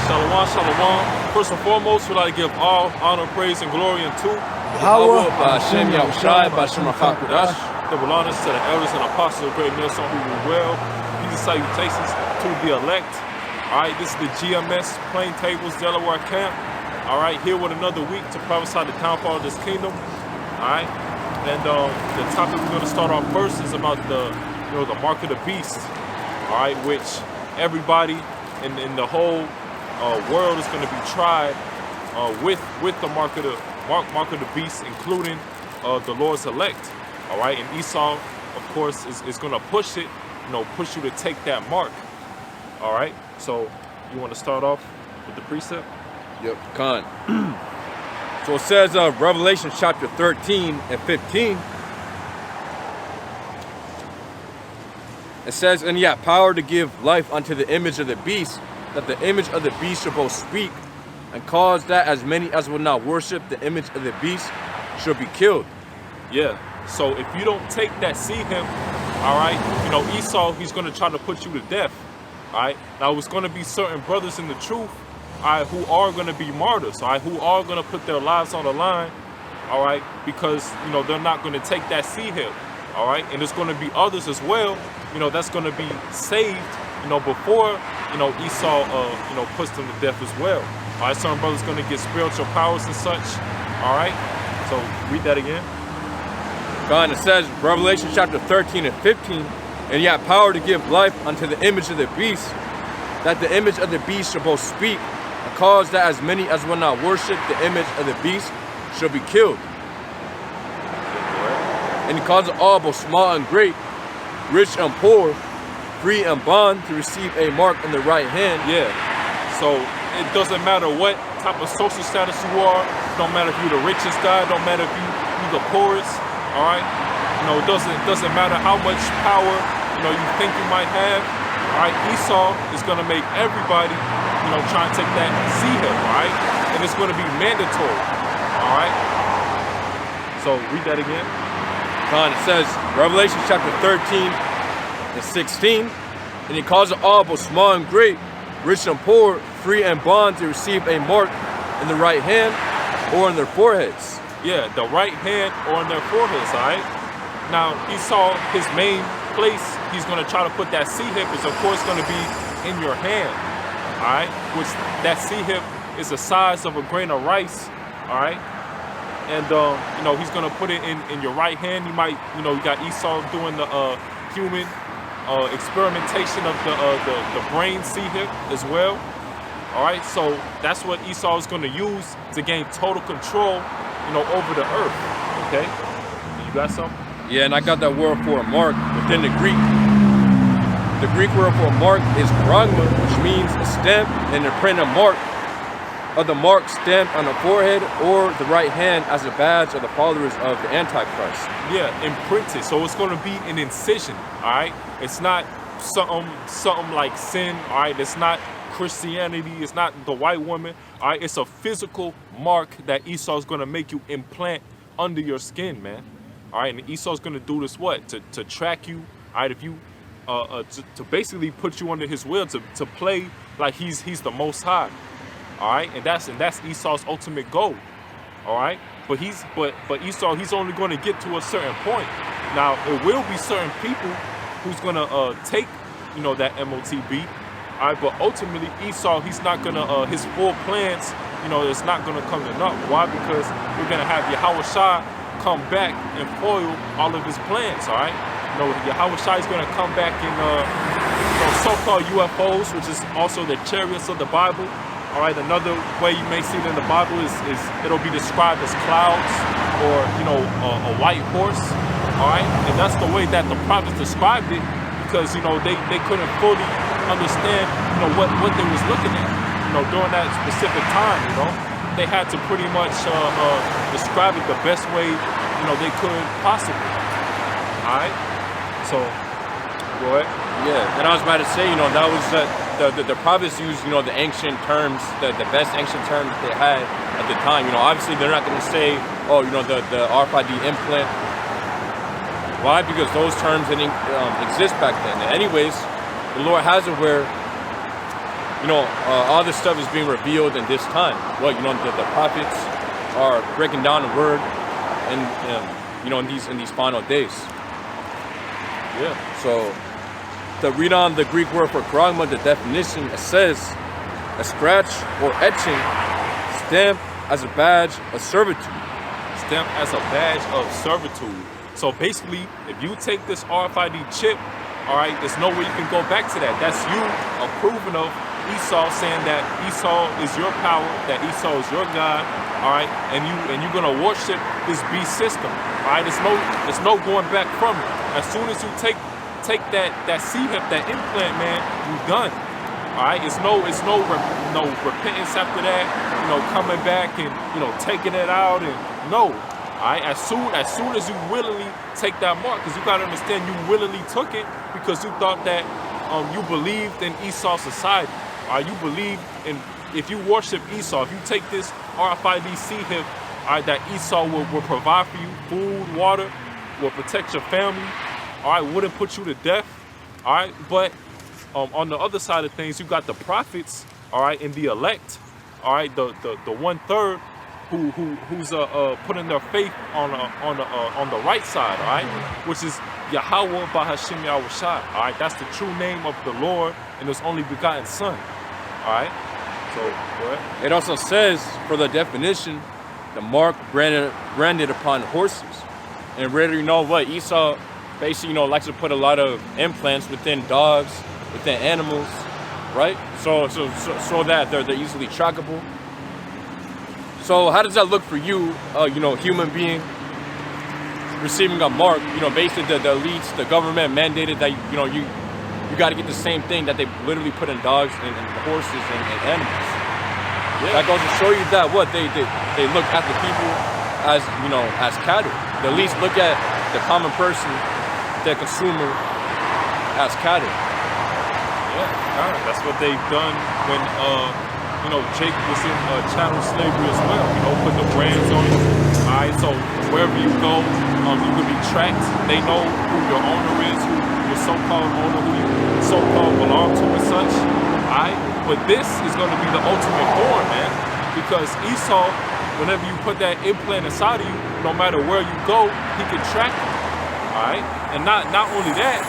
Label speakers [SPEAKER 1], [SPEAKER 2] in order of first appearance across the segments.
[SPEAKER 1] Shalom, shalom. First and foremost, we'd like to give all honor, praise, and glory unto
[SPEAKER 2] Yahweh,
[SPEAKER 3] Ba'ashem Yahushai, Ba'ashem HaKadosh.
[SPEAKER 1] the belongings to the elders and apostles of great Millstone who rule well. Peace and salutations to the elect. All right, this is the GMS Plaintables, Delaware camp. All right, here with another week to prophesy the downfall of this kingdom. All right, and the topic we're going to start off first is about the mark of the beast. All right, which everybody in the whole world is going to be tried with the mark of the beast, including the Lord's elect. All right, and Esau, of course, is going to push it, push you to take that mark. All right, so you want to start off with the precept?
[SPEAKER 3] Yep, Khan. So it says Revelation chapter 13 and 15. It says, "And he had power to give life unto the image of the beast, that the image of the beast should both speak, and cause that as many as will not worship the image of the beast should be killed."
[SPEAKER 1] Yeah. So if you don't take that, see him, all right, Esau, he's going to try to put you to death. All right. Now it's going to be certain brothers in the truth, all right, who are going to be martyrs, all right, who are going to put their lives on the line, all right, because they're not going to take that, see him, all right, and there's going to be others as well, that's going to be saved, before Esau puts them to death as well. All right, certain brothers going to get spiritual powers and such. All right, so read that again.
[SPEAKER 3] God, it says, Revelation chapter 13 and 15, "And he had power to give life unto the image of the beast, that the image of the beast should both speak, and cause that as many as will not worship the image of the beast should be killed. And he caused all, both small and great, rich and poor, free and bond, to receive a mark in the right hand."
[SPEAKER 1] Yeah, so it doesn't matter what type of social status you are. Don't matter if you're the richest guy. Don't matter if you're the poorest. All right, it doesn't matter how much power you think you might have. All right, Esau is going to make everybody try and take that seed, all right, and it's going to be mandatory. All right, so read that again.
[SPEAKER 3] It says, Revelation chapter 13 and 16, "And he caused all, both small and great, rich and poor, free and bond, to receive a mark in the right hand or in their foreheads."
[SPEAKER 1] Yeah, the right hand or in their foreheads, all right? Now, Esau, his main place he's going to try to put that C-hip is, of course, going to be in your hand, all right? Which that C-hip is the size of a grain of rice, all right? And, he's going to put it in your right hand. You might, you got Esau doing the human experimentation of the brain C-hip as well. All right, so that's what Esau is going to use to gain total control, over the earth. Okay, you got something?
[SPEAKER 3] Yeah, and I got that word for a mark within the Greek. The Greek word for mark is pragma, which means a stamp and a printed mark of the mark stamped on the forehead or the right hand as a badge of the followers of the Antichrist.
[SPEAKER 1] Yeah, imprinted. So it's going to be an incision. All right, it's not something like sin. All right, it's not Christianity. It's not the white woman. All right, it's a physical mark that Esau is going to make you implant under your skin, man. All right, and Esau's going to do this to track you. All right, if you to basically put you under his will, to play like he's the Most High. All right, and that's Esau's ultimate goal. All right, but Esau, he's only going to get to a certain point. Now it will be certain people who's going to take that MOTB. All right, but ultimately Esau, he's not gonna his full plans, it's not gonna come to naught. Why? Because we're gonna have Yahushua come back and foil all of his plans. All right, Yahushua is gonna come back in so-called UFOs, which is also the chariots of the Bible. All right, another way you may see it in the Bible is it'll be described as clouds or a white horse. All right, and that's the way that the prophets described it, because they couldn't fully understand what they was looking at during that specific time. They had to pretty much describe it the best way they could possibly. All right, so go ahead.
[SPEAKER 3] Yeah, and I was about to say, that was the prophets used the ancient terms, the best ancient terms they had at the time. Obviously they're not going to say, oh, the RFID implant. Why? Because those terms didn't exist back then. And anyways, the Lord has it where all this stuff is being revealed in this time. Well, the prophets are breaking down the word, and in these final days.
[SPEAKER 1] Yeah.
[SPEAKER 3] So to read on the Greek word for kragma, the definition, it says a scratch or etching stamped as a badge of servitude.
[SPEAKER 1] Stamped as a badge of servitude. So basically, if you take this RFID chip, all right, there's no way you can go back to that. That's you approving of Esau, saying that Esau is your power, that Esau is your God, all right, and you're gonna worship this beast system, all right. There's no going back from it. As soon as you take that C-hip, that implant, man, you're done. All right, it's no repentance after that, coming back and taking it out, and no. All right, as soon as you willingly take that mark, because you gotta understand, you willingly took it because you thought that you believed in Esau's society. All right, you believe in, if you worship Esau, if you take this RFID C-hip, all right, that Esau will provide for you food, water, will protect your family, all right, wouldn't put you to death, all right. But on the other side of things, you got the prophets, all right, and the elect, all right, the 1/3 who's putting their faith on the right side, all right, which is Yahweh Bahashim Yahushai, all right. That's the true name of the Lord and His only begotten Son, all right. So go ahead.
[SPEAKER 3] It also says, for the definition, the mark branded upon horses. And really, what Esau basically, likes to put a lot of implants within dogs, within animals, right? So that they're easily trackable. So how does that look for you, human being receiving a mark? Basically the elites, the government mandated that you got to get the same thing that they literally put in dogs and horses and animals. Yeah. That goes to show you that they look at the people as as cattle. The elites look at the common person, the consumer, as cattle.
[SPEAKER 1] Yeah, that's what they've done when Jake was in chattel slavery as well. Put the brands on you. All right, so wherever you go, you can be tracked. They know who your owner is, who your so-called owner, who you so-called belong to and such. All right, but this is going to be the ultimate form, man, because Esau, whenever you put that implant inside of you, no matter where you go, he can track you. All right, and not only that,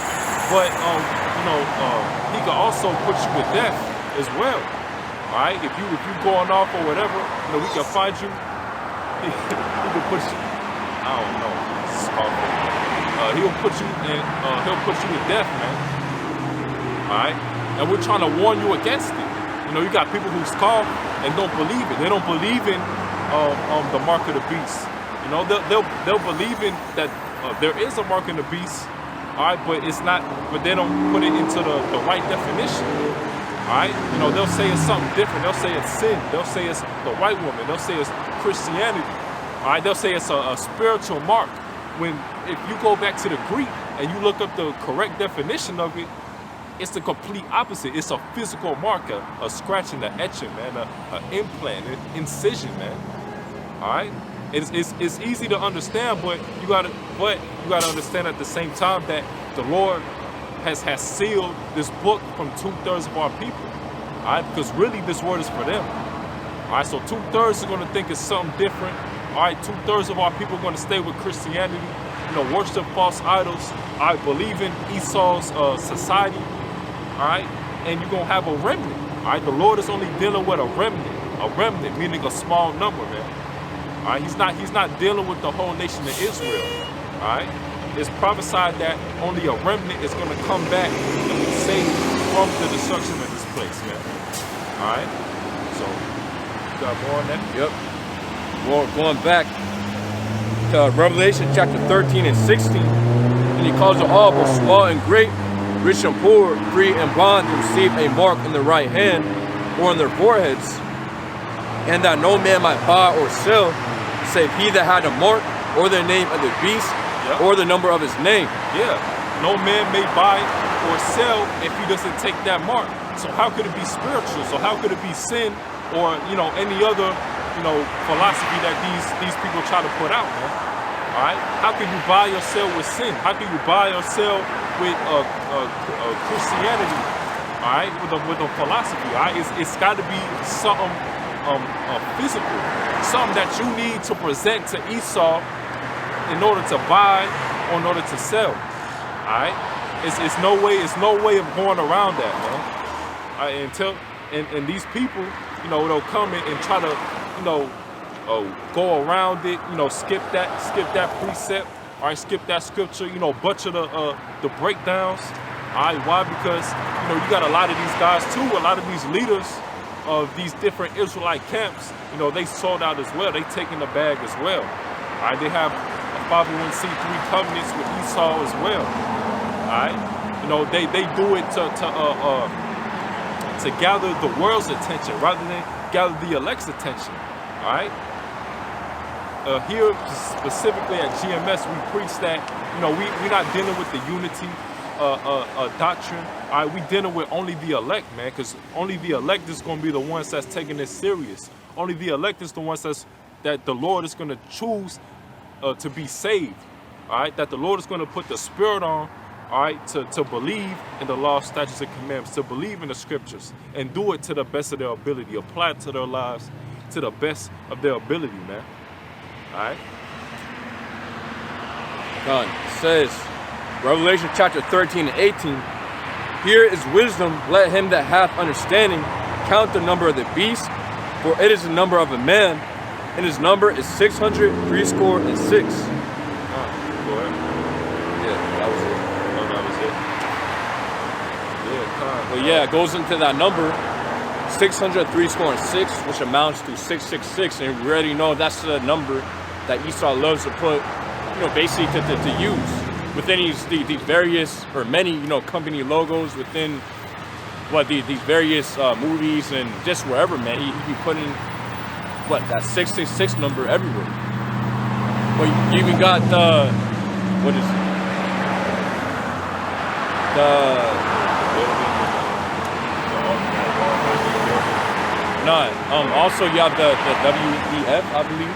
[SPEAKER 1] but he can also put you to death as well. All right, if you going off or whatever, we can find you. He can put you. I don't know. He'll put you in. He'll put you to death, man. All right, and we're trying to warn you against it. You got people who scoff and don't believe it. They don't believe in the mark of the beast. They'll believe in that there is a mark in the beast. All right, but it's not. But they don't put it into the right definition. All right, they'll say it's something different. They'll say it's sin. They'll say it's the white woman. They'll say it's Christianity. All right, they'll say it's a spiritual mark. When if you go back to the Greek and you look up the correct definition of it, it's the complete opposite. It's a physical marker, a scratching, an etching, man, an implant, an incision, man. All right, it's easy to understand, but you gotta understand at the same time that the Lord has sealed this book from 2/3 of our people. All right, because really this word is for them. All right, so 2/3 are going to think it's something different. All right, 2/3 of our people are going to stay with Christianity, worship false idols. All right, believe in Esau's society. All right, and you're going to have a remnant. All right, the Lord is only dealing with a remnant meaning a small number, man. All right, he's not dealing with the whole nation of Israel. All right, it's prophesied that only a remnant is going to come back and be saved from the destruction of this place, man. All right, so you got more on that?
[SPEAKER 3] Yep. Well, going back to Revelation chapter 13 and 16, and he calls it all, both small and great, rich and poor, free and bond, to receive a mark in their right hand or on their foreheads, and that no man might buy or sell, save he that had a mark, or the name of the beast,
[SPEAKER 1] Yep.
[SPEAKER 3] or the number of his name.
[SPEAKER 1] Yeah, no man may buy or sell if he doesn't take that mark. So how could it be spiritual? So how could it be sin or any other philosophy that these people try to put out, man? All right, how can you buy or sell with sin? How can you buy or sell with Christianity? all right, with a philosophy, all right? It's got to be something physical, something that you need to present to Esau in order to buy or in order to sell, all right? It's no way of going around that, man. And these people, you know, they'll come in and try to, you know, go around it, you know, skip that precept, all right, skip that scripture, you know, butcher the breakdowns. All right, why? Because, you know, you got a lot of these guys too, a lot of these leaders of these different Israelite camps, you know, they sold out as well. They taking the bag as well. All right, they have a 501c3 covenants with Esau as well. All right, you know, they do it to gather the world's attention rather than gather the elect's attention. All right. Here specifically at GMS, we preach that, you know, we're not dealing with the unity doctrine. All right, we dealing with only the elect, man, because only the elect is going to be the ones that's taking this serious. Only the elect is the ones that the Lord is going to choose to be saved. All right, that the Lord is going to put the Spirit on. All right, to believe in the law, statutes, and commandments, to believe in the scriptures, and do it to the best of their ability, apply it to their lives to the best of their ability, man. All right.
[SPEAKER 3] Done. It says, Revelation chapter 13 and 18, here is wisdom, let him that hath understanding count the number of the beast, for it is the number of a man, and his number is 666.
[SPEAKER 1] Go ahead.
[SPEAKER 3] Yeah, that was it.
[SPEAKER 1] No, that was it. Yeah,
[SPEAKER 3] But yeah, it goes into that number, 666, which amounts to 666, and we already know that's the number that Esau loves to put, you know, basically to use within these various, or many, you know, company logos within these various movies and just wherever, man. He be putting that 666 number everywhere. But you even got the, what is it? Also you have the WEF, I believe.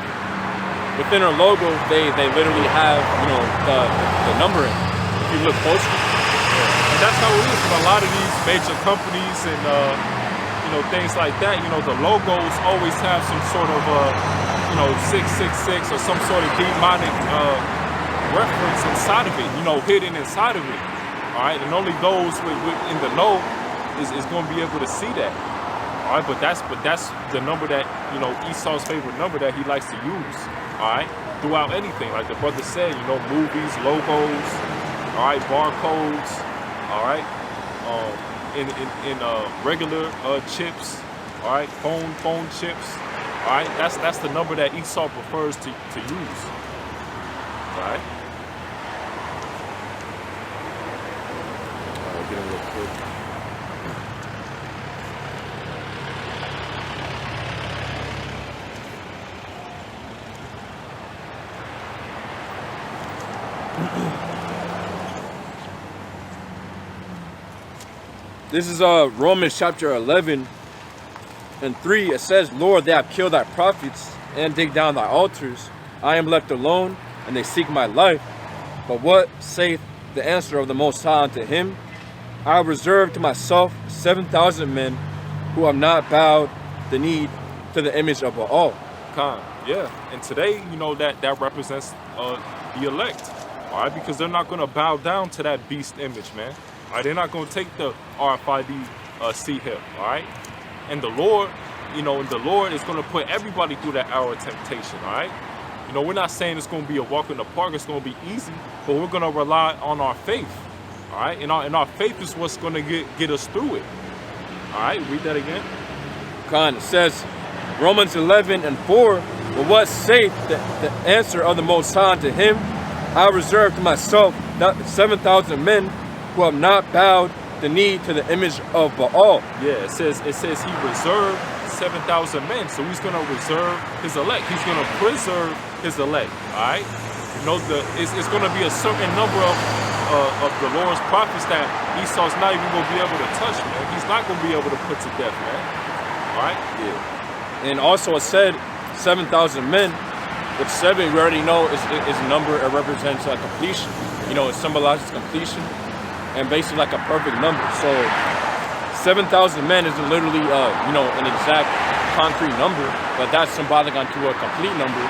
[SPEAKER 3] Within our logo, they literally have, you know, the numbering. If you look closely.
[SPEAKER 1] And that's how it is with a lot of these major companies and you know, things like that. You know, the logos always have some sort of you know, 666 or some sort of demonic reference inside of it, you know, hidden inside of it. All right, and only those in the know is going to be able to see that. All right, but that's the number that, you know, Esau's favorite number that he likes to use. All right, throughout anything, like the brother said, you know, movies, logos, all right, barcodes, all right, in regular chips, all right, phone chips, all right. That's the number that Esau prefers to use. All right.
[SPEAKER 3] Get in real quick. This is Romans chapter 11 and 3. It says, Lord, they have killed thy prophets and dig down thy altars. I am left alone, and they seek my life. But what saith the answer of the Most High unto him? I have reserved to myself 7,000 men who have not bowed the knee to the image of Baal.
[SPEAKER 1] Yeah, and today, you know, that represents the elect, all right, because they're not going to bow down to that beast image, man. All right, they're not going to take the RFID hip, all right? And the Lord, you know, the Lord is going to put everybody through that hour of temptation, all right? You know, we're not saying it's going to be a walk in the park, it's going to be easy, but we're going to rely on our faith, all right? And our faith is what's going to get us through it. All right, read that again.
[SPEAKER 3] It says, Romans 11 and 4, but what saith the answer of the Most High to him? I reserve to myself 7,000 men who have not bowed the knee to the image of Baal.
[SPEAKER 1] Yeah, it says he reserved 7,000 men, so he's going to reserve his elect. He's going to preserve his elect, all right? You know, it's going to be a certain number of the Lord's prophets that Esau's not even going to be able to touch, man. He's not going to be able to put to death, man. All right?
[SPEAKER 3] Yeah. And also it said 7,000 men, which 7 we already know is a number. It represents completion. You know, it symbolizes completion and basically like a perfect number. So 7,000 men isn't literally, you know, an exact concrete number, but that's symbolic onto a complete number,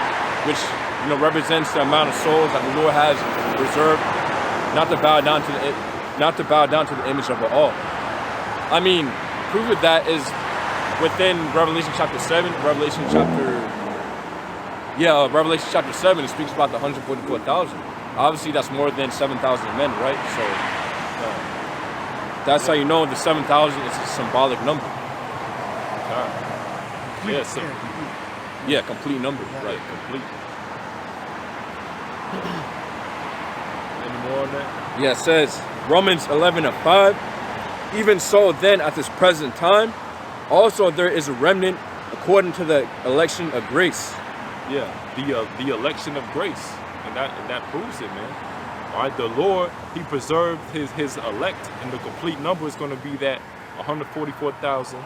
[SPEAKER 3] which, you know, represents the amount of souls that the Lord has reserved, not to bow down to the image of it all. I mean, proof of that is within Revelation chapter 7, Revelation chapter 7, it speaks about the 144,000. Obviously, that's more than 7,000 men, right? So that's how you know the 7,000 is a symbolic number.
[SPEAKER 1] Yes, sir.
[SPEAKER 3] Yeah, complete number,
[SPEAKER 1] Right, complete. Any more on that?
[SPEAKER 3] Yeah, it says, Romans 11:5, even so then at this present time, also there is a remnant according to the election of grace.
[SPEAKER 1] Yeah, the election of grace, and that proves it, man. All right, the Lord, He preserved His elect, and the complete number is going to be that 144,000.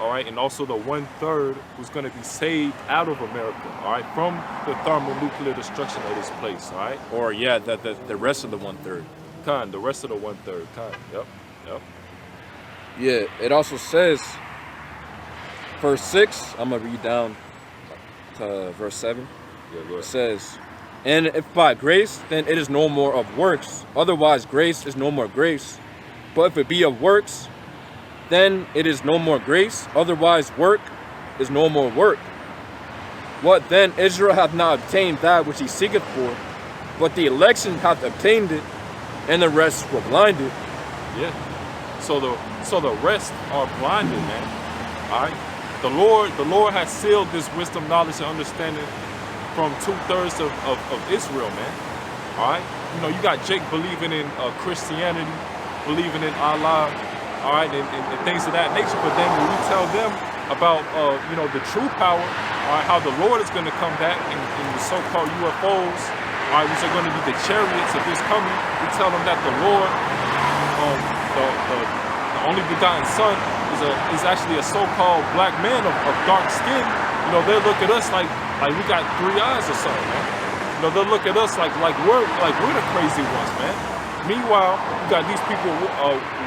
[SPEAKER 1] All right, and also the 1/3 who's going to be saved out of America. All right, from the thermonuclear destruction of this place. All right,
[SPEAKER 3] or yeah, the rest of the 1/3.
[SPEAKER 1] The rest of the 1/3. Yep.
[SPEAKER 3] Yeah, it also says, verse 6. I'm gonna read down to verse 7.
[SPEAKER 1] Yeah, go ahead.
[SPEAKER 3] It says, and if by grace, then it is no more of works. Otherwise, grace is no more grace. But if it be of works, then it is no more grace. Otherwise, work is no more work. What then? Israel hath not obtained that which he seeketh for, but the election hath obtained it, and the rest were blinded.
[SPEAKER 1] Yeah. So the rest are blinded, man. All right. The Lord has sealed this wisdom, knowledge, and understanding from 2/3 of Israel, man. All right. You know, you got Jake believing in Christianity, believing in Allah, all right, and things of that nature. But then when we tell them about, you know, the true power, all right, how the Lord is going to come back in the so-called UFOs, all right, which are going to be the chariots of His coming, we tell them that the Lord, the only begotten Son, is actually a so-called black man of dark skin. You know, they'll look at us like we got 3 eyes or something, man. You know, they'll look at us like we're the crazy ones, man. Meanwhile, you got these people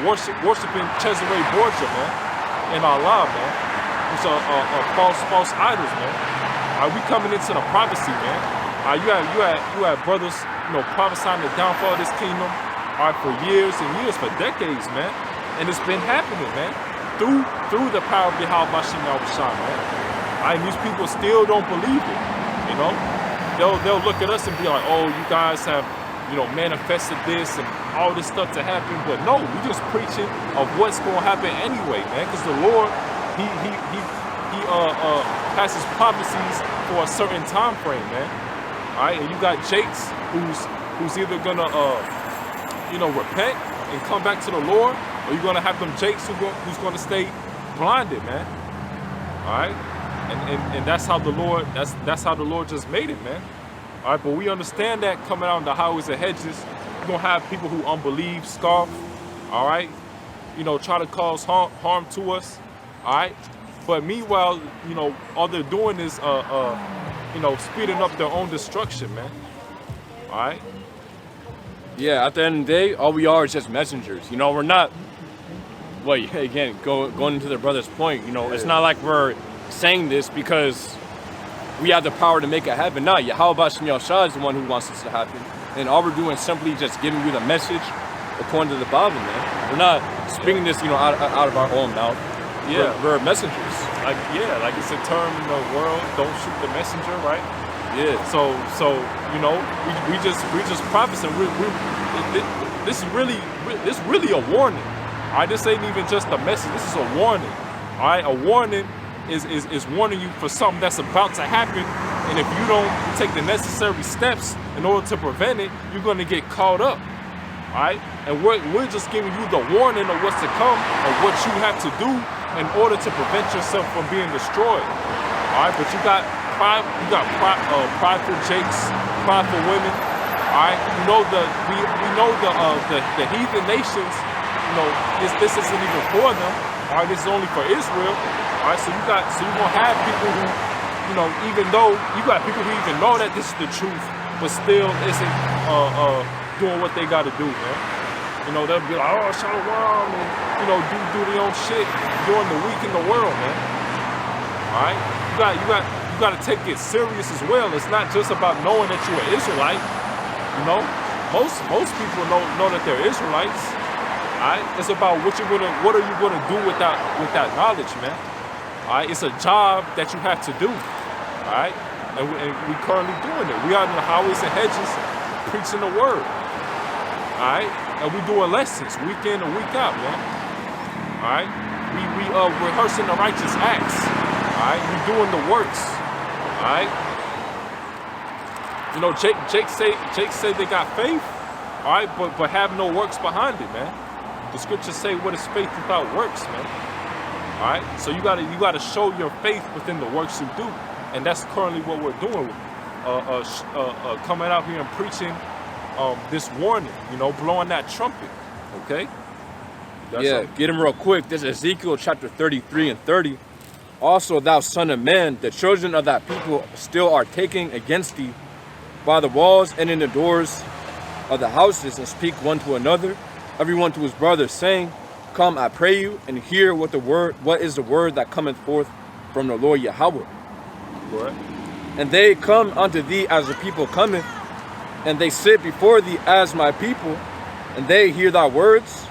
[SPEAKER 1] worshiping Cesare Borgia, man, and Allah, man. It's a false idols, man. We coming into the prophecy, man. You had brothers, you know, prophesying the downfall of this kingdom, all right, for years and years, for decades, man. And it's been happening, man, through the power of Yahweh Bashem Yahushua, man. And these people still don't believe it, you know. They'll look at us and be like, oh, you guys have, you know, manifested this and all this stuff to happen. But no, we just preaching of what's going to happen anyway, man. Because the Lord, he passes prophecies for a certain time frame, man. All right, and you got Jakes who's either gonna, you know, repent and come back to the Lord, or you're gonna have them Jakes who's gonna stay blinded, man. All right, and that's how the Lord that's how the Lord just made it, man. All right, but we understand that coming out in the highways and hedges, you're gonna have people who unbelieve, scoff, all right, you know, try to cause harm to us, all right. But meanwhile, you know, all they're doing is, you know, speeding up their own destruction, man. All right.
[SPEAKER 3] Yeah, at the end of the day, all we are is just messengers. You know, we're not. Well, again, going into the brother's point, you know, it's not like we're saying this because we have the power to make it happen. No, Yahweh Bashem Yahushua is the one who wants this to happen. And all we're doing is simply just giving you the message according to the Bible, man. We're not speaking this, you know, out of our own mouth. Yeah, we're messengers.
[SPEAKER 1] Like it's a term in the world, don't shoot the messenger, right?
[SPEAKER 3] Yeah.
[SPEAKER 1] So you know, we just prophesying. This is really a warning. All right, this ain't even just a message. This is a warning. All right, a warning is warning you for something that's about to happen, and if you don't take the necessary steps in order to prevent it, you're going to get caught up. All right, and we're just giving you the warning of what's to come, of what you have to do in order to prevent yourself from being destroyed. All right, but you got prideful jakes, prideful women. All right, we know the heathen nations. You know, this isn't even for them. All right, this is only for Israel. All right, so you're gonna have people who, you know, even though you got people who even know that this is the truth, but still isn't doing what they got to do, man. You know, they'll be like, oh, shalom, and, you know, do their own shit during the week in the world, man. All right? You got to take it serious as well. It's not just about knowing that you're an Israelite. You know, most people know that they're Israelites. All right? It's about what are you gonna do with that knowledge, man. All right? It's a job that you have to do. All right? And we currently doing it. We are in the highways and hedges preaching the word. All right? And we doing lessons week in and week out, man. All right? We rehearsing the righteous acts. All right? We doing the works. All right? You know, Jake said they got faith. All right? But have no works behind it, man. The scriptures say, what is faith without works, man? All right? So you gotta show your faith within the works you do. And that's currently what we're doing. Coming out here and preaching this warning, you know, blowing that trumpet, okay?
[SPEAKER 3] Get him real quick. This is Ezekiel chapter 33 and 30. Also, thou son of man, the children of that people still are taking against thee by the walls and in the doors of the houses, and speak one to another, everyone to his brother, saying, come, I pray you, and hear what is the word that cometh forth from the Lord Yahweh.
[SPEAKER 1] What?
[SPEAKER 3] And they come unto thee as the people cometh, and they sit before thee as my people, and they hear thy words,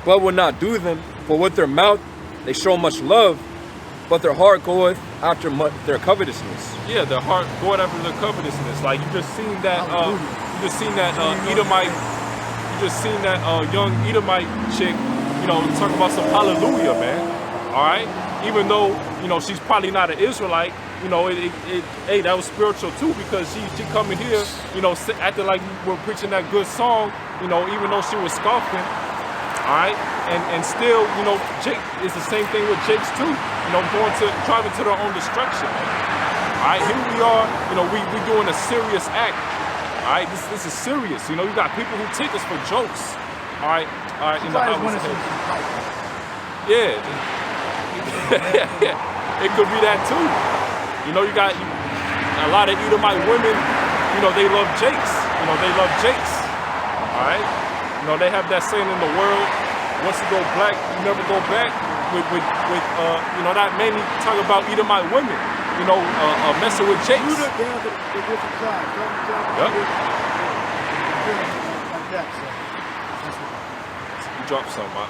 [SPEAKER 3] but will not do them. For with their mouth they show much love, but their heart goeth after their covetousness.
[SPEAKER 1] Yeah, their heart goeth after their covetousness. Like you just seen that Edomite, you just seen that young Edomite chick, you know, talk about some hallelujah, man. All right, even though you know she's probably not an Israelite. You know, hey, that was spiritual too, because she coming here, you know, acting like we were preaching that good song, you know, even though she was scoffing, all right, and still, you know, Jake is the same thing with Jake's too, you know, driving to their own destruction. All right, here we are, you know, we doing a serious act. All right, this is serious. You know, you got people who take us for jokes. All right, in the highways. Yeah, it could be that too. You know, you got a lot of Edomite women, you know, they love Jakes. You know, they love Jakes. All right? You know, they have that saying in the world, once you go black, you never go back. With you know, that mainly talk about Edomite women, you know, messing with Jakes.
[SPEAKER 2] They have the different tribes.
[SPEAKER 1] Yep.
[SPEAKER 2] Like that, so that's what
[SPEAKER 1] You dropped something, man.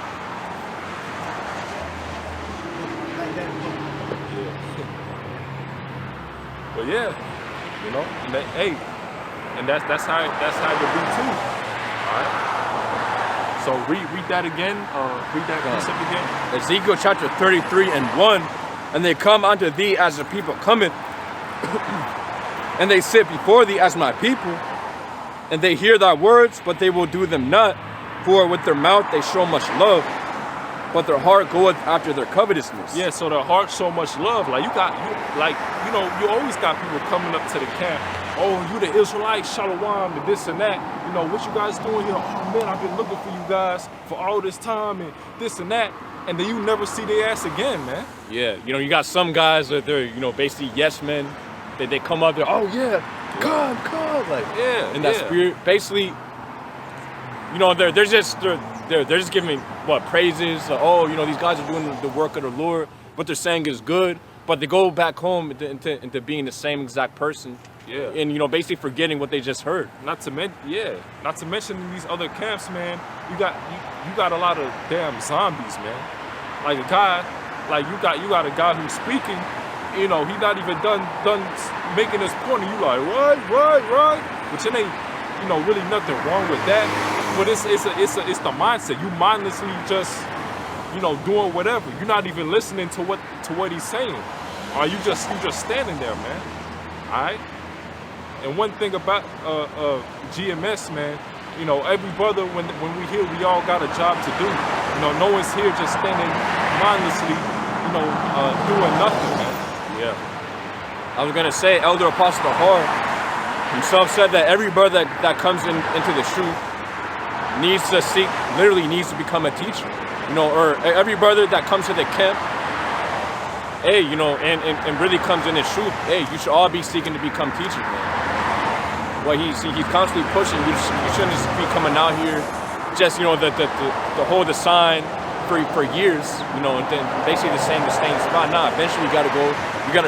[SPEAKER 2] like that.
[SPEAKER 1] But yeah, you know, and that's how it be too. All right. So read that again. Read that concept again.
[SPEAKER 3] Ezekiel chapter 33 and 1. And they come unto thee as the people cometh, and they sit before thee as my people, and they hear thy words, but they will do them not. For with their mouth they show much love, but their heart goeth after their covetousness.
[SPEAKER 1] Yeah, so their heart show much love. Like you know, you always got people coming up to the camp. Oh, you the Israelites, shalom, and this and that. You know, what you guys doing here? Oh man, I've been looking for you guys for all this time and this and that. And then you never see their ass again, man.
[SPEAKER 3] Yeah, you know, you got some guys that they're, you know, basically yes men. They come up there, oh yeah, come, like in that spirit. Basically, you know, they're just giving what praises. Oh, you know, these guys are doing the work of the Lord. What they're saying is good, but they go back home into being the same exact person.
[SPEAKER 1] Yeah.
[SPEAKER 3] And you know, basically forgetting what they just heard.
[SPEAKER 1] Not to mention in these other camps, man. You got a lot of damn zombies, man. Like a guy, like you got a guy who's speaking. You know, he not even done making his point, and you like right. Which it ain't, you know, really nothing wrong with that. But it's the mindset. You mindlessly just, you know, doing whatever. You're not even listening to what he's saying. Or you just standing there, man. All right. And one thing about GMS, man, you know, every brother, when we here, we all got a job to do. You know, no one's here just standing mindlessly, you know, doing nothing, man.
[SPEAKER 3] Yeah. I was gonna say, Elder Apostle Har himself said that every brother that comes into the truth needs to become a teacher. You know, or every brother that comes to the camp, hey, you know, and really comes in the truth, hey, you should all be seeking to become teachers, man. Well, he's constantly pushing. You shouldn't just be coming out here just, you know, the hold the sign for years, you know, and then basically the same spot. Nah, eventually you gotta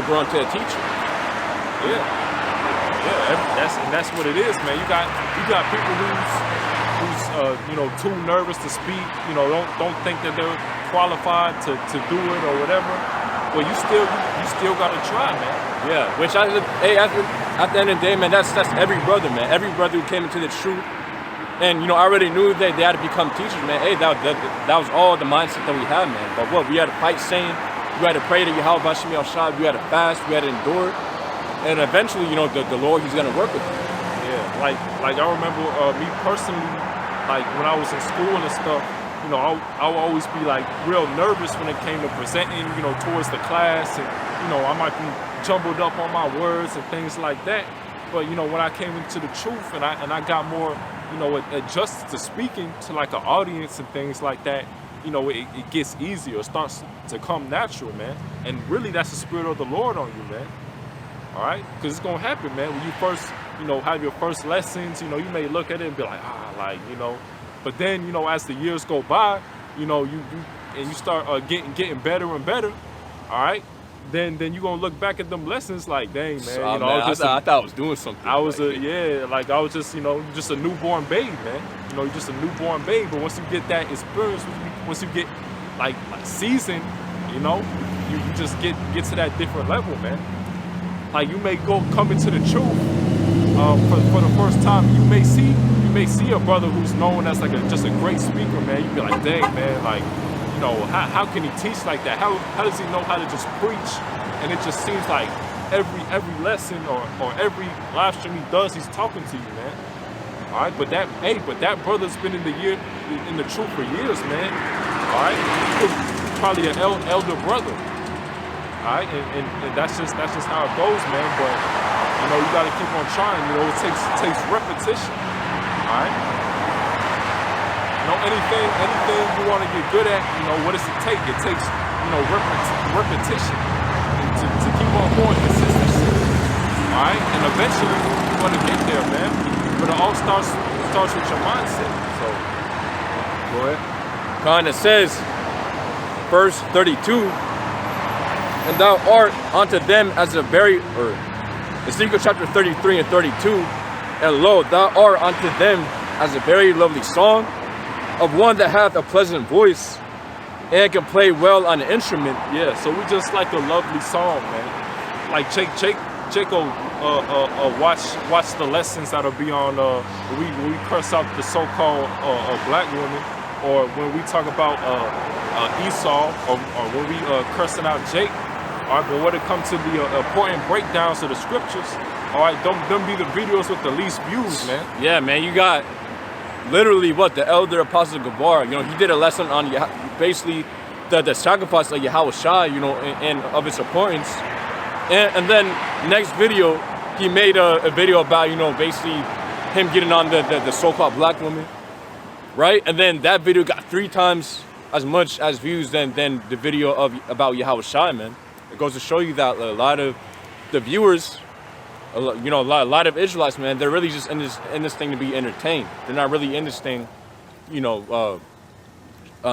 [SPEAKER 3] grow into a teacher.
[SPEAKER 1] That's what it is, man. You got people who's you know, too nervous to speak. You know, don't think that they're qualified to do it or whatever. Well, you still gotta try, man.
[SPEAKER 3] Yeah, which at the end of the day, man, that's every brother, man. Every brother who came into the truth, and you know, I already knew that they had to become teachers, man. Hey, that was all the mindset that we had, man. But what we had to fight sin, we had to pray to Yahweh Shemi-Al-Shad, we had to fast, we had to endure, and eventually, you know, the Lord, He's gonna work with you.
[SPEAKER 1] Yeah, like I remember me personally, like when I was in school and stuff. You know, I would always be like real nervous when it came to presenting, you know, towards the class, and you know, I might be jumbled up on my words and things like that. But you know, when I came into the truth and I got more, you know, adjusted to speaking to like an audience and things like that, you know, it gets easier. It starts to come natural, man. And really, that's the spirit of the Lord on you, man. All right, because it's gonna happen, man. When you first, you know, have your first lessons, you know, you may look at it and be like, like, you know. But then, you know, as the years go by, you know, you start getting better and better, all right? Then you're going to look back at them lessons like, dang, man. You know,
[SPEAKER 3] I thought I was doing something.
[SPEAKER 1] I was just, you know, just a newborn babe, man. You know, you're just a newborn babe. But once you get that experience, once you get, like seasoned, you know, you just get to that different level, man. Like, you may come into the truth for the first time. You may see a brother who's known as like just a great speaker, man. You'd be like, dang, man, like, you know, how can he teach like that? How does he know how to just preach? And it just seems like every lesson or every live stream he does, he's talking to you, man. All right, but that brother's been in the truth for years, man. All right, he's probably an elder brother. All right, and that's just how it goes, man. But you know, you got to keep on trying. You know, it takes repetition. All right. You know, anything you want to get good at, you know, what does it take? It takes, you know, repetition to keep on going, consistency. All right, and eventually you're going to get there, man. But it all starts with your mindset. So, go ahead.
[SPEAKER 3] God, it says, verse 32, and thou art unto them as a very, or Ezekiel chapter 33 and 32, and lo, thou art unto them as a very lovely song, of one that hath a pleasant voice, and can play well on an instrument.
[SPEAKER 1] Yeah, so we just like a lovely song, man. Like Jake will watch the lessons that'll be on when we curse out the so-called black women, or when we talk about Esau, or when we cursing out Jake. All right, but when it comes to the important breakdowns of the scriptures, all right, them be the videos with the least views, man.
[SPEAKER 3] Yeah, man, you got literally the elder apostle Gabar, you know, he did a lesson on basically the sacrifice of Yahweh Shai, you know, and of its importance. And then next video, he made a video about, you know, basically him getting on the so-called black woman, right? And then that video got 3 times as much as views than the video about Yahweh Shai, man. It goes to show you that a lot of the viewers, you know, a lot of Israelites, man, they're really just in this thing to be entertained. They're not really in this thing, you know,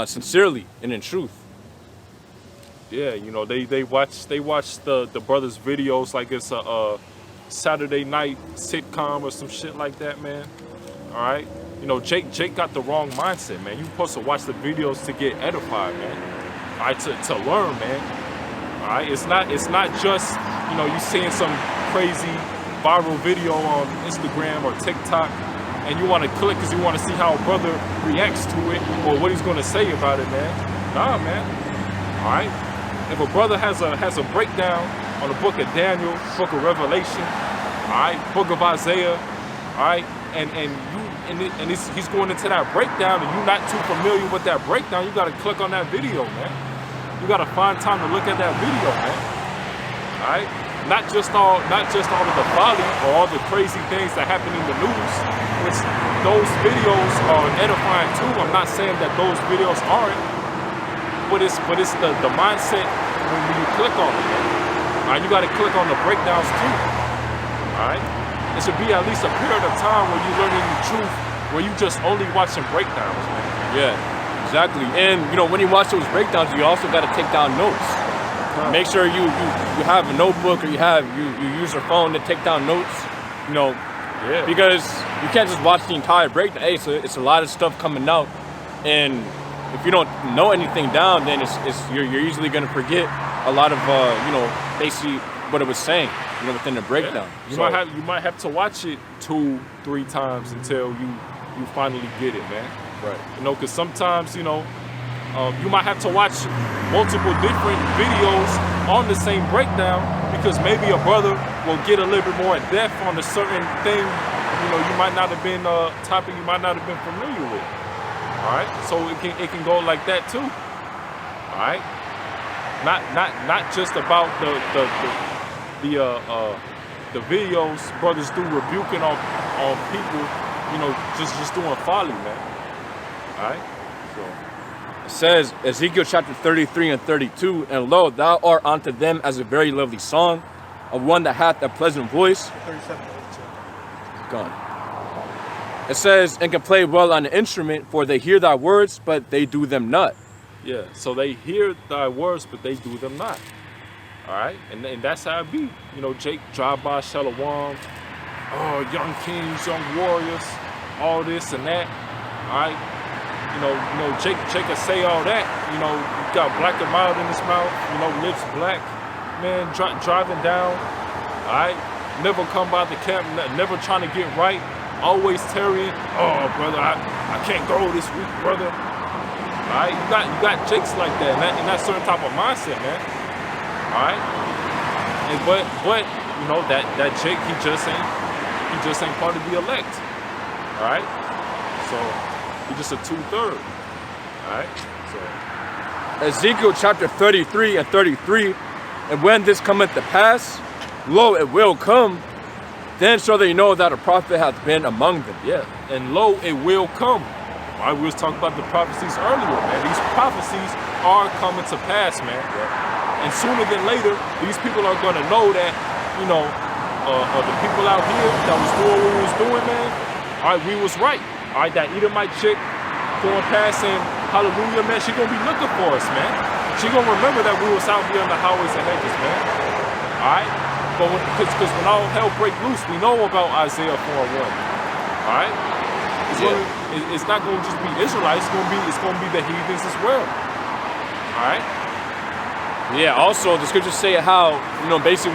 [SPEAKER 3] sincerely and in truth.
[SPEAKER 1] Yeah, you know, they watch the brothers' videos like it's a Saturday night sitcom or some shit like that, man. All right, you know, Jake got the wrong mindset, man. You're supposed to watch the videos to get edified, man. All right, to learn, man. All right, it's not just, you know, you seeing some crazy viral video on Instagram or TikTok, and you want to click because you want to see how a brother reacts to it or what he's going to say about it, man. Nah, man. All right. If a brother has a breakdown on the book of Daniel, book of Revelation, all right, book of Isaiah, all right, and he's going into that breakdown, and you're not too familiar with that breakdown, you got to click on that video, man. You got to find time to look at that video, man. All right, not just all of the folly or all the crazy things that happen in the news, which those videos are edifying too. I'm not saying that those videos aren't, but it's the mindset when you click on it. All right, you got to click on the breakdowns too. All right, it should be at least a period of time where you're learning the truth where you just only watching breakdowns, man.
[SPEAKER 3] Yeah, exactly. And you know, when you watch those breakdowns, you also got to take down notes. Make sure you have a notebook, or you use your phone to take down notes. You know, because you can't just watch the entire breakdown. Hey, so it's a lot of stuff coming out, and if you don't know anything down, then you're easily gonna forget a lot of you know, basically what it was saying, you know, within the breakdown.
[SPEAKER 1] Yeah. You might have to watch it 2-3 times until you finally get it, man.
[SPEAKER 3] Right.
[SPEAKER 1] You know, because sometimes, you know, you might have to watch multiple different videos on the same breakdown, because maybe a brother will get a little bit more in depth on a certain thing, you know, you might not have been topic you might not have been familiar with. All right, so it can go like that too. All right, not just about the videos brothers do rebuking on people, you know, just doing folly, man. All right, so.
[SPEAKER 3] It says, Ezekiel chapter 33 and 32, and lo, thou art unto them as a very lovely song, of one that hath a pleasant voice.
[SPEAKER 2] 37.
[SPEAKER 3] Gone. It says, and can play well on the instrument, for they hear thy words, but they do them not.
[SPEAKER 1] Yeah, so they hear thy words, but they do them not. All right, and that's how it be. You know, Jake drive by Shalom, oh, young kings, young warriors, all this and that. All right. You know, Jake can say all that. You know, you got black and mild in his mouth. You know, lips black, man, driving down. All right, never come by the camp, never trying to get right. Always tarrying. Oh, brother, I can't go this week, brother. All right, you got Jakes like that, and that certain type of mindset, man. All right, and but you know that Jake, he just ain't part of the elect. All right, so. He's just a 2/3. Alright? So
[SPEAKER 3] Ezekiel chapter 33 and 33, and when this cometh to pass, lo, it will come, then shall they know that a prophet hath been among them.
[SPEAKER 1] Yeah, and lo, it will come. Right? We was talking about the prophecies earlier, man. These prophecies are coming to pass, man. Yeah. And sooner than later, these people are gonna know that, you know, the people out here that was doing what we was doing, man. Alright, we was right. All right, that Edomite chick going past saying, hallelujah, man, she gonna be looking for us, man. She gonna remember that we was out here on the highways and hedges, man. All right? But because when all hell break loose, we know about Isaiah 4:1. All right? It's not gonna just be Israelites, it's gonna be the heathens as well. All right?
[SPEAKER 3] Yeah, also the scriptures say how, you know, basically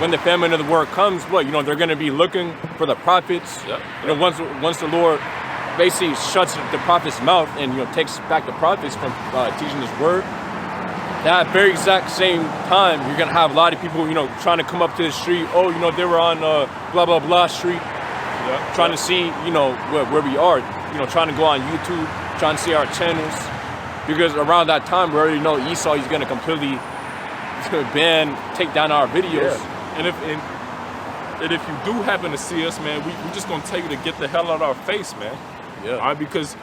[SPEAKER 3] when the famine of the word comes, what, you know, they're gonna be looking for the prophets.
[SPEAKER 1] Yep.
[SPEAKER 3] You know, once the Lord basically shuts the prophet's mouth and, you know, takes back the prophets from teaching his word, that very exact same time, you're gonna have a lot of people, you know, trying to come up to the street. Oh, you know, they were on blah blah blah street, trying to see, you know, where we are. You know, trying to go on YouTube, trying to see our channels, because around that time we already know Esau is gonna completely take down our videos.
[SPEAKER 1] Yeah. And if you do happen to see us, man, we just gonna tell you to get the hell out of our face, man.
[SPEAKER 3] Yeah.
[SPEAKER 1] All right, because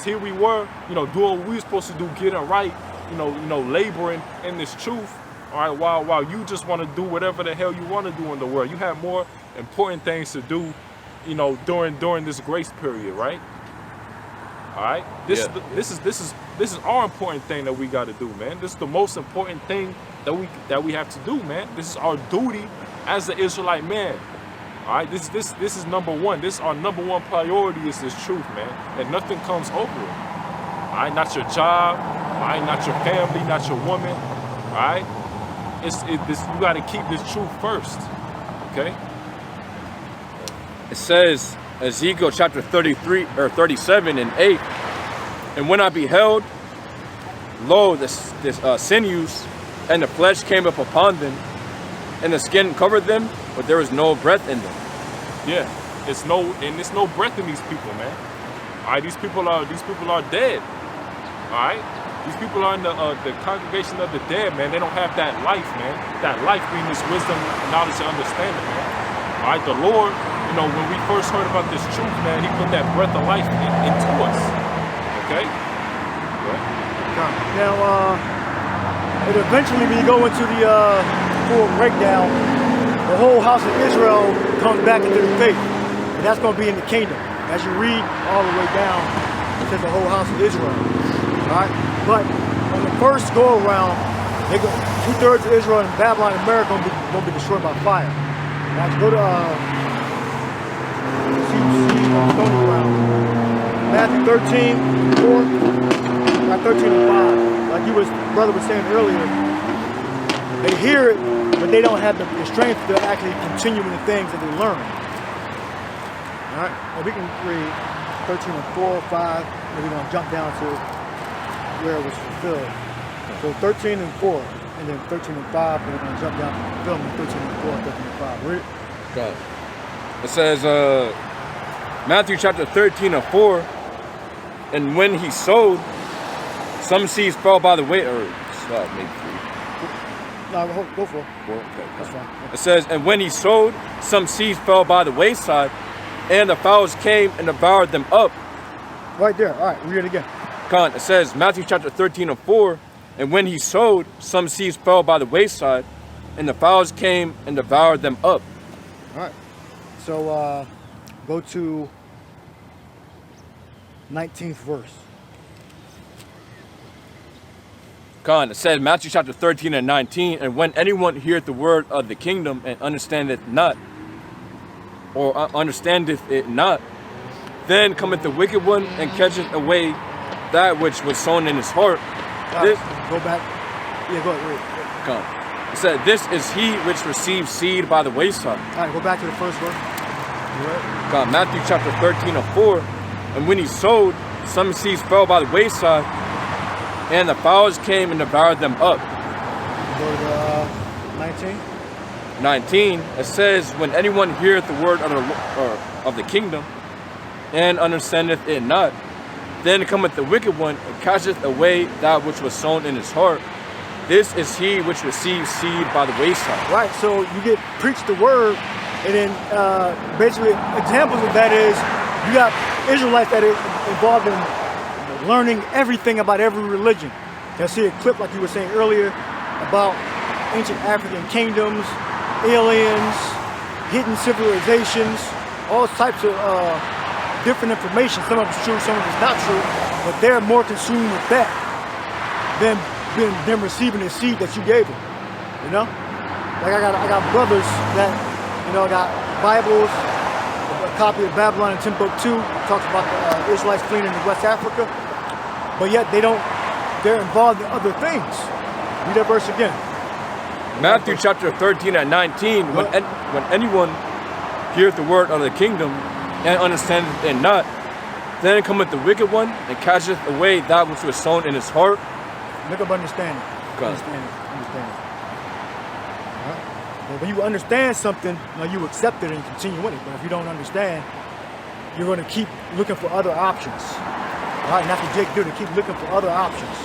[SPEAKER 1] here we were, you know, doing what we were supposed to do, getting right, you know, laboring in this truth. All right, while you just want to do whatever the hell you want to do in the world, you have more important things to do, you know, during this grace period, right? All right, this is our important thing that we got to do, man. This is the most important thing that we have to do, man. This is our duty as an Israelite man. All right, this is number one. This is our number one priority, is this truth, man. And nothing comes over it. All right, not your job. All right, not your family, not your woman. All right, you got to keep this truth first. Okay.
[SPEAKER 3] It says, Ezekiel chapter 33 or 37 and 8, and when I beheld, lo, this sinews and the flesh came up upon them, and the skin covered them, but there was no breath in them.
[SPEAKER 1] Yeah, it's no breath in these people, man. All right, these people are dead. All right, these people are in the congregation of the dead, man. They don't have that life, man. That life being this wisdom, knowledge, and understanding, man. All right, the Lord, you know, when we first heard about this truth, man, He put that breath of life into us. Okay.
[SPEAKER 2] Now, and eventually, when you go into the full breakdown, the whole house of Israel comes back into the faith, and that's going to be in the kingdom. As you read all the way down, it says the whole house of Israel. All right? But on the first go around, they go 2/3 of Israel and Babylon and America gonna be destroyed by fire. Now go to Stony Ground. Matthew 13:4, 13:5. Like brother was saying earlier, they hear it, but they don't have the strength to actually continue in the things that they learn. All right, well, we can read 13:4, 5, and we're gonna jump down to where it was fulfilled. So 13:4, and then 13:5, and we're gonna jump down to fulfillment 13:4, 13:5. Read it.
[SPEAKER 3] Got it. It says, Matthew chapter 13:4, and when he sowed, some seeds fell by the way, or maybe 3.
[SPEAKER 2] No, go for it.
[SPEAKER 3] 4, okay.
[SPEAKER 2] That's fine.
[SPEAKER 3] It says, and when he sowed, some seeds fell by the wayside, and the fowls came and devoured them up.
[SPEAKER 2] Right there. All right, read it again.
[SPEAKER 3] It says, Matthew chapter 13:4, and when he sowed, some seeds fell by the wayside, and the fowls came and devoured them up.
[SPEAKER 2] All right. So go to 19th verse.
[SPEAKER 3] It says, Matthew chapter 13:19, and when anyone heareth the word of the kingdom and understandeth not, or understandeth it not, then cometh the wicked one and catcheth away that which was sown in his heart.
[SPEAKER 2] Go back. Yeah, go ahead.
[SPEAKER 3] Read. It said, this is he which receives seed by the wayside.
[SPEAKER 2] All right, go back to the first verse.
[SPEAKER 3] Matthew chapter 13:4, and when he sowed, some seeds fell by the wayside, and the fowls came and devoured them up.
[SPEAKER 2] Go to 19.
[SPEAKER 3] 19, it says, when anyone heareth the word of the kingdom and understandeth it not, then cometh the wicked one and catcheth away that which was sown in his heart. This is he which receives seed by the wayside.
[SPEAKER 2] Right, so you get preached the word, and then basically examples of that is you got Israelites that are involved in learning everything about every religion. You'll see a clip like you were saying earlier about ancient African kingdoms, aliens, hidden civilizations, all types of different information. Some of it's true, some of it's not true, but they're more consumed with that than them receiving the seed that you gave them. You know, like I got brothers that got Bibles, a copy of Babylon and Timbuktu talks about the Israelites fleeing into West Africa, but yet they're involved in other things. Read that verse again.
[SPEAKER 3] Matthew chapter 13:19, when anyone heareth the word of the kingdom and understandeth it not, then cometh the wicked one and catcheth away that which was sown in his heart.
[SPEAKER 2] Look up understanding. Understand. Right? Well, when you understand something, you accept it and continue with it. But if you don't understand, you're going to keep looking for other options. All right, and that's what Jake did, to keep looking for other options.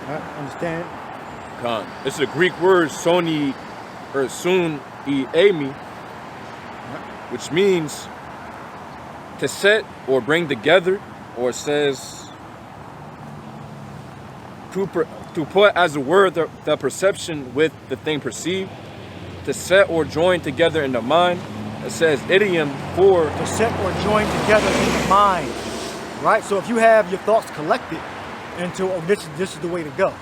[SPEAKER 2] All right, understand?
[SPEAKER 3] It's the Greek word soni or sun-i-emi, which means to set or bring together, or says to put as a word the perception with the thing perceived, to set or join together in the mind. It says idiom for
[SPEAKER 2] to set or join together in the mind. Right? So if you have your thoughts collected into, this is the way to go.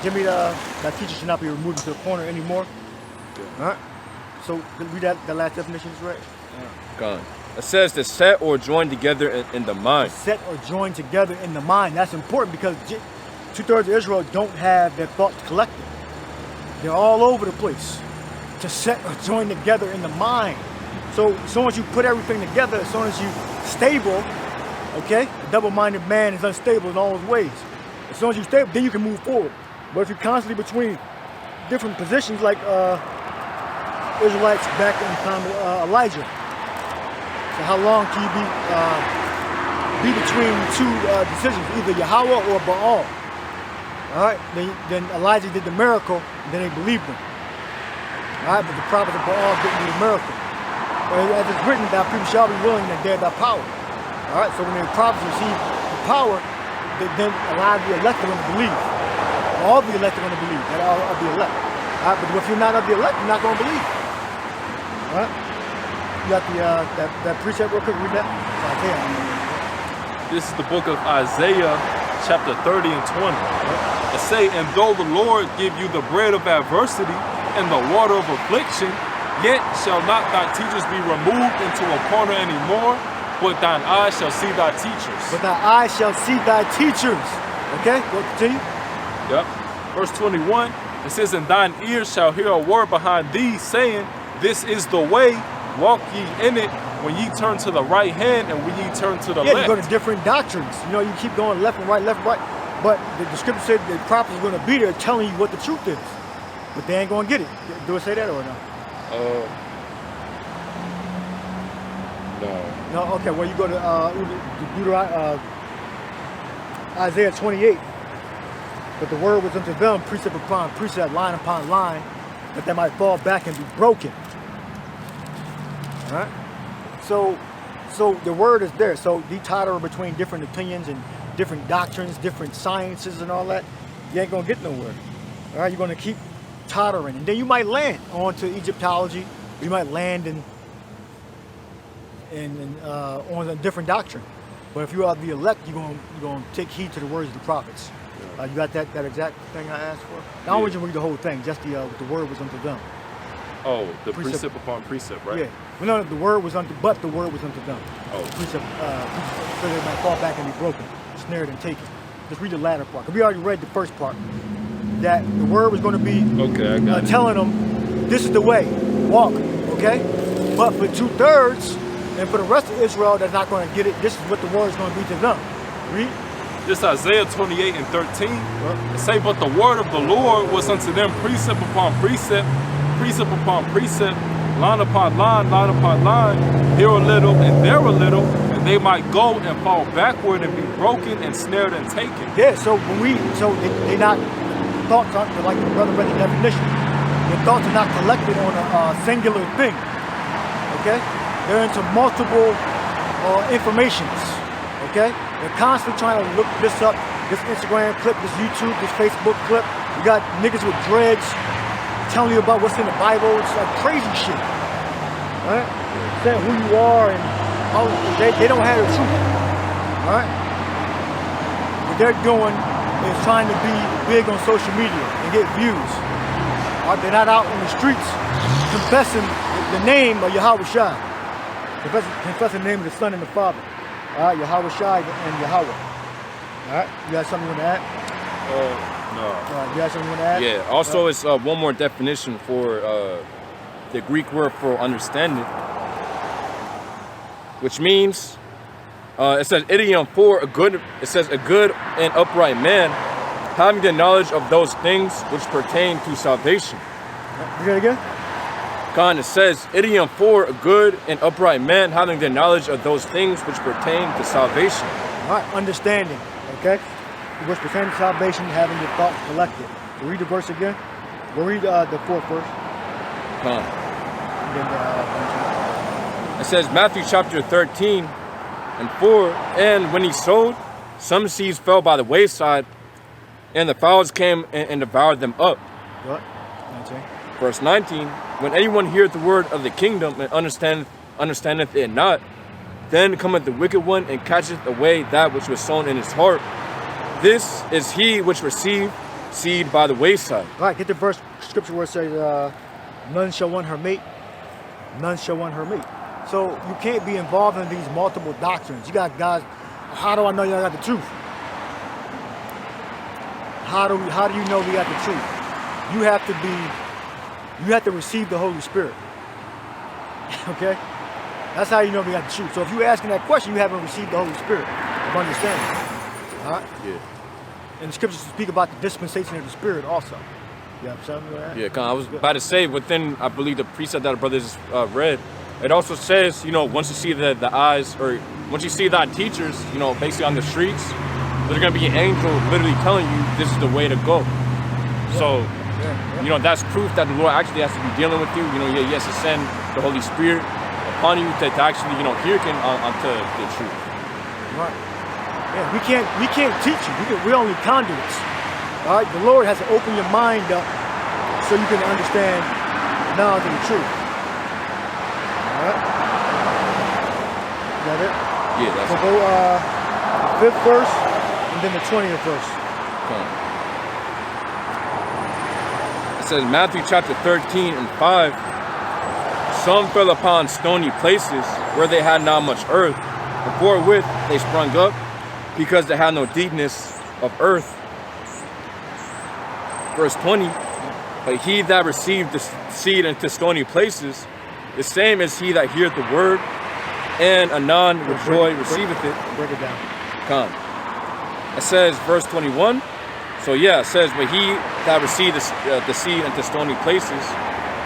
[SPEAKER 2] Jimmy, that teacher should not be removed to the corner anymore. All right? So read that last definition is right.
[SPEAKER 3] Gone. It says to set or join together in the mind.
[SPEAKER 2] Set or join together in the mind. That's important because 2/3 of Israel don't have their thoughts collected. They're all over the place. To set or join together in the mind. So as soon as you put everything together, as soon as you stable, okay? A double-minded man is unstable in all his ways. As soon as you stable, then you can move forward. But if you're constantly between different positions, like Israelites back in the time of Elijah. So how long can you be between two decisions, either Yahweh or Baal? All right, then Elijah did the miracle, and then they believed him. All right, but the prophets of Baal didn't do the miracle. As it's written, thy people shall be willing and dead thy power. All right, so when the prophets receive the power, then a lot of the elect are going to believe. All the elect are going to believe, that are of the elect. All right, but if you're not of the elect, you're not going to believe. All right? got the that precept real quick. Read that.
[SPEAKER 1] This is the book of Isaiah, chapter 30 and 20. It say, and though the Lord give you the bread of adversity and the water of affliction, yet shall not thy teachers be removed into a corner anymore, but thine eyes shall see thy teachers.
[SPEAKER 2] But thy eyes shall see thy teachers. Okay, go continue.
[SPEAKER 1] Yep. Verse 21, it says, and thine ears shall hear a word behind thee, saying, this is the way, walk ye in it, when ye turn to the right hand and when ye turn to the left.
[SPEAKER 2] Yeah, you go to different doctrines. You know, you keep going left and right, but the scripture said the prophets are going to be there telling you what the truth is. But they ain't going to get it. Do it say that or no?
[SPEAKER 3] No.
[SPEAKER 2] No, okay, well you go to Isaiah 28. But the word was unto them, precept upon precept, line upon line, that they might fall back and be broken. All right? So the word is there. So you totter between different opinions and different doctrines, different sciences and all that, you ain't gonna get nowhere. All right, you're gonna keep tottering. And then you might land onto Egyptology, you might land on a different doctrine. But if you are the elect, you're gonna take heed to the words of the prophets. You got that exact thing I asked for? I don't want you to read the whole thing, just the word was unto them.
[SPEAKER 1] Oh, the precept upon precept, right?
[SPEAKER 2] Yeah. Well, no, the word was unto them.
[SPEAKER 1] Oh.
[SPEAKER 2] Precept, so they might fall back and be broken, snared and taken. Just read the latter part. 'Cause we already read the first part. That the word was going to be
[SPEAKER 1] okay, I got it.
[SPEAKER 2] Telling them, this is the way, walk, okay? But for 2/3, and for the rest of Israel that's not going to get it, this is what the word is going to be to them. Read.
[SPEAKER 1] This Isaiah 28 and 13. It say, but the word of the Lord was unto them precept upon precept, precept upon precept, line upon line, line upon line, here a little and there a little, and they might go and fall backward and be broken and snared and taken.
[SPEAKER 2] Yeah, so they not, thoughts aren't, like the brother read the definition, their thoughts are not collected on a singular thing, okay? They're into multiple informations, okay? They're constantly trying to look this up, this Instagram clip, this YouTube, this Facebook clip. You got niggas with dreads telling you about what's in the Bible. It's like crazy shit, right? Saying who you are and how they don't have the truth, all right? What they're doing is trying to be big on social media and get views. All right? They're not out in the streets confessing the name of Yahweh Shai, confessing the name of the Son and the Father. All right, Yahweh Shai and Yahweh. All right, you got something you want to add?
[SPEAKER 1] No.
[SPEAKER 2] All right, you got something you want to add?
[SPEAKER 3] Yeah, also it's one more definition for the Greek word for understanding, which means, it says idiom for a good, it says a good and upright man, having the knowledge of those things which pertain to salvation.
[SPEAKER 2] You got it again?
[SPEAKER 3] It says, idiom for a good and upright man, having the knowledge of those things which pertain to salvation.
[SPEAKER 2] All right, understanding, okay? Which pertain to salvation, having your thoughts collected. We'll read the verse again. We'll read the 4th verse.
[SPEAKER 3] It says, Matthew chapter 13 and 4, and when he sowed, some seeds fell by the wayside, and the fowls came and devoured them up.
[SPEAKER 2] What? 19.
[SPEAKER 3] Verse 19, when anyone heareth the word of the kingdom and understandeth it not, then cometh the wicked one and catcheth away that which was sown in his heart. This is he which received seed by the wayside.
[SPEAKER 2] All right, get the verse scripture where it says, none shall want her mate. None shall want her mate. So you can't be involved in these multiple doctrines. You got guys, how do I know y'all got the truth? How do you know we got the truth? You have to receive the Holy Spirit. Okay? That's how you know we got the truth. So if you're asking that question, you haven't received the Holy Spirit of understanding. All right?
[SPEAKER 3] Yeah.
[SPEAKER 2] And the scriptures speak about the dispensation of the Spirit also. You have something like that?
[SPEAKER 3] Yeah, I was about to say, within, I believe, the precept that our brothers read, it also says, once you see the eyes, or once you see thy teachers, basically on the streets, there's going to be an angel literally telling you this is the way to go. Yeah. So, that's proof that the Lord actually has to be dealing with you. He has to send the Holy Spirit upon you to actually, hearken onto the truth.
[SPEAKER 2] Right. Yeah, we can't teach you. We're only conduits. All right. The Lord has to open your mind up so you can understand the knowledge of the truth. All right. that it?
[SPEAKER 3] Yeah, that's
[SPEAKER 2] So
[SPEAKER 3] it.
[SPEAKER 2] go 5th verse and then the 20th verse.
[SPEAKER 3] It says Matthew chapter 13 and 5. Some fell upon stony places where they had not much earth, and forthwith they sprung up, because they had no deepness of earth. Verse 20. But he that received the seed into stony places, the same as he that heareth the word, and anon with joy receiveth it.
[SPEAKER 2] Break it down.
[SPEAKER 3] Come. It says, verse 21. So yeah, it says, but he that received the seed into stony places,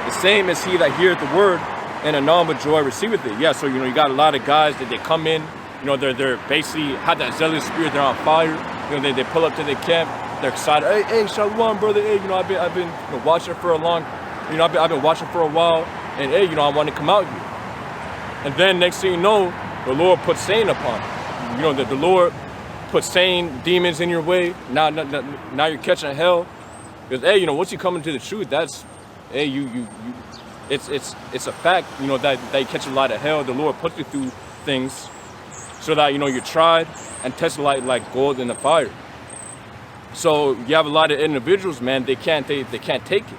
[SPEAKER 3] the same as he that heareth the word, and anon with joy receiveth it. Yeah, so you got a lot of guys that they come in, they're basically have that zealous spirit, they're on fire. They pull up to the camp, they're excited. Hey, Shalom, brother. Hey, I've been watching for a long, I've been watching for a while, and hey, I want to come out here. And then next thing you know, the Lord puts Satan upon you. The Lord puts Satan, demons in your way. Now you're catching hell. Because hey, once you come into the truth, that's hey, it's a fact. That you catch a lot of hell. The Lord puts you through things so that you're tried and tested like gold in the fire. So you have a lot of individuals, man. They can't take it.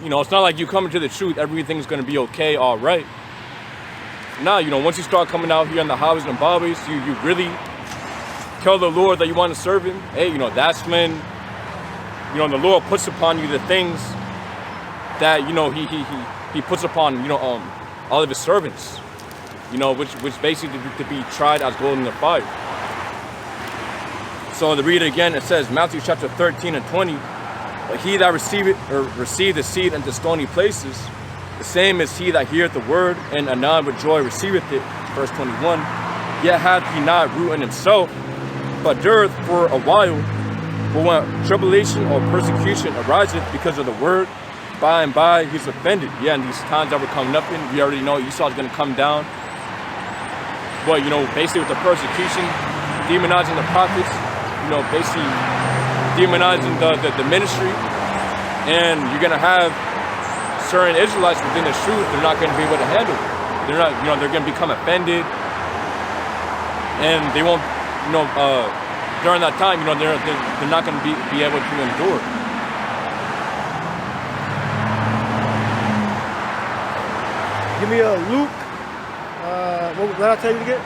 [SPEAKER 3] It's not like you come into the truth, everything's gonna be okay, all right. Now, once you start coming out here in the highways and byways, you really tell the Lord that you want to serve Him. Hey, that's when the Lord puts upon you the things that He puts upon all of His servants. Which basically to be tried as gold in the fire. So to read it again, it says Matthew chapter 13 and 20. But he that received the seed into stony places, the same as he that heareth the word, and anon with joy receiveth it. Verse 21. Yet hath he not root in himself, but dureth for a while. For when tribulation or persecution ariseth because of the word, by and by he's offended. Yeah, and these times that were coming up in, we already know Esau's going to come down. But basically with the persecution, demonizing the prophets, basically demonizing the ministry, and you're going to have certain Israelites within the truth. They're not going to be able to handle it. They're not, they're going to become offended, and they won't, during that time, they're not going to be able to endure.
[SPEAKER 2] Give me a Luke. What did I tell you to get?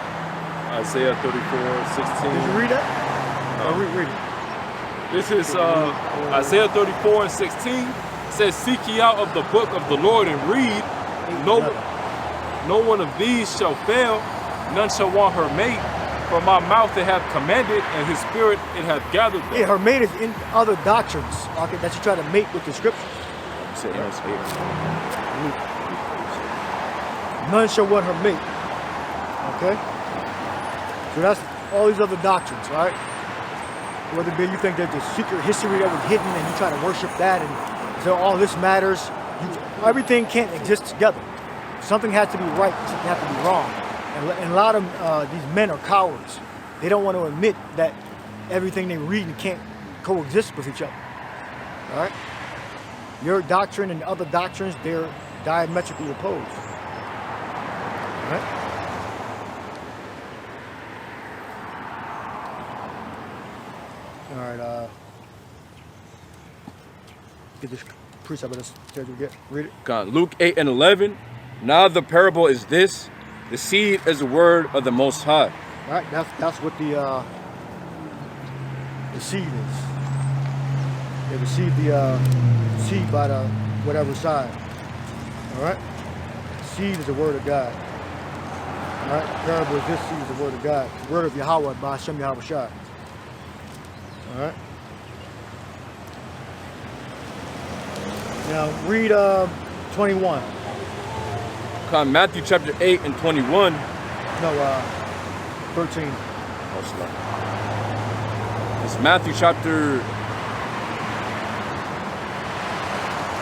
[SPEAKER 1] Isaiah 34:16.
[SPEAKER 2] Did you read that? Read it.
[SPEAKER 1] This is Isaiah 34:16. It says, "Seek ye out of the book of the Lord and read. No one of these shall fail. None shall want her mate. For my mouth it hath commanded, and His spirit it hath gathered them."
[SPEAKER 2] Yeah, her mate is in other doctrines, okay, that you try to mate with the scriptures. None shall want her mate. Okay? So that's all these other doctrines, right? Whether you think there's a secret history that was hidden and you try to worship that and so all this matters. Everything can't exist together. Something has to be right, something has to be wrong. And a lot of these men are cowards. They don't want to admit that everything they read can't coexist with each other. All right? Your doctrine and other doctrines, they're diametrically opposed. All right? All right, get this precept of this. Read it.
[SPEAKER 3] God, Luke 8 and 11. Now the parable is this: the seed is the word of the Most High.
[SPEAKER 2] All right, that's what the seed is. They receive the seed by the whatever side. All right, seed is the word of God. All right, parable is this: seed is the word of God, the word of Yahweh by Hashem Yahweh Shai. All right. Now read 21.
[SPEAKER 3] Matthew chapter 8 and 21.
[SPEAKER 2] No, 13.
[SPEAKER 3] Oh, slow. It's Matthew chapter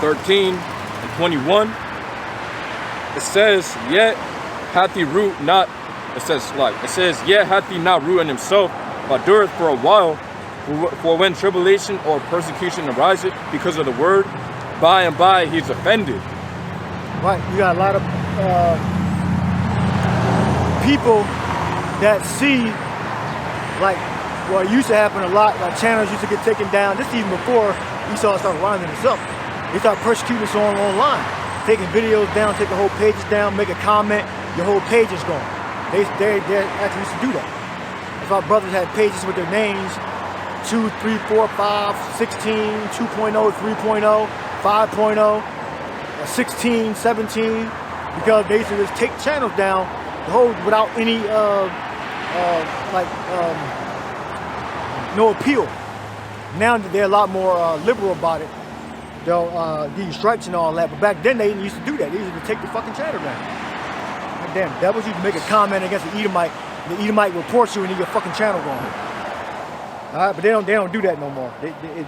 [SPEAKER 3] 13 and 21. It says, "Yet hath he root not." It says, "Yet hath he not root in himself, but dureth for a while. For when tribulation or persecution ariseth because of the word, by and by he's offended."
[SPEAKER 2] Right, you got a lot of people that see, like, well, it used to happen a lot, like channels used to get taken down. This even before Esau started running himself. They started persecuting us online, taking videos down, taking whole pages down, make a comment, your whole page is gone. They actually used to do that. If our brothers had pages with their names, 2, 3, 4, 5, 16, 2.0, 3.0, 5.0, 16, 17, because they used to just take channels down the whole without any no appeal. Now that they're a lot more liberal about it, they'll give you strikes and all that. But back then they didn't used to do that. They used to take the fucking channel down. Like, damn, devils used to make a comment against the Edomite. The Edomite reports you and then your fucking channel gone. All right, but they don't do that no more.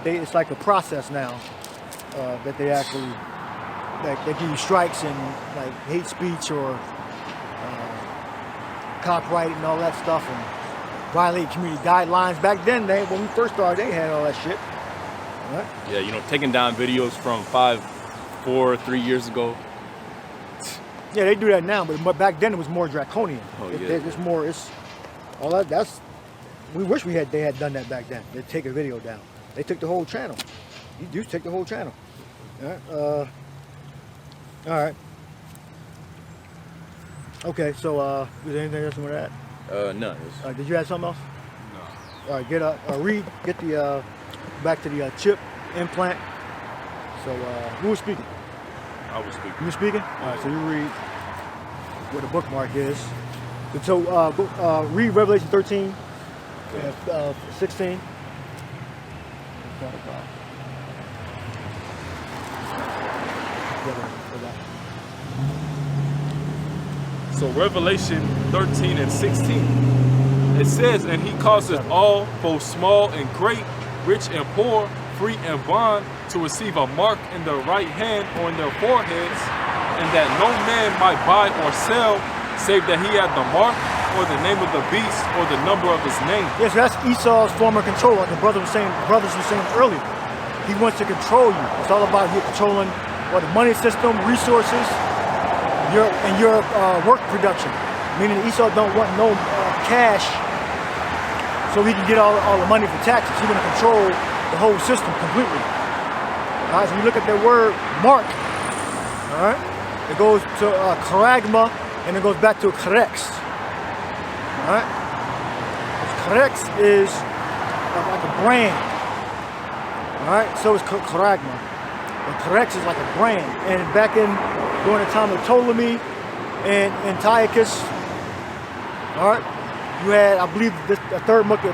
[SPEAKER 2] It's like a process now that they actually they give you strikes and like hate speech or copyright and all that stuff and violate community guidelines. Back then, when we first started, they had all that shit. Right?
[SPEAKER 3] Yeah, you know, taking down videos from 3 years ago.
[SPEAKER 2] Yeah, they do that now, but back then it was more draconian.
[SPEAKER 3] Oh, yeah.
[SPEAKER 2] It's more. It's all that. That's. We wish they had done that back then. They take a video down. They took the whole channel. You do take the whole channel. All right. All right. Okay. So, is there anything else you want to add?
[SPEAKER 3] No.
[SPEAKER 2] Did you have something else?
[SPEAKER 1] No.
[SPEAKER 2] All right. Read. Get the back to the chip implant. So, who was speaking?
[SPEAKER 1] I was speaking.
[SPEAKER 2] You were speaking? All right. So you read where the bookmark is. So read Revelation 13, 16.
[SPEAKER 1] So Revelation 13 and 16. It says, and he causes all, both small and great, rich and poor, free and bond, to receive a mark in their right hand or in their foreheads, and that no man might buy or sell, save that he had the mark, or the name of the beast, or the number of his name.
[SPEAKER 2] Yes, that's Esau's former control, like the brothers were saying earlier. He wants to control you. It's all about you controlling the money system, resources, your work production. Meaning Esau don't want no cash so he can get all the money for taxes. He's going to control the whole system completely. All right, so you look at the word mark. All right, it goes to charagma and it goes back to charex. All right, charex is like a brand. All right, so is charagma. And charex is like a brand. And back during the time of Ptolemy and Antiochus, all right, you had, I believe, the third book of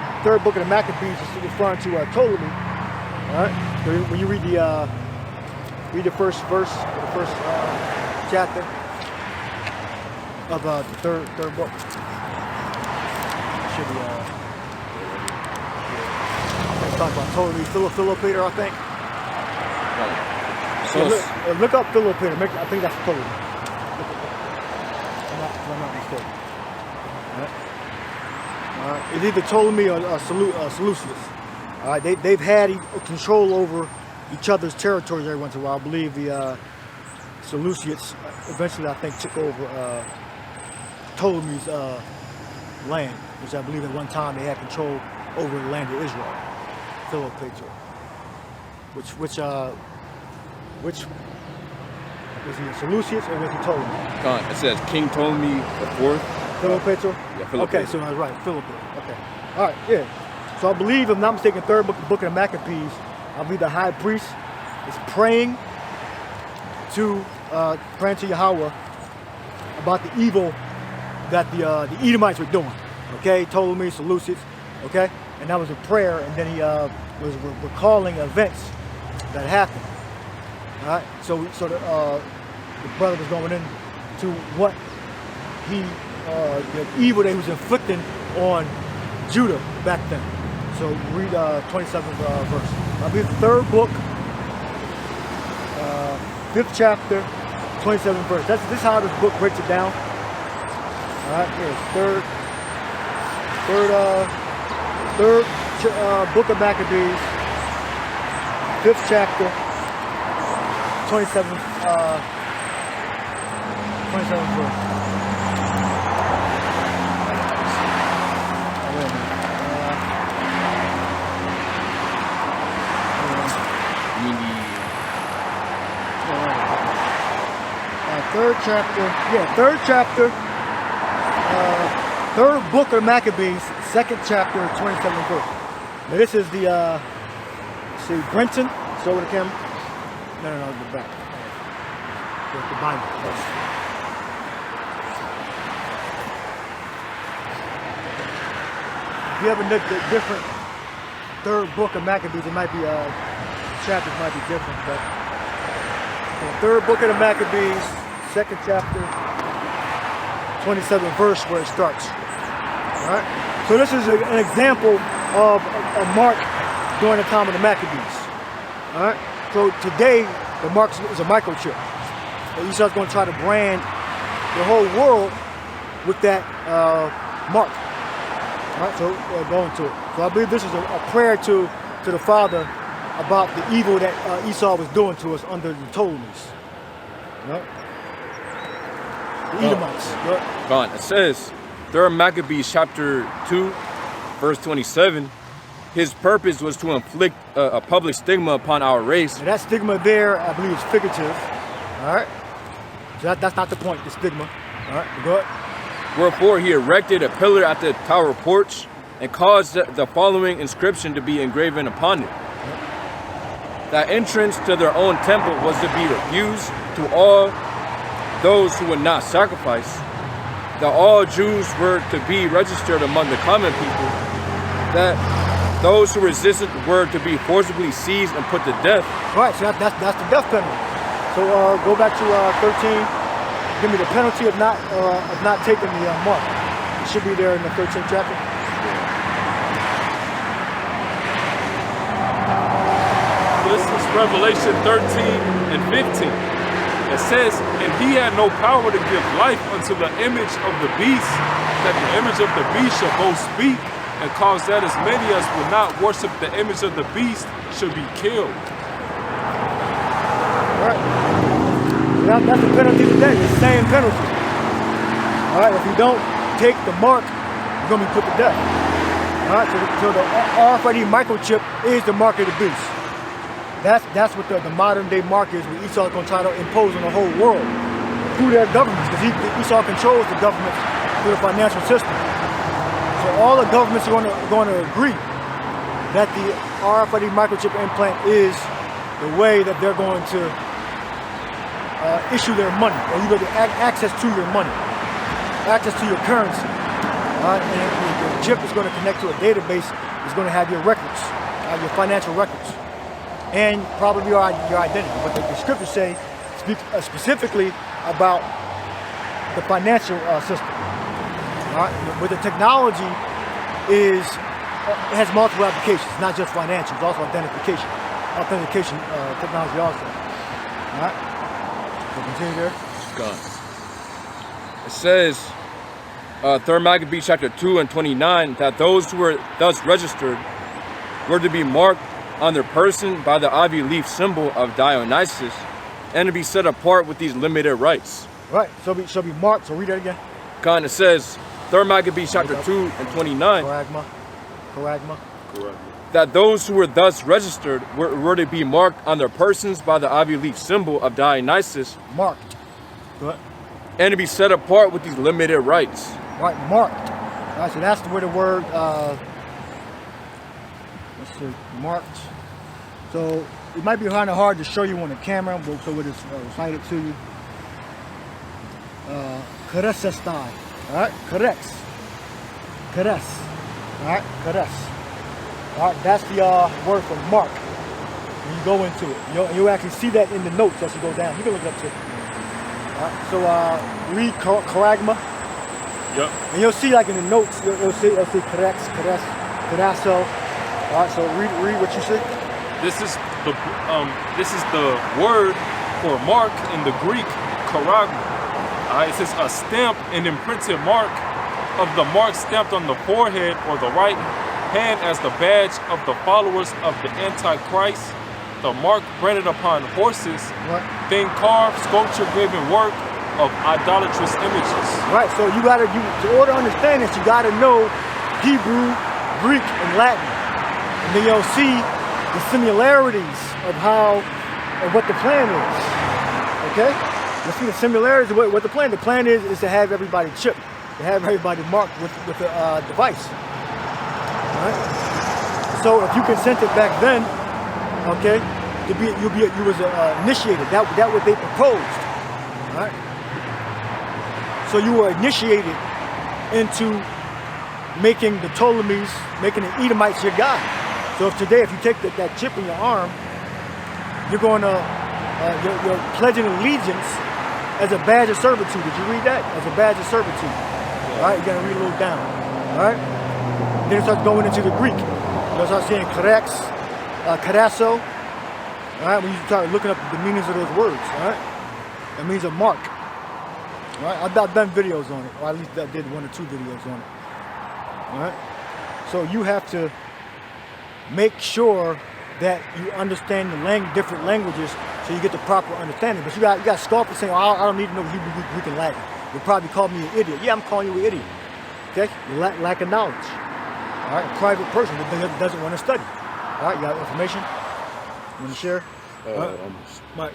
[SPEAKER 2] the Maccabees is referring to Ptolemy. All right, so when you read the first verse, the first chapter of the third book. Should be talk about Ptolemy Philopator, I think. Yeah, look up Philopator. I think that's Ptolemy. I'm not mistaken. All right. It's either Ptolemy or Seleucus. All right, they've had control over each other's territories every once in a while. I believe the Seleucids eventually, I think, took over Ptolemy's land, which I believe at one time they had control over the land of Israel. Philopator. Which was he Seleucus or was he Ptolemy?
[SPEAKER 3] It says King Ptolemy IV.
[SPEAKER 2] Philopator?
[SPEAKER 3] Yeah, Philopator.
[SPEAKER 2] Okay, so I was right, Philopator. Okay. All right, yeah. So I believe, if I'm not mistaken, third book of the Maccabees, I believe the high priest is praying to Yahweh about the evil that the Edomites were doing. Okay, Ptolemy, Seleucus, okay? And that was a prayer, and then he was recalling events that happened. All right, so the brother was going into what the evil that he was inflicting on Judah back then. So read 27th verse. I'll be the third book, 5th chapter, 27th verse. This is how this book breaks it down. All right, here's third book of Maccabees, 5th chapter, 27th verse. Third chapter. Third book of Maccabees, second chapter, 27th verse. Now this is the, see, Brenton, show the camera. No, the back. There's the Bible first. If you ever look at different third book of Maccabees, it might be, chapters might be different, but the third book of the Maccabees, second chapter, 27th verse where it starts. All right. So this is an example of a mark during the time of the Maccabees. All right. So today the mark is a microchip. Esau's going to try to brand the whole world with that mark. All right. So go into it. So I believe this is a prayer to the Father about the evil that Esau was doing to us under the Ptolemies. Right? The Edomites.
[SPEAKER 3] Gone. It says, 3rd Maccabees chapter 2, verse 27, his purpose was to inflict a public stigma upon our race.
[SPEAKER 2] Now that stigma there, I believe, is figurative. All right? So that's not the point, the stigma. All right, go ahead.
[SPEAKER 3] Wherefore he erected a pillar at the tower porch and caused the following inscription to be engraven upon it. That entrance to their own temple was to be refused to all those who would not sacrifice. That all Jews were to be registered among the common people. That those who resisted were to be forcibly seized and put to death.
[SPEAKER 2] Right, so that's the death penalty. So go back to 13. Give me the penalty of not taking the mark. It should be there in the 13th chapter.
[SPEAKER 1] This is Revelation 13 and 15. It says, and he had no power to give life unto the image of the beast, that the image of the beast should both speak, and cause that as many as would not worship the image of the beast should be killed.
[SPEAKER 2] All right. That's the penalty today, the same penalty. All right, if you don't take the mark, you're going to be put to death. All right, so the RFID microchip is the mark of the beast. That's what the modern day mark is, what Esau's going to try to impose on the whole world through their governments, because Esau controls the governments through the financial system. So all the governments are going to agree that the RFID microchip implant is the way that they're going to issue their money, or you get access to your money, access to your currency. And the chip is going to connect to a database. It's going to have your records, your financial records, and probably your identity. But the scriptures say specifically about the financial system. All right? But the technology it has multiple applications, not just financial. It's also authentication technology also. All right. So continue there.
[SPEAKER 3] Gone. It says, 3rd Maccabees chapter 2 and 29, that those who were thus registered were to be marked on their person by the ivy leaf symbol of Dionysus, and to be set apart with these limited rights.
[SPEAKER 2] Right. So be marked. So read that again.
[SPEAKER 3] Gone. It says, 3rd Maccabees chapter 2 and 29.
[SPEAKER 2] Charagma.
[SPEAKER 3] That those who were thus registered were to be marked on their persons by the ivy leaf symbol of Dionysus.
[SPEAKER 2] Marked. Go ahead.
[SPEAKER 3] And to be set apart with these limited rights.
[SPEAKER 2] Right, marked. All right, so that's where the word, let's see, marked. So it might be kind of hard to show you on the camera, but so we'll just recite it to you. Keresestai. All right, keres. Keres. All right, keres. All right, that's the word for mark. When you go into it, you'll actually see that in the notes as you go down. You can look it up too. All right, so read charagma.
[SPEAKER 1] Yep.
[SPEAKER 2] And you'll see, like in the notes, you'll see keres, keraso. All right, so read what you see.
[SPEAKER 1] This is the word for mark in the Greek, charagma. All right, it says a stamp, an imprinted mark of the mark stamped on the forehead or the right hand as the badge of the followers of the Antichrist. The mark branded upon horses, thing carved, sculpture, graven work of idolatrous images. Right, so in order to understand this, you gotta know Hebrew, Greek, and Latin. And then you'll see the similarities of what the plan is. Okay?
[SPEAKER 2] Let's see the similarities of what the plan. The plan is to have everybody chipped, to have everybody marked with the device. All right? So if you consented back then, okay, you was initiated. That what they proposed. All right? So you were initiated into making the Ptolemies, making the Edomites your God. So if today, if you take that chip in your arm, you're going to, you're pledging allegiance as a badge of servitude. Did you read that? As a badge of servitude. All right, you got to read a little down. All right? Then it starts going into the Greek. You'll start seeing karex, karasso. All right, when you start looking up the meanings of those words. All right? That means a mark. All right? I've done videos on it, or at least I did 1 or 2 videos on it. All right? So you have to make sure that you understand the different languages so you get the proper understanding. But you got scoffers saying, oh, I don't need to know Hebrew, Greek, and Latin. You'll probably call me an idiot. Yeah, I'm calling you an idiot. Okay? You lack of knowledge. All right? A private person that doesn't want to study. All right? You got information? You want to share?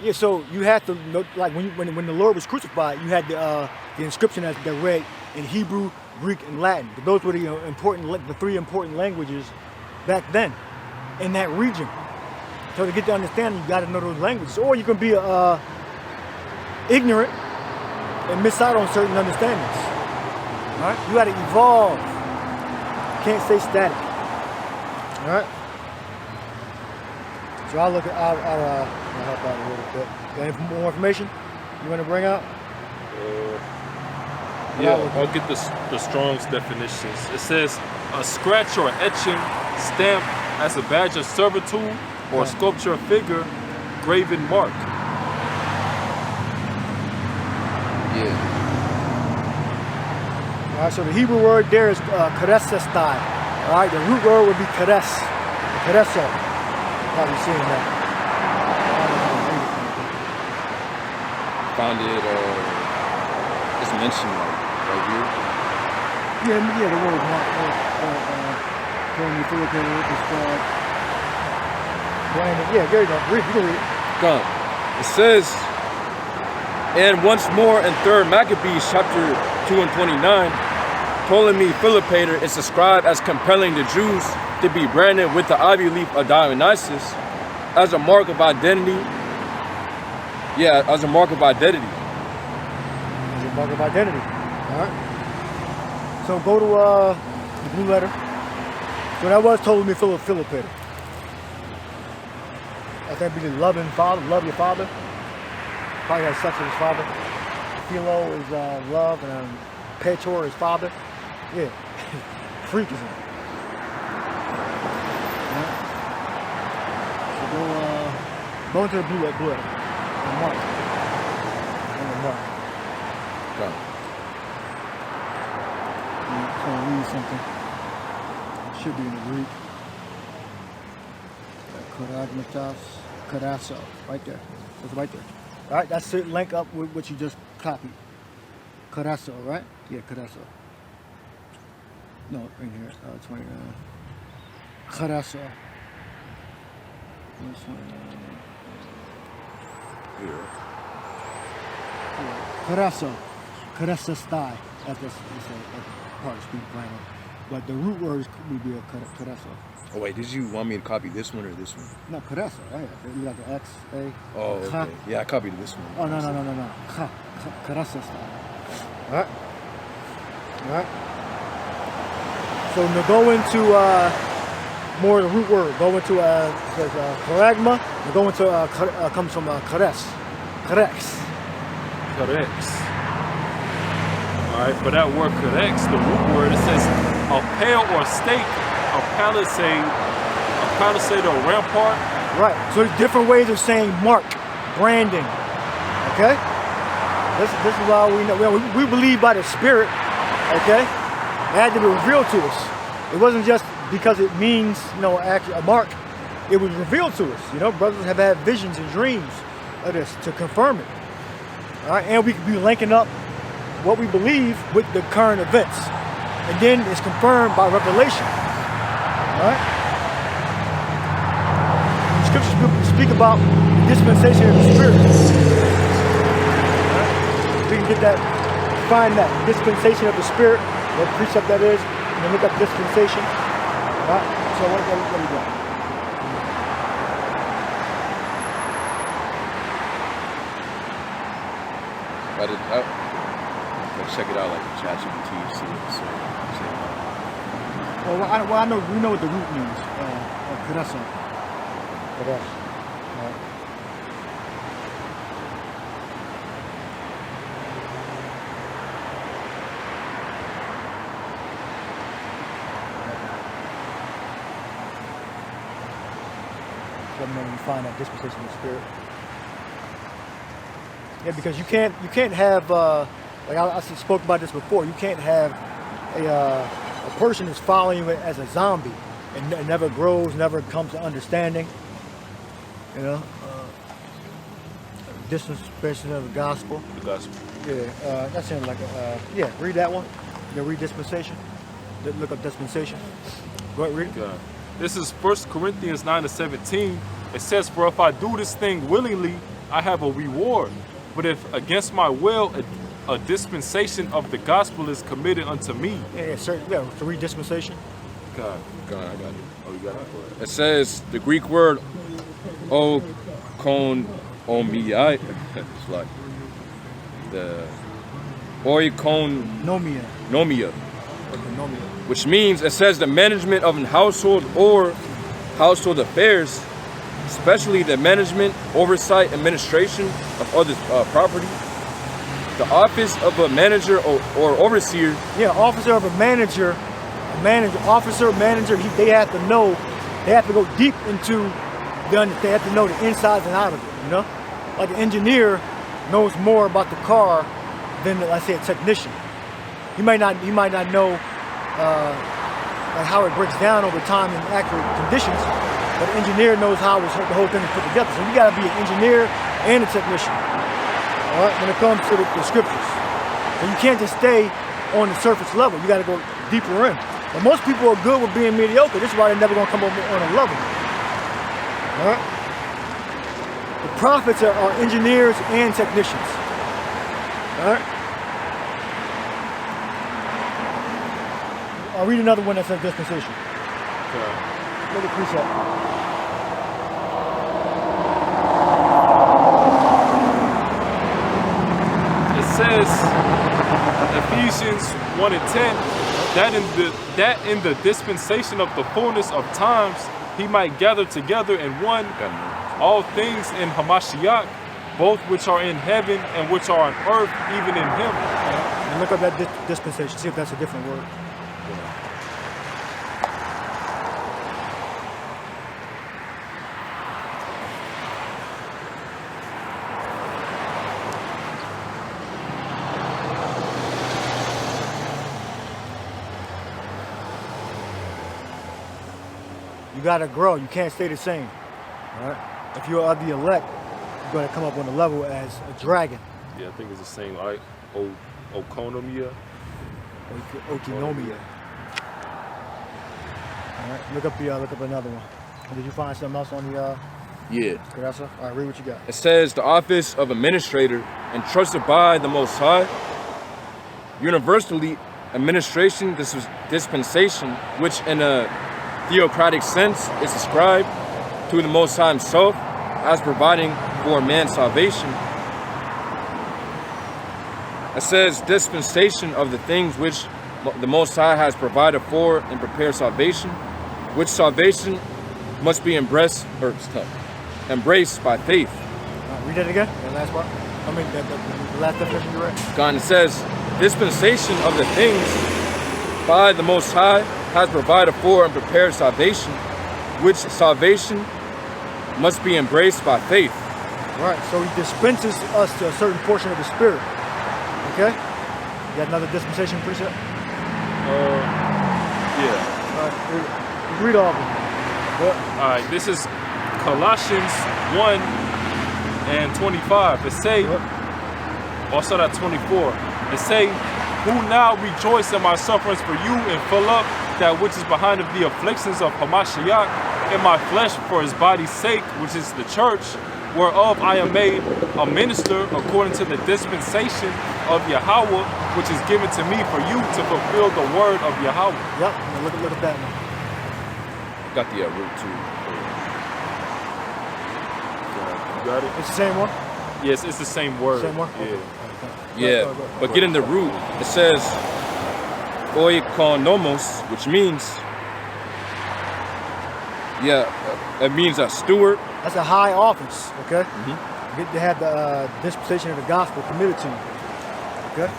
[SPEAKER 2] Yeah, so you had to, like when the Lord was crucified, you had the inscription that read in Hebrew, Greek, and Latin. But those were the 3 important languages back then in that region. So to get the understanding, you got to know those languages. Or you can be ignorant and miss out on certain understandings. All right? You got to evolve. You can't stay static. All right? So I'll help out a little bit. Got any more information you want to bring out?
[SPEAKER 1] Yeah, I'll get the Strong's definitions. It says a scratch or etching stamped as a badge of servitude or sculpture figure, graven mark.
[SPEAKER 3] Yeah.
[SPEAKER 2] All right, so the Hebrew word there is karesestai. All right, the root word would be kares, kareso. Probably seeing that.
[SPEAKER 3] Found it, it's mentioned right here.
[SPEAKER 2] Yeah, the word mark. Yeah, there you go. Read it.
[SPEAKER 3] Come. It says, and once more in 3rd Maccabees chapter 2 and 29, Ptolemy Philopator is described as compelling the Jews to be branded with the ivy leaf of Dionysus as a mark of identity. Yeah, as a mark of identity.
[SPEAKER 2] As a mark of identity. All right. So go to the blue letter. So that was Ptolemy Philopator. I think be the loving father, love your father. Probably had sex with his father. Philo is love, and Petor is father. Yeah, freakism. Yeah. So go into the blue letter. The mark. And the mark.
[SPEAKER 3] Come.
[SPEAKER 2] I'm going to read something. It should be in the Greek. Koragmatas, Karasso, right there. It's right there. All right, that's to link up with what you just copied. Karasso, right? Yeah, Karasso. No, in here, 29. Karasso.
[SPEAKER 3] Here.
[SPEAKER 2] Karasso. Karasastai. That's part of speak plan. But the root word would be a Karasso.
[SPEAKER 3] Oh wait, did you want me to copy this one or this one?
[SPEAKER 2] No, Karasso, right? You got the X, A.
[SPEAKER 3] Oh, okay. Yeah, I copied this one.
[SPEAKER 2] Oh, no. Karasastai. Alright. Alright. So now go into more of the root word. Go into charagma. And go into comes from kares. Karex.
[SPEAKER 1] Correct. Alright, for that word correct, the root word, it says a pale or stake, a palisade or rampart.
[SPEAKER 2] Right. So there's different ways of saying mark, branding. Okay? This is why we know. We believe by the Spirit. Okay? It had to be revealed to us. It wasn't just because it means, actually a mark. It was revealed to us. Brothers have had visions and dreams of this to confirm it. All right? And we could be linking up what we believe with the current events. And then it's confirmed by revelation. All right? The scriptures speak about the dispensation of the Spirit. All right? that, find that dispensation of the Spirit, what precept that is, and then look up dispensation. All right? So what do we got?
[SPEAKER 3] Let's check it out, like ChatGPT, see what it's saying.
[SPEAKER 2] Well, I know we know what the root means. Kurasa. Kurash. When you find that dispensation of the Spirit. Yeah, because you can't have like I spoke about this before. You can't have a person is following you as a zombie and never grows, never comes to understanding. You know, dispensation of the gospel.
[SPEAKER 1] The gospel.
[SPEAKER 2] Yeah, that sounds like yeah. Read that one. You read dispensation. Look up dispensation. Go ahead, read it.
[SPEAKER 1] God. This is 1 Corinthians 9-17. It says, "For if I do this thing willingly, I have a reward. But if against my will, a dispensation of the gospel is committed unto me."
[SPEAKER 2] Yeah, yeah. To read dispensation.
[SPEAKER 1] God.
[SPEAKER 3] I got it.
[SPEAKER 1] Oh, you got it?
[SPEAKER 3] It says the Greek word oikonomia. It's like the
[SPEAKER 2] oikonomia.
[SPEAKER 3] Nomia. Which means, it says the management of a household or household affairs, especially the management, oversight, administration of others' property. The office of a manager or overseer.
[SPEAKER 2] Yeah, officer of a manager, officer, manager, they have to know, they have to go deep into they have to know the insides and out of it, you know? Like an engineer knows more about the car than, let's say, a technician. He might not know like how it breaks down over time in accurate conditions, but the engineer knows how the whole thing is put together. So you gotta be an engineer and a technician, all right, when it comes to the scriptures. And you can't just stay on the surface level, you gotta go deeper in. And most people are good with being mediocre. This is why they're never gonna come over on a level. All right? The prophets are engineers and technicians. All right? I'll read another one that says dispensation. Look at precept.
[SPEAKER 1] It says, Ephesians 1:10, that in the dispensation of the fullness of times, he might gather together in one all things in Hamashiach, both which are in heaven and which are on earth, even in him.
[SPEAKER 2] And look up that dispensation, see if that's a different word. You gotta grow. You can't stay the same. All right. If you're of the elect, you're gonna come up on the level as a dragon.
[SPEAKER 1] Yeah, I think it's the same. All right, Okonomia.
[SPEAKER 2] Okinomia. All right. Look up another one. Did you find something else on the?
[SPEAKER 3] Yeah.
[SPEAKER 2] All right. Read what you got.
[SPEAKER 3] It says the office of administrator, entrusted by the Most High, universally administration. This is dispensation, which in a theocratic sense is ascribed to the Most High himself as providing for man's salvation. It says dispensation of the things which the Most High has provided for and prepared salvation, which salvation must be embraced by faith.
[SPEAKER 2] Read that again, the last part. I mean, the last definition you read.
[SPEAKER 3] God, it says dispensation of the things by the Most High has provided for and prepared salvation, which salvation must be embraced by faith.
[SPEAKER 2] Right, so he dispenses us to a certain portion of the Spirit. Okay? You got another dispensation precept?
[SPEAKER 1] Yeah.
[SPEAKER 2] All right, read all of them.
[SPEAKER 1] All right, this is Colossians 1:25. It say, also that 24. It say, who now rejoice in my sufferings for you and fill up that which is behind of the afflictions of Hamashiach in my flesh for his body's sake, which is the church, whereof I am made a minister according to the dispensation of Yahweh, which is given to me for you to fulfill the word of Yahweh.
[SPEAKER 2] Yep. Now look at that now.
[SPEAKER 3] Got the root too.
[SPEAKER 1] You got it?
[SPEAKER 2] It's the same one.
[SPEAKER 1] Yes, it's the same word.
[SPEAKER 2] Same one.
[SPEAKER 1] Yeah.
[SPEAKER 2] Okay.
[SPEAKER 3] Yeah, but get in the root. It says oikonomos, which means it means a steward.
[SPEAKER 2] That's a high office. Okay. They have the dispensation of the gospel committed to you. Okay.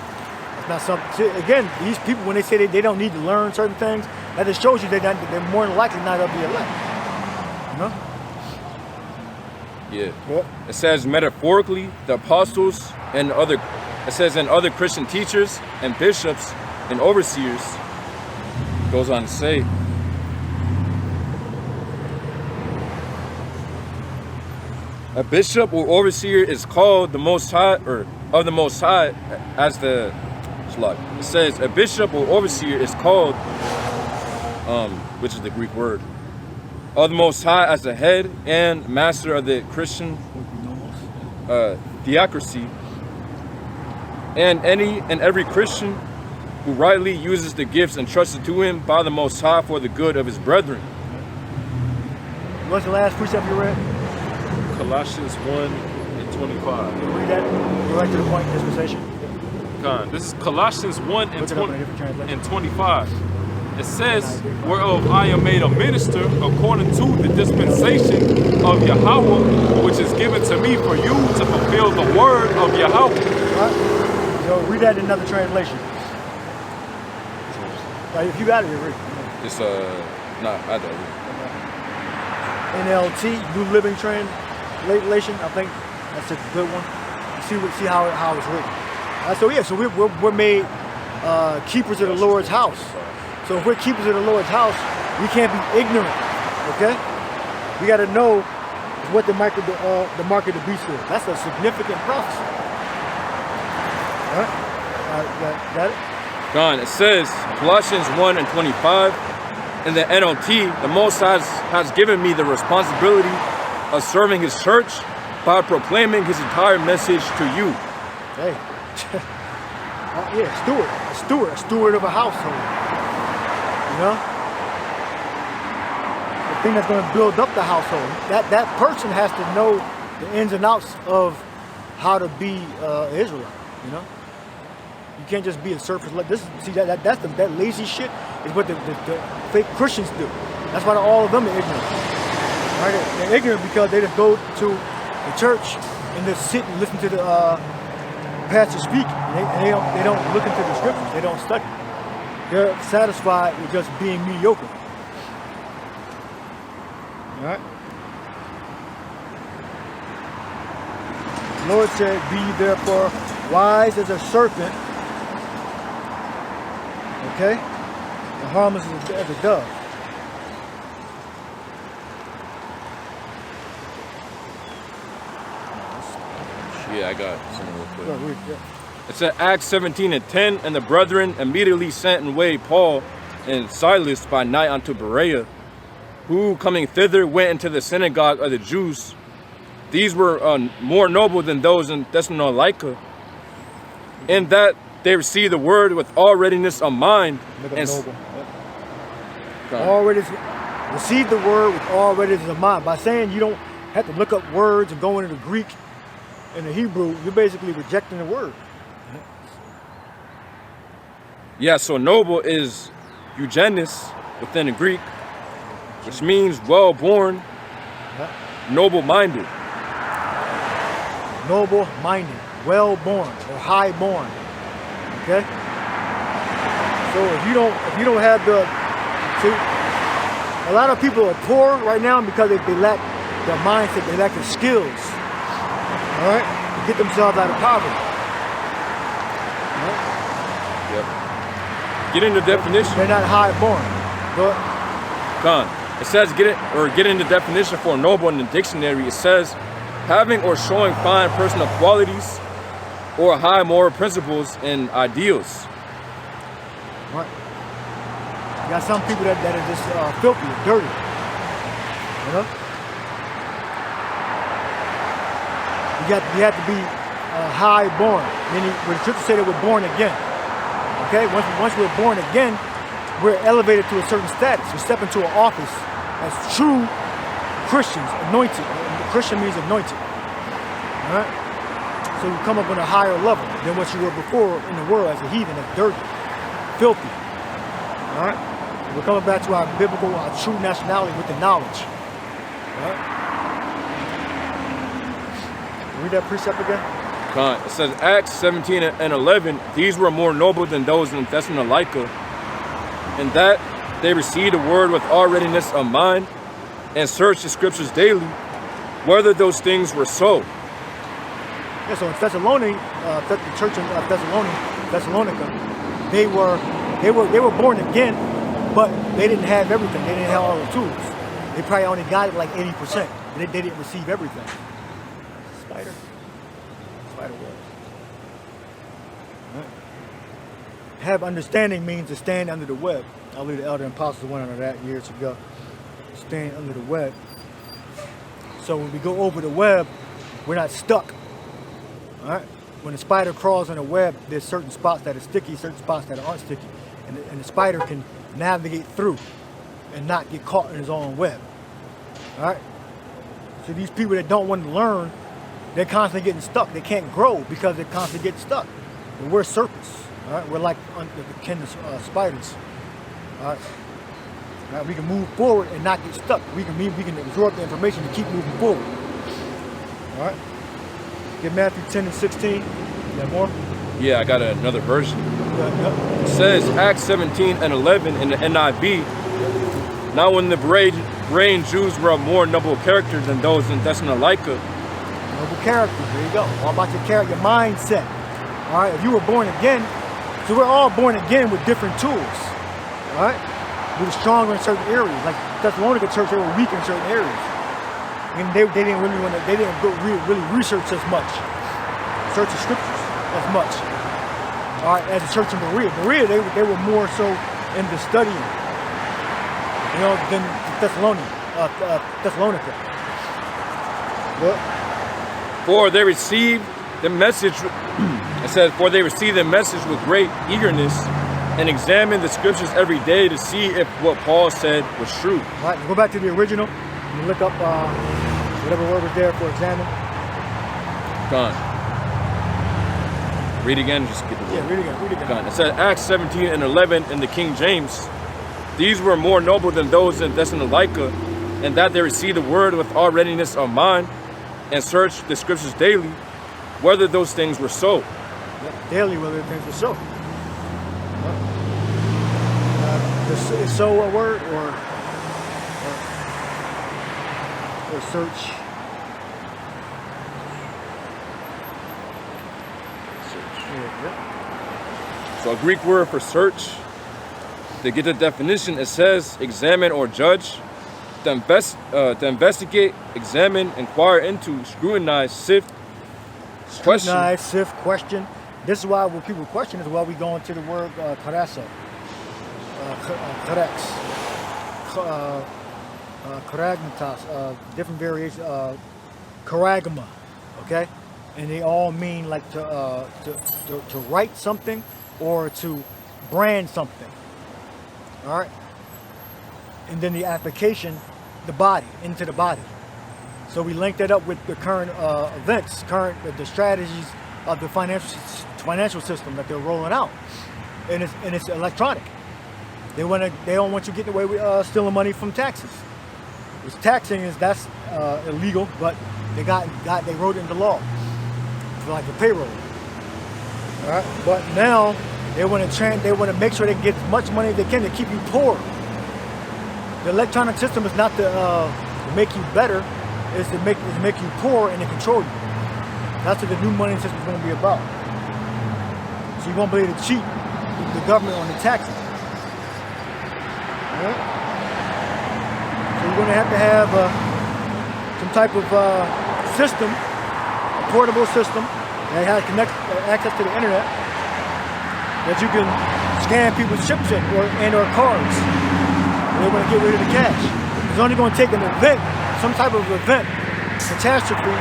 [SPEAKER 2] It's not something. See, again, these people, when they say they don't need to learn certain things, that just shows you they're more than likely not going to be elect. You know.
[SPEAKER 3] Yeah.
[SPEAKER 2] Yep.
[SPEAKER 3] It says metaphorically, the apostles and other Christian teachers and bishops and overseers. Goes on to say, a bishop or overseer is called the Most High, or of the Most High, as the slug. It says a bishop or overseer is called, which is the Greek word, of the Most High as the head and master of the Christian theocracy, and any and every Christian who rightly uses the gifts entrusted to him by the Most High for the good of his brethren.
[SPEAKER 2] What's the last precept you read?
[SPEAKER 1] Colossians 1:25.
[SPEAKER 2] Can you read that? Go right to the point, dispensation.
[SPEAKER 1] This is Colossians 1 and
[SPEAKER 2] Look it up in a different translation.
[SPEAKER 1] 25. It says, whereof I am made a minister according to the dispensation of Yahweh, which is given to me for you to fulfill the word of Yahweh.
[SPEAKER 2] All right. So read that in another translation. Like if you got it, you read.
[SPEAKER 3] It's I don't.
[SPEAKER 2] NLT, New Living Translation. I think that's a good one. See how it's written. So we're made keepers of the Lord's house. So if we're keepers of the Lord's house, we can't be ignorant. Okay? We got to know what the mark of the beast is. That's a significant prophecy. All right? Got it?
[SPEAKER 3] Gone. It says Colossians 1:25 in the NLT, the Most High has given me the responsibility of serving his church by proclaiming his entire message to you.
[SPEAKER 2] Hey. A steward of a household. You know? The thing that's going to build up the household. That person has to know the ins and outs of how to be Israelite, you know? You can't just be a surface. That lazy shit is what the fake Christians do. That's why all of them are ignorant. Right? They're ignorant because they just go to the church and just sit and listen to the pastor speak. And they don't look into the scriptures. They don't study. They're satisfied with just being mediocre. All right? The Lord said, be therefore wise as a serpent, okay, and harmless as a dove.
[SPEAKER 3] Yeah, I got something real quick.
[SPEAKER 2] Go read, yeah.
[SPEAKER 3] It's at Acts 17:10, and the brethren immediately sent away Paul and Silas by night unto Berea, who coming thither went into the synagogue of the Jews. These were more noble than those in Thessalonica, in that they received the word with all readiness of mind. And
[SPEAKER 2] noble. Already receive the word with all readiness of mind. By saying you don't have to look up words and go into the Greek and the Hebrew, you're basically rejecting the word.
[SPEAKER 3] Yeah, so noble is eugenis within the Greek, which means well-born, noble-minded.
[SPEAKER 2] Noble-minded, well-born, or high-born. Okay? So if you don't have see, a lot of people are poor right now because they lack the mindset, they lack the skills. All right? To get themselves out of poverty. All right?
[SPEAKER 3] Yep. Get in the definition.
[SPEAKER 2] They're not high-born. But
[SPEAKER 3] Gone. It says get in the definition for noble in the dictionary. It says having or showing fine personal qualities or high moral principles and ideals.
[SPEAKER 2] right. You got some people that are just filthy, dirty. You know? You have to be high born, meaning when the scriptures say that we're born again. Okay, once we're born again, we're elevated to a certain status. We step into an office as true Christians, anointed. Christian means anointed. All right? So you come up on a higher level than what you were before in the world as a heathen, as dirty, filthy. All right? And we're coming back to our biblical, our true nationality with the knowledge. All right? Read that precept again.
[SPEAKER 3] It says Acts 17 and 11, these were more noble than those in Thessalonica, in that they received the word with all readiness of mind and searched the scriptures daily, whether those things were so.
[SPEAKER 2] Yeah, so in Thessalonians, the church in Thessalonica, they were born again, but they didn't have everything. They didn't have all the tools. They probably only got it like 80%. They didn't receive everything. Spider web. Right. Have understanding means to stand under the web. I believe the elder apostles went under that years ago. Stand under the web. So when we go over the web, we're not stuck. All right. When the spider crawls on a web, there's certain spots that are sticky, certain spots that aren't sticky, and the spider can navigate through and not get caught in his own web. All right. So these people that don't want to learn, they're constantly getting stuck. They can't grow because they're constantly getting stuck. And we're serpents. All right. We're like the kin of spiders. All right. All right. We can move forward and not get stuck. We can absorb the information to keep moving forward. All right. Get Matthew 10 and 16. You got more?
[SPEAKER 3] Yeah, I got another version. It says Acts 17 and 11 in the NIV. Now when the Berean Jews were of more noble character than those in Thessalonica.
[SPEAKER 2] Noble character, there you go. All about your character, your mindset. All right, if you were born again, so we're all born again with different tools. All right? We were stronger in certain areas. Like Thessalonica church, they were weak in certain areas. And they didn't really want to, they didn't really research as much, search the scriptures as much. All right, as a church in Berea. Berea, they were more so into studying, you know, than Thessalonica. Look.
[SPEAKER 3] For they received the message, it says, for they received the message with great eagerness and examined the scriptures every day to see if what Paul said was true.
[SPEAKER 2] All right, go back to the original. You look up whatever word was there for examine.
[SPEAKER 3] Gone. Read again, just get the word.
[SPEAKER 2] Yeah, read again.
[SPEAKER 3] Gone. It said Acts 17 and 11 in the King James. These were more noble than those in Thessalonica, and that they received the word with all readiness of mind, and searched the scriptures daily, whether those things were so.
[SPEAKER 2] Yep, daily, whether things were so. Is so a word or search? Yeah.
[SPEAKER 3] So a Greek word for search, to get the definition, it says examine or judge, to investigate, examine, inquire into, scrutinize, sift, question.
[SPEAKER 2] Scrutinize, sift, question. This is why when people question is why we go into the word karaso, karagmatas, different variations, karagma, okay? And they all mean like to write something or to brand something, all right? And then the application, the body, into the body. So we link that up with the current events, the strategies of the financial system that they're rolling out, and it's electronic. They don't want you getting away with stealing money from taxes. Which taxing that's illegal, but they wrote it into law for like the payroll. All right, but now they want to make sure they get as much money as they can to keep you poor. The electronic system is not to make you better, it's to make you poor and to control you. That's what the new money system is going to be about. So you won't be able to cheat the government on the taxes. All right? So you're going to have some type of system, a portable system that has access to the internet that you can scan people's chips in or cards. They want to get rid of the cash. It's only going to take an event, some type of event, catastrophe,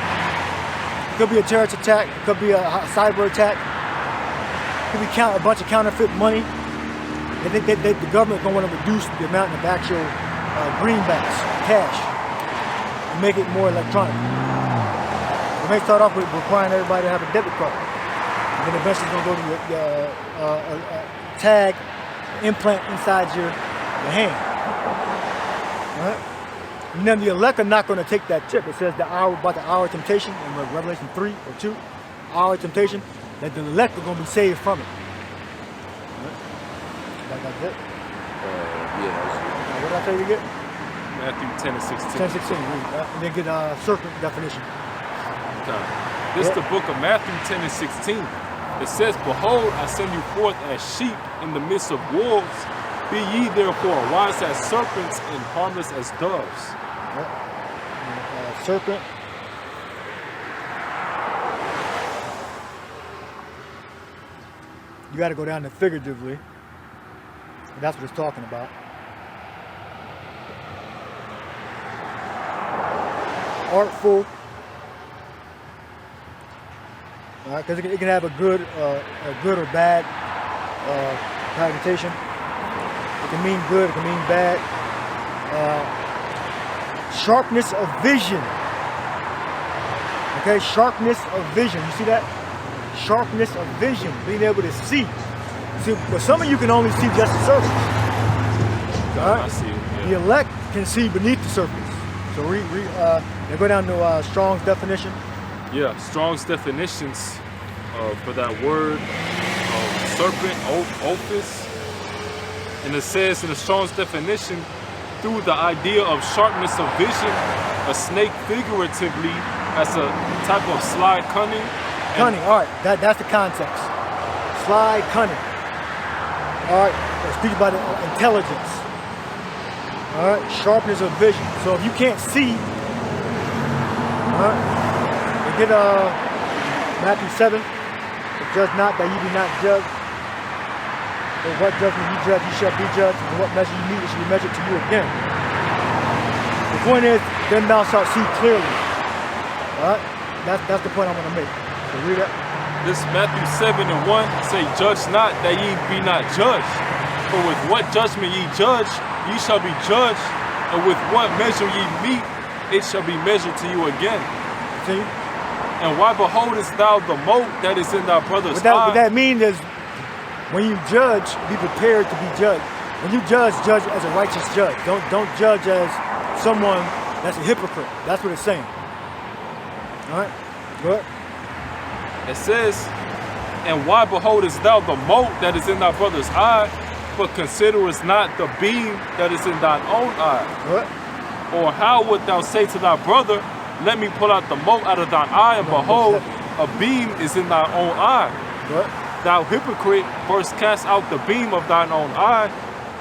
[SPEAKER 2] could be a terrorist attack. It could be a cyber attack. It could be a bunch of counterfeit money. And the government going to want to reduce the amount of actual greenbacks, cash, and make it more electronic. It may start off with requiring everybody to have a debit card. And then eventually it's going to go to your tag, implant inside your hand. All right? And then the elect are not going to take that tip. It says about the hour of temptation in Revelation 3 or 2, hour of temptation, that the elect are going to be saved from it. Like that. What did I tell you to get?
[SPEAKER 1] Matthew 10 and 16.
[SPEAKER 2] 10 16. And then get a serpent definition.
[SPEAKER 1] Okay. This is the book of Matthew 10 and 16. It says, "Behold, I send you forth as sheep in the midst of wolves. Be ye therefore wise as serpents and harmless as doves."
[SPEAKER 2] Serpent. You got to go down to figuratively. That's what it's talking about. Artful. All right, because it can have a good or bad connotation. It can mean good, it can mean bad. Sharpness of vision. Okay, sharpness of vision. You see that? Sharpness of vision, being able to see. See, but some of you can only see just the surface. All right?
[SPEAKER 1] I see it. Yeah.
[SPEAKER 2] The elect can see beneath the surface. So they go down to Strong's definition.
[SPEAKER 1] Yeah, Strong's definitions for that word, serpent, ophis. And it says in the Strong's definition, through the idea of sharpness of vision, a snake figuratively as a type of sly cunning.
[SPEAKER 2] Cunning, all right, that's the context. Sly cunning. All right, it speaks about intelligence. All right, sharpness of vision. So if you can't see, all right, you get Matthew 7, judge not that you be not judged. For what judgment you judge, you shall be judged. And what measure you meet, it shall be measured to you again. The point is, then thou shalt see clearly. All right, that's the point I want to make. So read that.
[SPEAKER 1] This Matthew 7 and 1 say, "Judge not that ye be not judged. For with what judgment ye judge, ye shall be judged. And with what measure ye meet, it shall be measured to you again.
[SPEAKER 2] See?
[SPEAKER 1] And why beholdest thou the mote that is in thy brother's eye?"
[SPEAKER 2] What that means is, when you judge, be prepared to be judged. When you judge as a righteous judge. Don't judge as someone that's a hypocrite. That's what it's saying. All right, good.
[SPEAKER 1] It says, "And why beholdest thou the mote that is in thy brother's eye, but considerest not the beam that is in thine own eye?
[SPEAKER 2] What?
[SPEAKER 1] Or how wilt thou say to thy brother, Let me pull out the mote out of thine eye, and behold, a beam is in thy own eye?
[SPEAKER 2] What?
[SPEAKER 1] Thou hypocrite, first cast out the beam of thine own eye,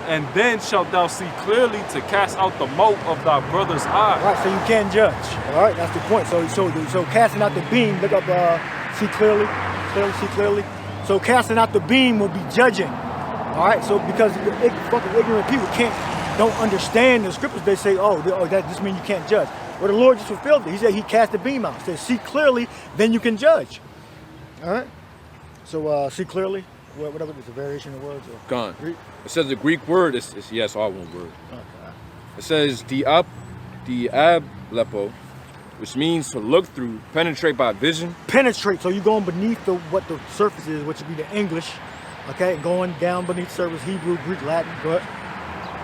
[SPEAKER 1] and then shalt thou see clearly to cast out the mote of thy brother's eye."
[SPEAKER 2] All right, so you can't judge. All right, that's the point. So casting out the beam, look up, see clearly, see clearly. So casting out the beam will be judging. All right, so because fucking ignorant people don't understand the scriptures, they say, that just means you can't judge. Well, the Lord just fulfilled it. He said he cast the beam out. He said, see clearly, then you can judge. All right. So see clearly, whatever it's a variation of words.
[SPEAKER 3] Gone. It says the Greek word is yes, all one word.
[SPEAKER 2] Okay.
[SPEAKER 3] It says diablepo, which means to look through, penetrate by vision.
[SPEAKER 2] Penetrate. So you're going beneath what the surface is, which would be the English. Okay, going down beneath the surface, Hebrew, Greek, Latin. Go ahead.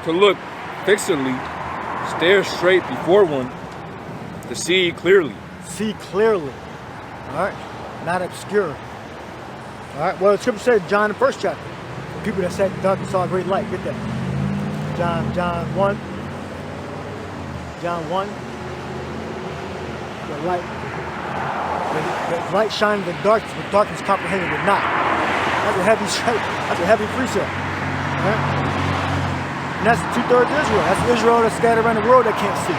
[SPEAKER 3] To look fixedly, stare straight before one, to see clearly.
[SPEAKER 2] See clearly. All right, not obscure. All right. Well, the scripture said, John, the first chapter, the people that sat in darkness saw a great light. Get that. John 1. John 1. The light shined in the darkness, but darkness comprehended it not. That's a heavy precept. All right? And that's 2/3 Israel. That's Israel that's scattered around the world that can't see.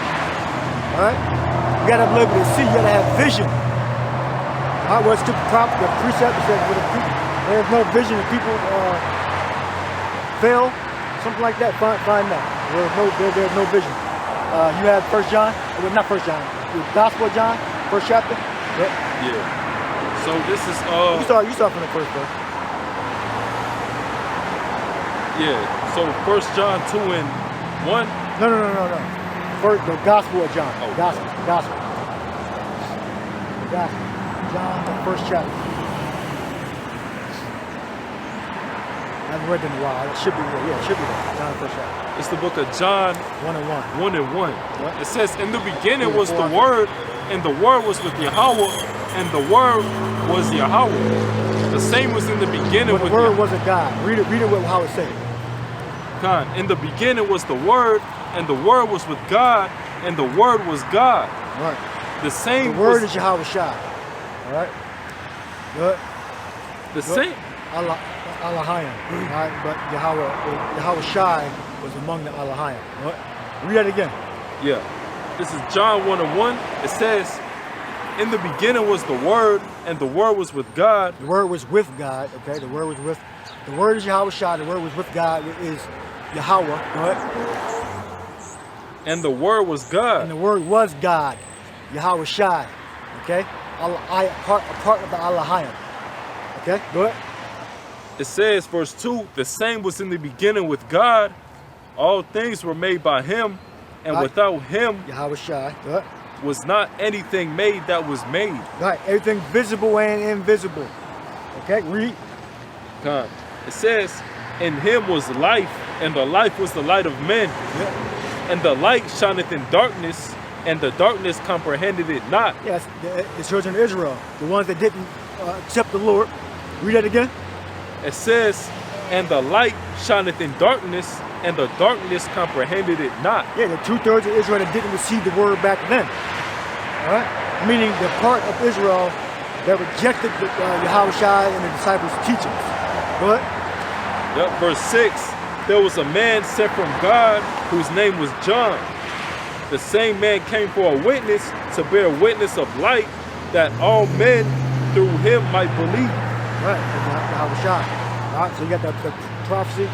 [SPEAKER 2] All right? You gotta be able to see. You gotta have vision. All right, well, it's the precept says there's no vision and people fail, something like that. Find that. There's no vision. You have 1 John, well, not 1 John, the Gospel of John, first chapter. Yep.
[SPEAKER 1] Yeah. So this is
[SPEAKER 2] You start from the first verse.
[SPEAKER 1] yeah. So 1 John 2:1.
[SPEAKER 2] No. First, the Gospel of John.
[SPEAKER 1] Oh,
[SPEAKER 2] Gospel. The Gospel. John, the first chapter. I haven't read it in a while. It should be there. Yeah, it should be there. John, the first chapter.
[SPEAKER 1] It's the book of John
[SPEAKER 2] 1:1.
[SPEAKER 1] 1:1.
[SPEAKER 2] What?
[SPEAKER 1] It says, in the beginning
[SPEAKER 2] Yeah,
[SPEAKER 1] was the
[SPEAKER 2] 4.
[SPEAKER 1] Word, and the Word was with Yahweh, and the Word was Yahweh. The same was in the beginning
[SPEAKER 2] But the
[SPEAKER 1] with
[SPEAKER 2] Word
[SPEAKER 1] Yahweh.
[SPEAKER 2] wasn't God. Read it how it says.
[SPEAKER 1] In the beginning was the Word, and the Word was with God, and the Word was God.
[SPEAKER 2] Right.
[SPEAKER 1] The same
[SPEAKER 2] The Word
[SPEAKER 1] was
[SPEAKER 2] is Yahweh Shai. All right. Good.
[SPEAKER 1] the same.
[SPEAKER 2] Allahayim. All right. But Yahweh Shai was among the Allahayim. What? Read that again.
[SPEAKER 1] Yeah. This is John 1:1. It says, in the beginning was the Word, and the Word was with God.
[SPEAKER 2] The Word was with God. Okay. The Word is Yahweh Shai. The Word was with God. It is Yahweh. Go ahead.
[SPEAKER 1] And the Word was God.
[SPEAKER 2] And the Word was God. Yahweh Shai. Okay. Part of the Allahayim. Okay. Go ahead.
[SPEAKER 1] It says, verse 2, the same was in the beginning with God. All things were made by him, and
[SPEAKER 2] Right.
[SPEAKER 1] without him
[SPEAKER 2] Yahweh Shai. Go ahead.
[SPEAKER 1] was not anything made that was made.
[SPEAKER 2] Right. Everything visible and invisible. Okay. Read.
[SPEAKER 1] It says, in him was life, and the life was the light of men.
[SPEAKER 2] Yeah.
[SPEAKER 1] And the light shineth in darkness, and the darkness comprehended it not.
[SPEAKER 2] Yes. The children of Israel, the ones that didn't accept the Lord. Read that again.
[SPEAKER 1] It says, and the light shineth in darkness, and the darkness comprehended it not.
[SPEAKER 2] Yeah, the 2/3 of Israel that didn't receive the word back then. All right? Meaning the part of Israel that rejected the Yahweh Shai and the disciples' teachings. Go ahead.
[SPEAKER 1] Yep, verse 6, there was a man sent from God whose name was John. The same man came for a witness, to bear witness of light, that all men through him might believe.
[SPEAKER 2] Right, Yahweh Shai. All right, so you got the prophecy.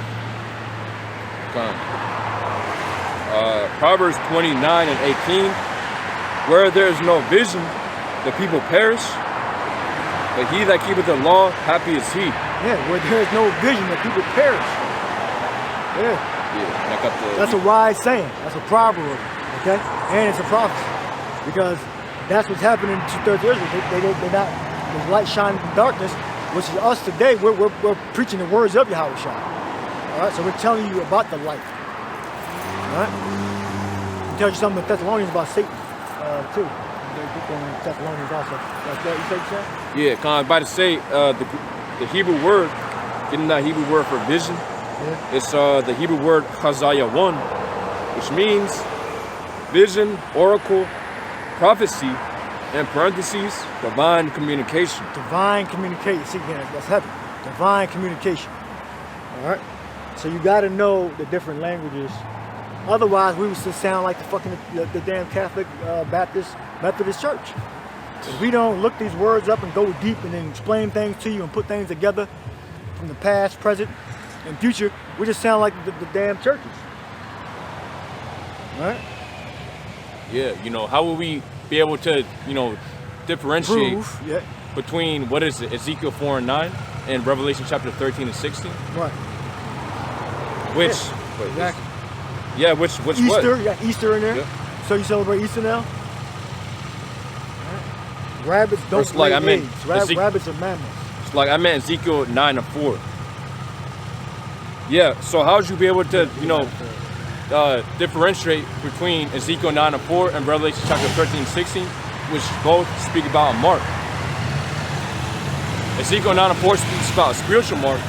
[SPEAKER 3] Proverbs 29 and 18. Where there is no vision, the people perish. But he that keepeth the law, happy is he.
[SPEAKER 2] Yeah, where there is no vision, the people perish. Yeah.
[SPEAKER 3] Yeah, I got the.
[SPEAKER 2] That's a wise saying. That's a proverb. Okay? And it's a prophecy. Because that's what's happening to 2/3 of Israel. They're not, there's light shining in darkness, which is us today. We're preaching the words of Yahweh Shai. All right? So we're telling you about the light. All right? We tell you something in Thessalonians about Satan, too. Thessalonians also. That's that. You say?
[SPEAKER 3] Yeah, kind of about to say the Hebrew word, getting that Hebrew word for vision.
[SPEAKER 2] Yeah.
[SPEAKER 3] It's the Hebrew word Chazaya 1, which means vision, oracle, prophecy, and parentheses, divine communication.
[SPEAKER 2] Divine communication. See, again, that's heavy. Divine communication. All right? So you got to know the different languages. Otherwise, we would just sound like the damn Catholic Baptist Methodist Church. If we don't look these words up and go deep and then explain things to you and put things together from the past, present, and future, we just sound like the damn churches. All right?
[SPEAKER 3] Yeah, how will we be able to, differentiate
[SPEAKER 2] Prove, yeah.
[SPEAKER 3] between, what is it, Ezekiel 4 and 9 and Revelation chapter 13 and 16?
[SPEAKER 2] Right.
[SPEAKER 3] Which,
[SPEAKER 2] Yeah,
[SPEAKER 3] wait,
[SPEAKER 2] exactly.
[SPEAKER 3] yeah, which
[SPEAKER 2] Easter,
[SPEAKER 3] what?
[SPEAKER 2] you got Easter in there.
[SPEAKER 3] Yeah.
[SPEAKER 2] So you celebrate Easter now? Right. Rabbits don't
[SPEAKER 3] First, like,
[SPEAKER 2] lay
[SPEAKER 3] I meant
[SPEAKER 2] eggs. Rabbits are mammals.
[SPEAKER 3] It's like I meant Ezekiel 9 and 4. Yeah, so how would you be able to, differentiate between Ezekiel 9 and 4 and Revelation chapter 13 and 16, which both speak about a mark? Ezekiel 9 and 4 speaks about a spiritual mark,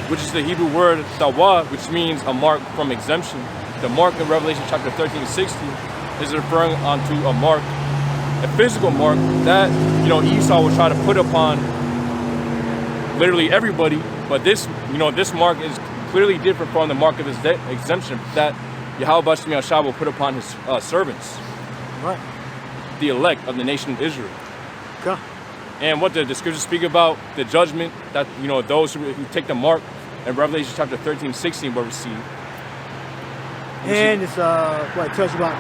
[SPEAKER 3] which is the Hebrew word tawah, which means a mark from exemption. The mark in Revelation chapter 13 and 16 is referring onto a mark, a physical mark that, Esau will try to put upon literally everybody, but this mark is clearly different from the mark of his exemption that Yahweh Shai will put upon his servants,
[SPEAKER 2] Right.
[SPEAKER 3] the elect of the nation of Israel.
[SPEAKER 2] Okay.
[SPEAKER 3] And what the scriptures speak about, the judgment that, those who take the mark in Revelation chapter 13, 16 will receive.
[SPEAKER 2] And it's it tells you about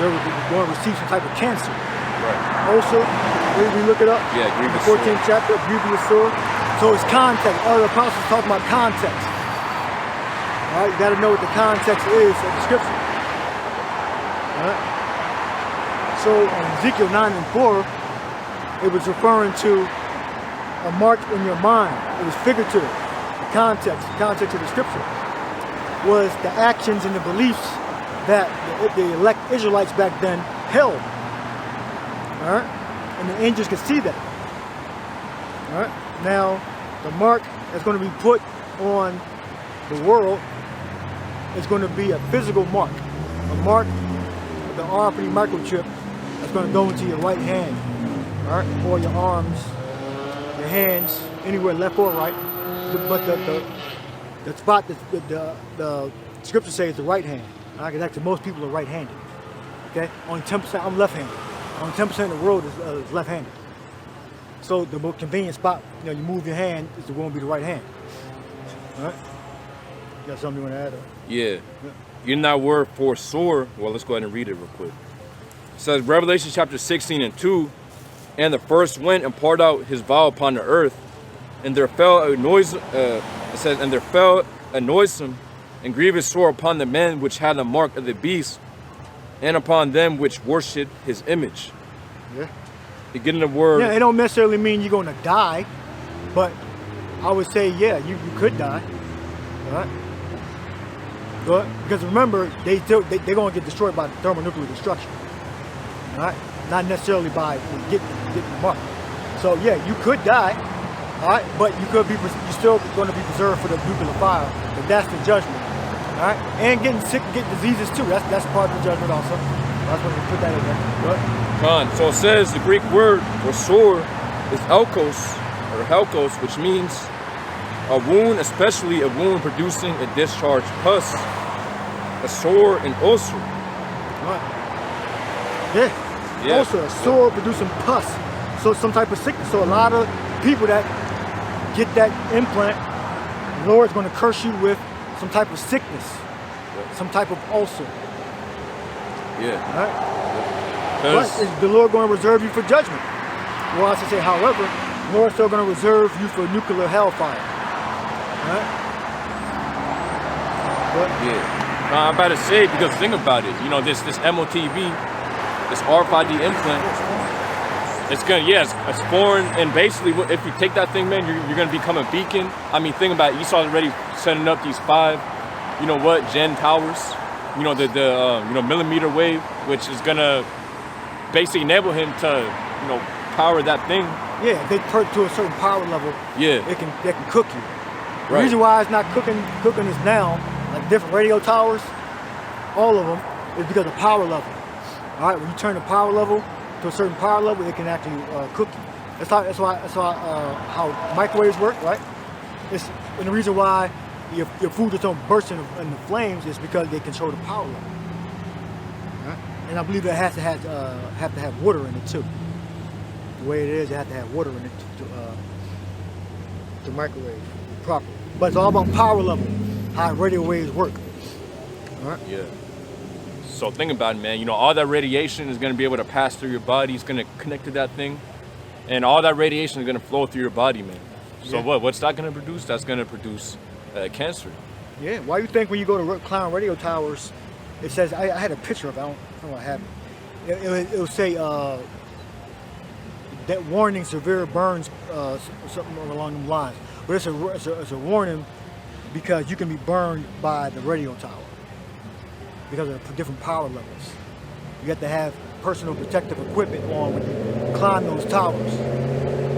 [SPEAKER 2] they're going to receive some type of cancer.
[SPEAKER 3] Right.
[SPEAKER 2] Also, We look it up.
[SPEAKER 3] Yeah,
[SPEAKER 2] in the
[SPEAKER 3] grievous
[SPEAKER 2] 14th chapter, grievous sword. So it's context. Other apostles talking about context. All right, you got to know what the context is of the scripture. All right. So in Ezekiel 9 and 4, it was referring to a mark in your mind. It was figurative. The context of the scripture was the actions and the beliefs that the elect Israelites back then held. All right, and the angels could see that. All right. Now, the mark that's going to be put on the world is going to be a physical mark, a mark, the RFID microchip that's going to go into your right hand, all right, or your arms, your hands, anywhere left or right. But the spot that the scripture says is the right hand. Because actually most people are right-handed. Okay, only 10%. I'm left-handed. Only 10% of the world is left-handed. So the most convenient spot, you move your hand, is going to be the right hand. All right. You got something you want to add?
[SPEAKER 3] Yeah. In that word for sore, well, let's go ahead and read it real quick. It says, Revelation chapter 16 and 2, and the first went and poured out his vial upon the earth, and there fell a noise. It says, and there fell a noisome and grievous sore upon the men which had the mark of the beast, and upon them which worshipped his image.
[SPEAKER 2] Yeah.
[SPEAKER 3] You get in the word.
[SPEAKER 2] Yeah, it don't necessarily mean you're going to die, but I would say, yeah, you could die. All right. But because remember, they're going to get destroyed by thermonuclear destruction. All right. Not necessarily by getting the mark. So yeah, you could die. All right, but you're still going to be preserved for the nuclear fire. But that's the judgment. All right, and getting sick, getting diseases too. That's part of the judgment also. That's when we put that in there.
[SPEAKER 3] So it says the Greek word for sore is elkos or helkos, which means a wound, especially a wound producing a discharged pus, a sore, and ulcer.
[SPEAKER 2] Right. Yeah. Also a sore producing pus. So some type of sickness. So a lot of people that get that implant, the Lord's going to curse you with some type of sickness, some type of ulcer.
[SPEAKER 3] Yeah.
[SPEAKER 2] All right? But is the Lord going to reserve you for judgment? Well, I should say, however, the Lord's still going to reserve you for nuclear hellfire. All right? But,
[SPEAKER 3] yeah. I'm about to say, because think about it, this MOTV, this RFID implant, it's foreign, and basically, if you take that thing, man, you're gonna become a beacon. I mean, think about it. Esau already setting up these 5, gen towers. The millimeter wave, which is gonna basically enable him to, power that thing.
[SPEAKER 2] Yeah, if they perk to a certain power level. Yeah, they can cook you. The reason why it's not cooking us now, like different radio towers, all of them, is because of power level. All right, when you turn the power level to a certain power level, it can actually cook you. That's why how microwaves work, right? And the reason why your food just don't burst in the flames is because they control the power level. Right? And I believe it has to have water in it too. The way it is, it has to have water in it to microwave properly. But it's all about power level, how radio waves work. All right?
[SPEAKER 3] Yeah. So think about it, man. All that radiation is going to be able to pass through your body. It's going to connect to that thing. And all that radiation is going to flow through your body, man. So what's that going to produce? That's going to produce cancer.
[SPEAKER 2] Yeah. Why you think when you go to clown radio towers, it says, I had a picture of it. I don't know what happened. It will say that warning, severe burns, something along them lines. But it's a warning because you can be burned by the radio tower. Because of different power levels. You have to have personal protective equipment on when you climb those towers.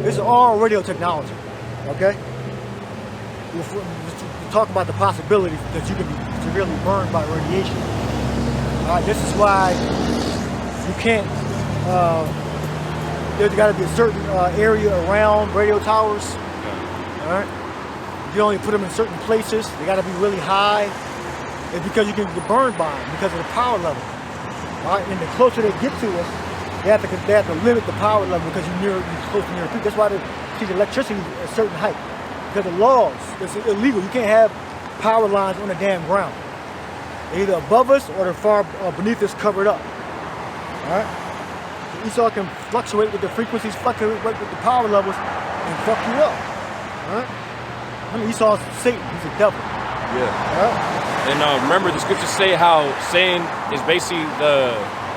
[SPEAKER 2] This is all radio technology, okay? We'll talk about the possibility that you can be severely burned by radiation. All right, this is why you can't, there's got to be a certain area around radio towers, all right? You only put them in certain places. They got to be really high. It's because you can get burned by them because of the power level. All right, and the closer they get to us, they have to limit the power level because you're close to near people. That's why they teach electricity at a certain height. Because of laws, it's illegal. You can't have power lines on the damn ground. They're either above us or they're far beneath us, covered up. All right. Esau can fluctuate with the frequencies, fluctuate with the power levels, and fuck you up. All right? I mean, Esau's Satan. He's a devil.
[SPEAKER 3] Yeah.
[SPEAKER 2] All right?
[SPEAKER 3] And remember, the scriptures say how Satan is basically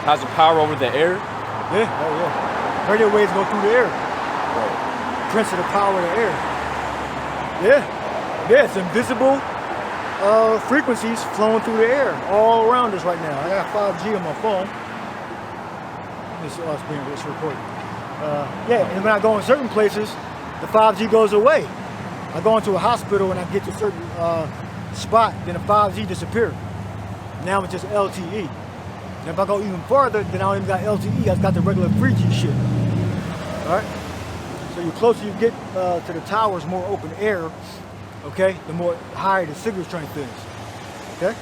[SPEAKER 3] has the power over the air.
[SPEAKER 2] Yeah. Oh, yeah. Radio waves go through the air.
[SPEAKER 3] Right.
[SPEAKER 2] Prince of the power of the air. Yeah. Yeah, it's invisible frequencies flowing through the air all around us right now. I got 5G on my phone. This is us being recorded. Yeah, and when I go in certain places, the 5G goes away. I go into a hospital and I get to a certain spot, then the 5G disappears. Now it's just LTE. And if I go even farther, then I don't even got LTE. I've got the regular 3G shit. All right. So the closer you get to the towers, more open air, okay, the more higher the signal strength is. Okay.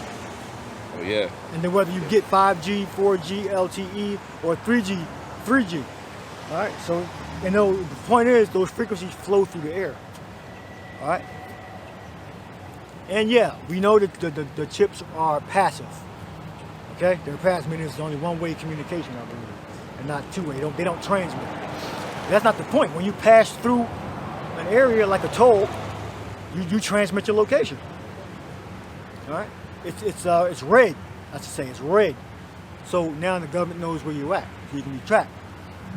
[SPEAKER 3] Oh yeah.
[SPEAKER 2] And then whether you get 5G, 4G, LTE, or 3G. All right. So, and the point is, those frequencies flow through the air. All right. And yeah, we know that the chips are passive. Okay, they're passive, meaning it's only one-way communication, I believe, and not two-way. They don't transmit. That's not the point. When you pass through an area like a toll, you transmit your location. All right. It's red. I should say it's red. So now the government knows where you're at, so you can be tracked.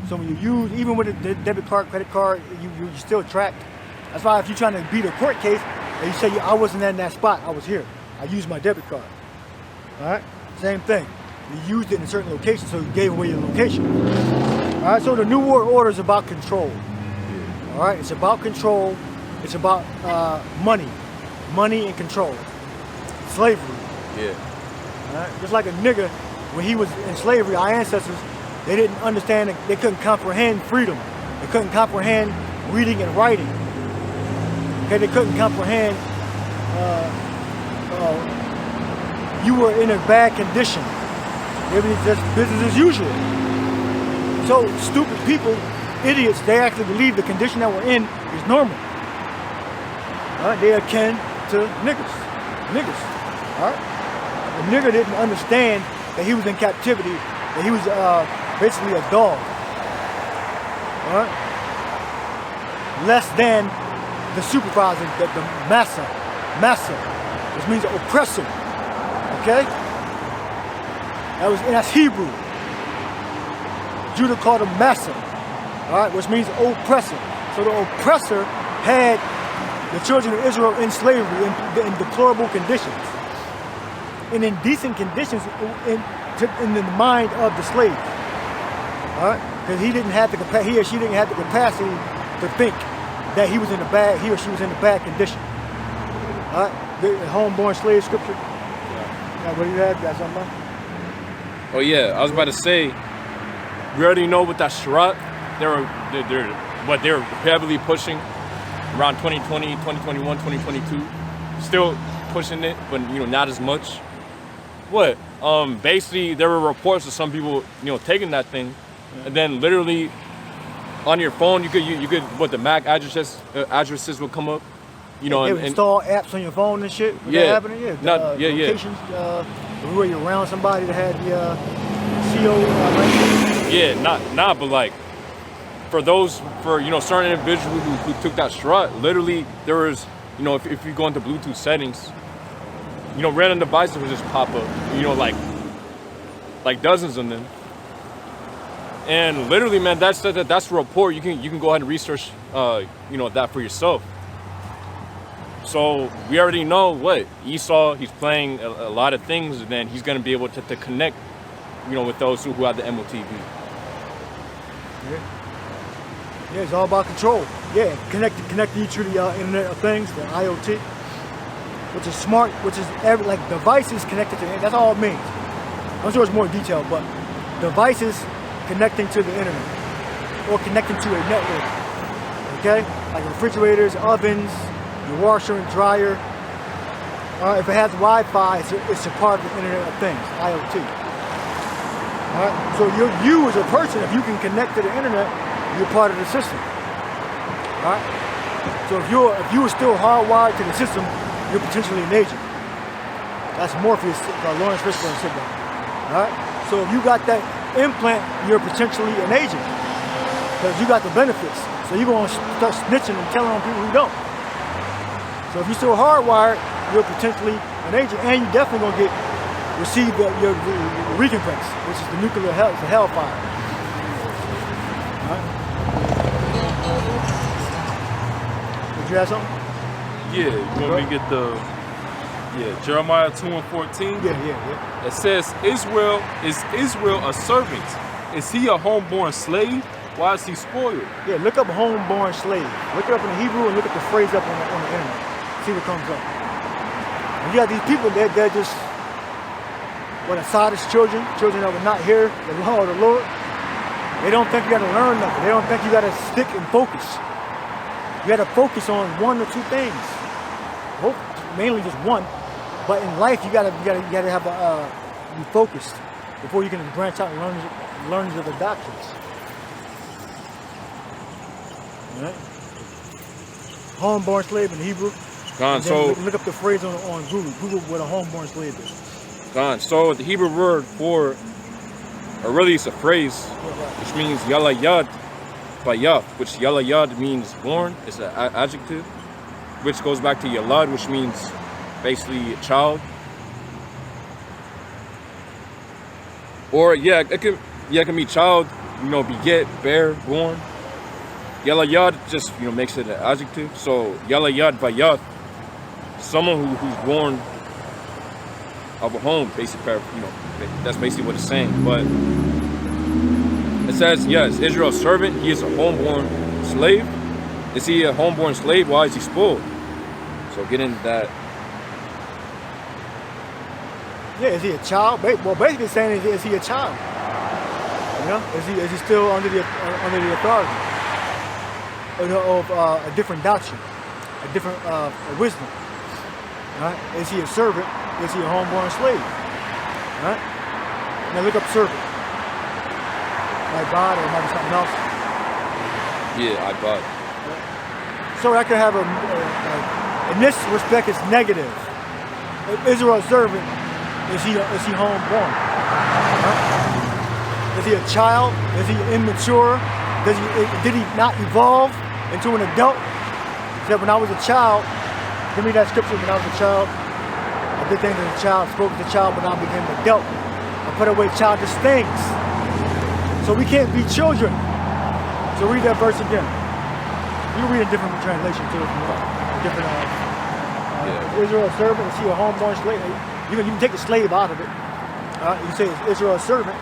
[SPEAKER 2] So when you use, even with a debit card, credit card, you're still tracked. That's why if you're trying to beat a court case, and you say I wasn't in that spot, I was here. I used my debit card. All right, same thing. You used it in a certain location, so you gave away your location. All right, so the New World Order is about control. All right, it's about control. It's about money and control. Slavery.
[SPEAKER 3] Yeah.
[SPEAKER 2] All right, just like a nigga, when he was in slavery, our ancestors, they didn't understand, they couldn't comprehend freedom. They couldn't comprehend reading and writing. Okay, they couldn't comprehend you were in a bad condition. It was just business as usual. So stupid people, idiots, they actually believe the condition that we're in is normal. All right, they are akin to niggas. All right, the nigger didn't understand that he was in captivity, that he was basically a dog. All right, less than the supervisor, the massa, which means oppressor. Okay, that's Hebrew. Judah called him massa, all right, which means oppressor. So the oppressor had the children of Israel in slavery in deplorable conditions, in indecent conditions in the mind of the slave. All right, because he or she didn't have the capacity to think that he or she was in a bad condition. All right, the homeborn slave scripture. Now, what do you have? You got something else?
[SPEAKER 3] Oh yeah, I was about to say, we already know with that Shrut, they're heavily pushing around 2020, 2021, 2022. Still pushing it, but not as much. What? Basically there were reports of some people, taking that thing, and then literally on your phone you could what the MAC addresses would come up. They would install apps on your phone and shit. Was that happening? Yeah. Locations, where you're around somebody that had the CO. Yeah, but like for certain individuals who took that strut, literally there was, if you go into Bluetooth settings, random devices would just pop up, like dozens of them. And literally, man, that's a report. You can go ahead and research, that for yourself. So we already know what Esau, he's playing a lot of things, and then he's going to be able to connect, with those who have the MOTV.
[SPEAKER 2] Yeah, it's all about control. Yeah, connecting you to the Internet of Things, the IoT, which is smart, which is devices connected to it. That's all it means. I'm sure it's more detailed, but devices connecting to the internet or connecting to a network. Okay, like refrigerators, ovens, your washer and dryer. If it has Wi-Fi, it's a part of the Internet of Things, IoT. All right, so you as a person, if you can connect to the internet, you're part of the system. All right, so if you were still hardwired to the system, you're potentially an agent. That's Morpheus, Lawrence Fishburne said that. All right, so if you got that implant, you're potentially an agent because you got the benefits. So you're going to start snitching and telling on people who don't. So if you're still hardwired, you're potentially an agent, and you're definitely going to receive your recompense, which is the nuclear hell, the hellfire. All right. Did you have something?
[SPEAKER 1] Yeah, you want me to get the Jeremiah 2:14?
[SPEAKER 2] Yeah.
[SPEAKER 1] It says, is Israel a servant? Is he a homeborn slave? Why is he spoiled?
[SPEAKER 2] Yeah, look up homeborn slave. Look it up in the Hebrew and look up the phrase up on the internet. See what comes up. And you got these people they're just Assad's children that will not hear the law of the Lord. They don't think you gotta learn nothing. They don't think you gotta stick and focus. You gotta focus on one or two things. Mainly just one. But in life you gotta have be focused before you can branch out and learn the doctrines. All right? Homeborn slave in Hebrew.
[SPEAKER 3] So
[SPEAKER 2] look up the phrase on Google. Google what a homeborn slave is.
[SPEAKER 3] So the Hebrew word for, or really it's a phrase, which means yalayad bayaf, which yalayad means born. It's an adjective, which goes back to yalad, which means basically a child. Or it can be child, beget, bear, born. Yalayad just makes it an adjective. So yalayad bayaf, someone who's born of a home, basically, that's basically what it's saying. But it says, yes, Israel's servant, he is a homeborn slave. Is he a homeborn slave? Why is he spoiled? So get into that.
[SPEAKER 2] Yeah, is he a child? Well, basically saying, is he a child? Is he still under the authority of a different doctrine, a different wisdom? Right? Is he a servant? Is he a homeborn slave? Right? Now look up servant. Ibad, or it might be something else.
[SPEAKER 3] Yeah, Ibad.
[SPEAKER 2] So that could have in this respect, it's negative. If Israel's servant, is he homeborn? Right? Is he a child? Is he immature? Did he not evolve into an adult? He said, when I was a child, give me that scripture. When I was a child, I did things as a child, spoke as a child, but now I became an adult. I put away childish things. So we can't be children. So read that verse again. You can read a different translation too if you want. Different. Israel a servant, is he a homeborn slave? You can take the slave out of it. You say, is Israel a servant?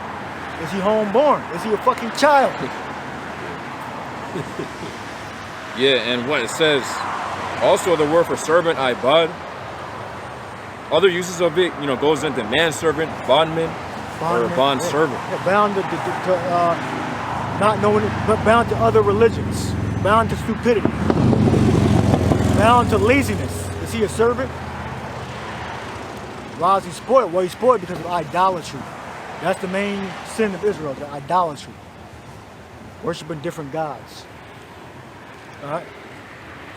[SPEAKER 2] Is he homeborn? Is he a fucking child?
[SPEAKER 3] Yeah, and what it says, also the word for servant, ibad, other uses of it, goes into manservant, bondman, or bond servant.
[SPEAKER 2] Yeah, bound to not knowing it, but bound to other religions, bound to stupidity, bound to laziness. Is he a servant? Why is he spoiled? Well, he's spoiled because of idolatry. That's the main sin of Israel, the idolatry. Worshiping different gods. All right?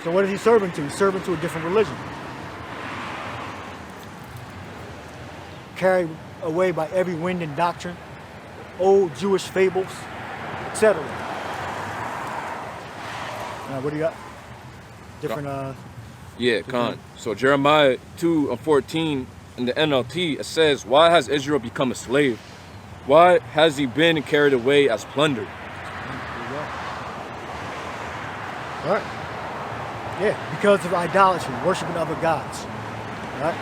[SPEAKER 2] So what is he serving to? He's serving to a different religion. Carried away by every wind and doctrine, old Jewish fables, etc. What do you got? Different,
[SPEAKER 3] Khan. So Jeremiah 2:14 in the NLT, it says, why has Israel become a slave? Why has he been carried away as plunder?
[SPEAKER 2] All right. Yeah, because of idolatry, worshiping other gods. All right.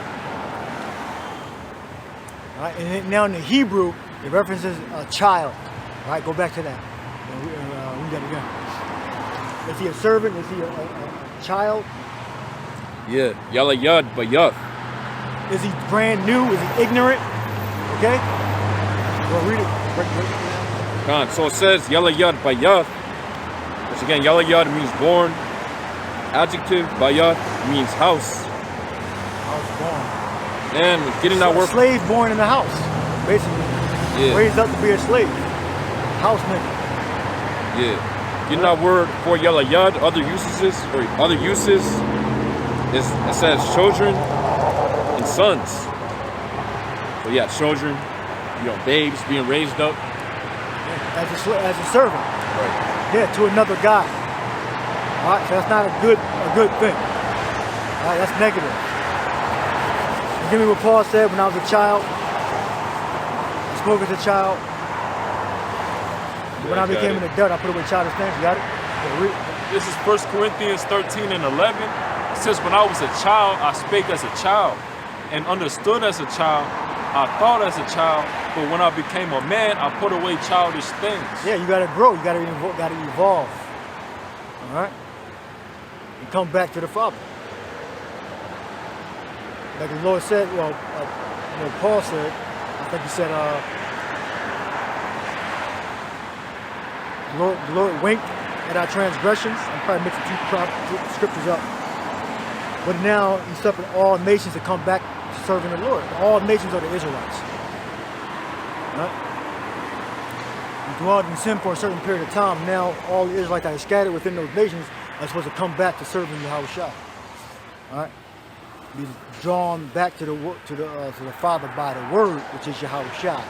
[SPEAKER 2] All right. And now in the Hebrew, it references a child. All right, go back to that. Read that again. Is he a servant? Is he a child?
[SPEAKER 3] Yeah, yalayad bayaf.
[SPEAKER 2] Is he brand new? Is he ignorant? Okay? Well, read it.
[SPEAKER 3] Khan. So it says yalayad bayaf. Which again, yalayad means born. Adjective, bayat means house.
[SPEAKER 2] House born.
[SPEAKER 3] And getting that word.
[SPEAKER 2] A slave born in the house, basically.
[SPEAKER 3] Yeah.
[SPEAKER 2] Raised up to be a slave. House nigga.
[SPEAKER 3] Yeah. Getting that word for yalayad, other uses, it says children and sons. So yeah, children, babes being raised up.
[SPEAKER 2] as a servant.
[SPEAKER 3] Right.
[SPEAKER 2] Yeah, to another guy. All right, so that's not a good thing. All right, that's negative. And give me what Paul said when I was a child. I spoke as a child. When I became an adult, I put away childish things. You got it? Yeah, read.
[SPEAKER 1] This is 1 Corinthians 13 and 11. It says, when I was a child, I spake as a child and understood as a child. I thought as a child, but when I became a man, I put away childish things.
[SPEAKER 2] Yeah, you got to grow. You got to evolve. All right? You come back to the Father. Like the Lord said, Paul said, I think he said, the Lord winked at our transgressions. I'm probably mixing two scriptures up. But now he's suffered all nations to come back to serving the Lord. All nations are the Israelites. Right? You dwelled in sin for a certain period of time. Now all the Israelites that are scattered within those nations are supposed to come back to serving Yahushua. All right? Be drawn back to the Father by the Word, which is Yahushua. All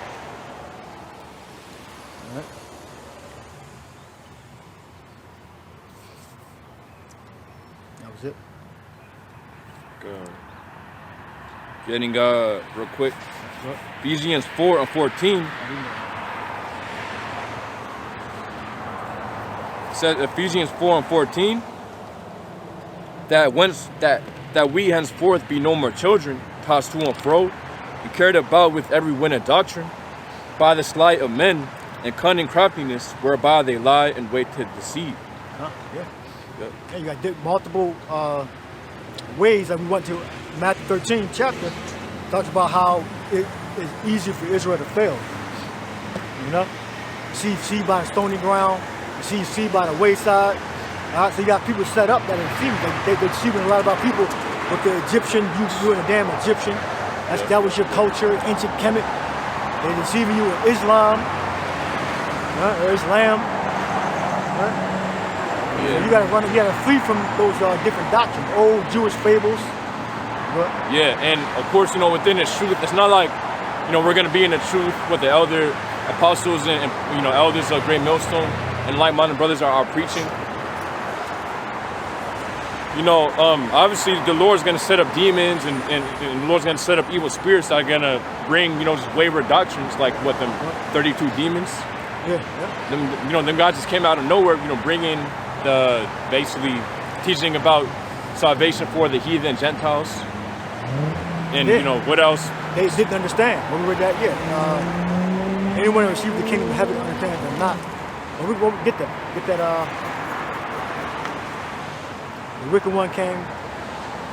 [SPEAKER 2] right? That was it.
[SPEAKER 3] Good. Getting real quick. Ephesians 4 and 14. Says Ephesians 4 and 14 that we henceforth be no more children, tossed to and fro, and carried about with every wind of doctrine, by the sleight of men and cunning craftiness, whereby they lie and wait to deceive.
[SPEAKER 2] Yeah.
[SPEAKER 3] Yep.
[SPEAKER 2] Yeah, you got multiple ways that we went to Matthew 13 chapter. Talks about how it is easy for Israel to fail. You know? You see by the stony ground, you see by the wayside. So you got people set up that are deceiving. They're deceiving a lot about people with the Egyptian, you and a damn Egyptian. That was your culture, ancient Kemet. They're deceiving you with Islam, or Islam. Yeah. You gotta flee from those different doctrines, old Jewish fables. But,
[SPEAKER 3] yeah, and of course, within the truth, it's not like, we're gonna be in the truth with the elder apostles and elders of Great Millstone and like-minded brothers are preaching. Obviously the Lord's gonna set up demons and the Lord's gonna set up evil spirits that are gonna bring, just wayward doctrines like what them 32 demons.
[SPEAKER 2] Yeah.
[SPEAKER 3] Them guys just came out of nowhere, bringing basically teaching about salvation for the heathen Gentiles. And what else?
[SPEAKER 2] They didn't understand when we read that yet. Anyone who received the kingdom of heaven understands them not. But we'll get that. The wicked one came.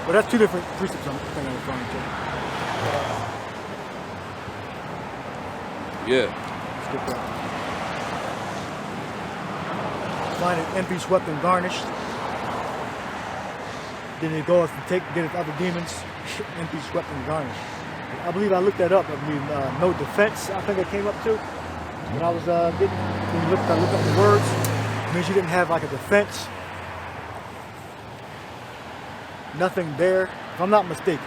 [SPEAKER 2] But that's two different precepts I'm referring to.
[SPEAKER 3] Yeah.
[SPEAKER 2] Let's get that. Find an empty, swept, and garnished. Then they go and get his other demons, empty, swept, and garnished. I believe I looked that up. No defense, I think I came up to. When I was when I looked up the words, it means you didn't have like a defense. Nothing there, if I'm not mistaken.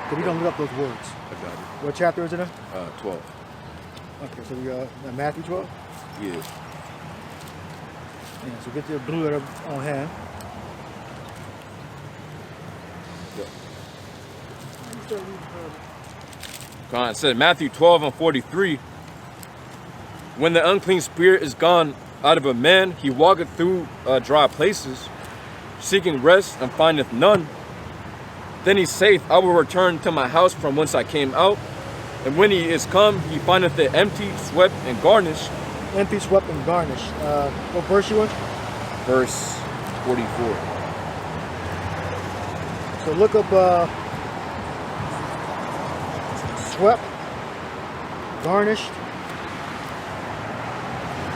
[SPEAKER 2] So we don't look up those words.
[SPEAKER 3] I got it.
[SPEAKER 2] What chapter is it in?
[SPEAKER 3] 12.
[SPEAKER 2] Okay, so we Matthew 12?
[SPEAKER 3] Yeah.
[SPEAKER 2] Yeah, so get your blue letter on hand.
[SPEAKER 3] God, it said Matthew 12 and 43. When the unclean spirit is gone out of a man, he walketh through dry places, seeking rest and findeth none. Then he saith, I will return to my house from whence I came out. And when he is come, he findeth it empty, swept, and garnished.
[SPEAKER 2] Empty, swept, and garnished. What verse you in?
[SPEAKER 3] Verse 44.
[SPEAKER 2] So look up swept, garnished.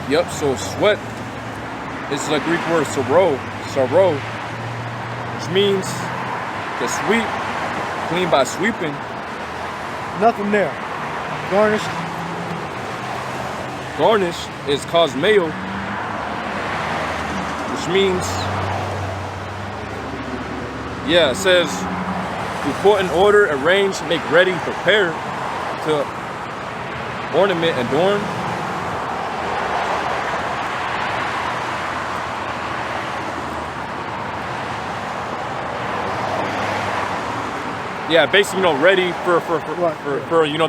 [SPEAKER 3] Yep, so sweat is the Greek word sorrow, which means to sweep, clean by sweeping.
[SPEAKER 2] Nothing there. Garnished.
[SPEAKER 3] Garnish is cosmeo, which means, it says to put in order, arrange, make ready, prepare, to ornament, adorn. Yeah, basically, ready for
[SPEAKER 2] Right.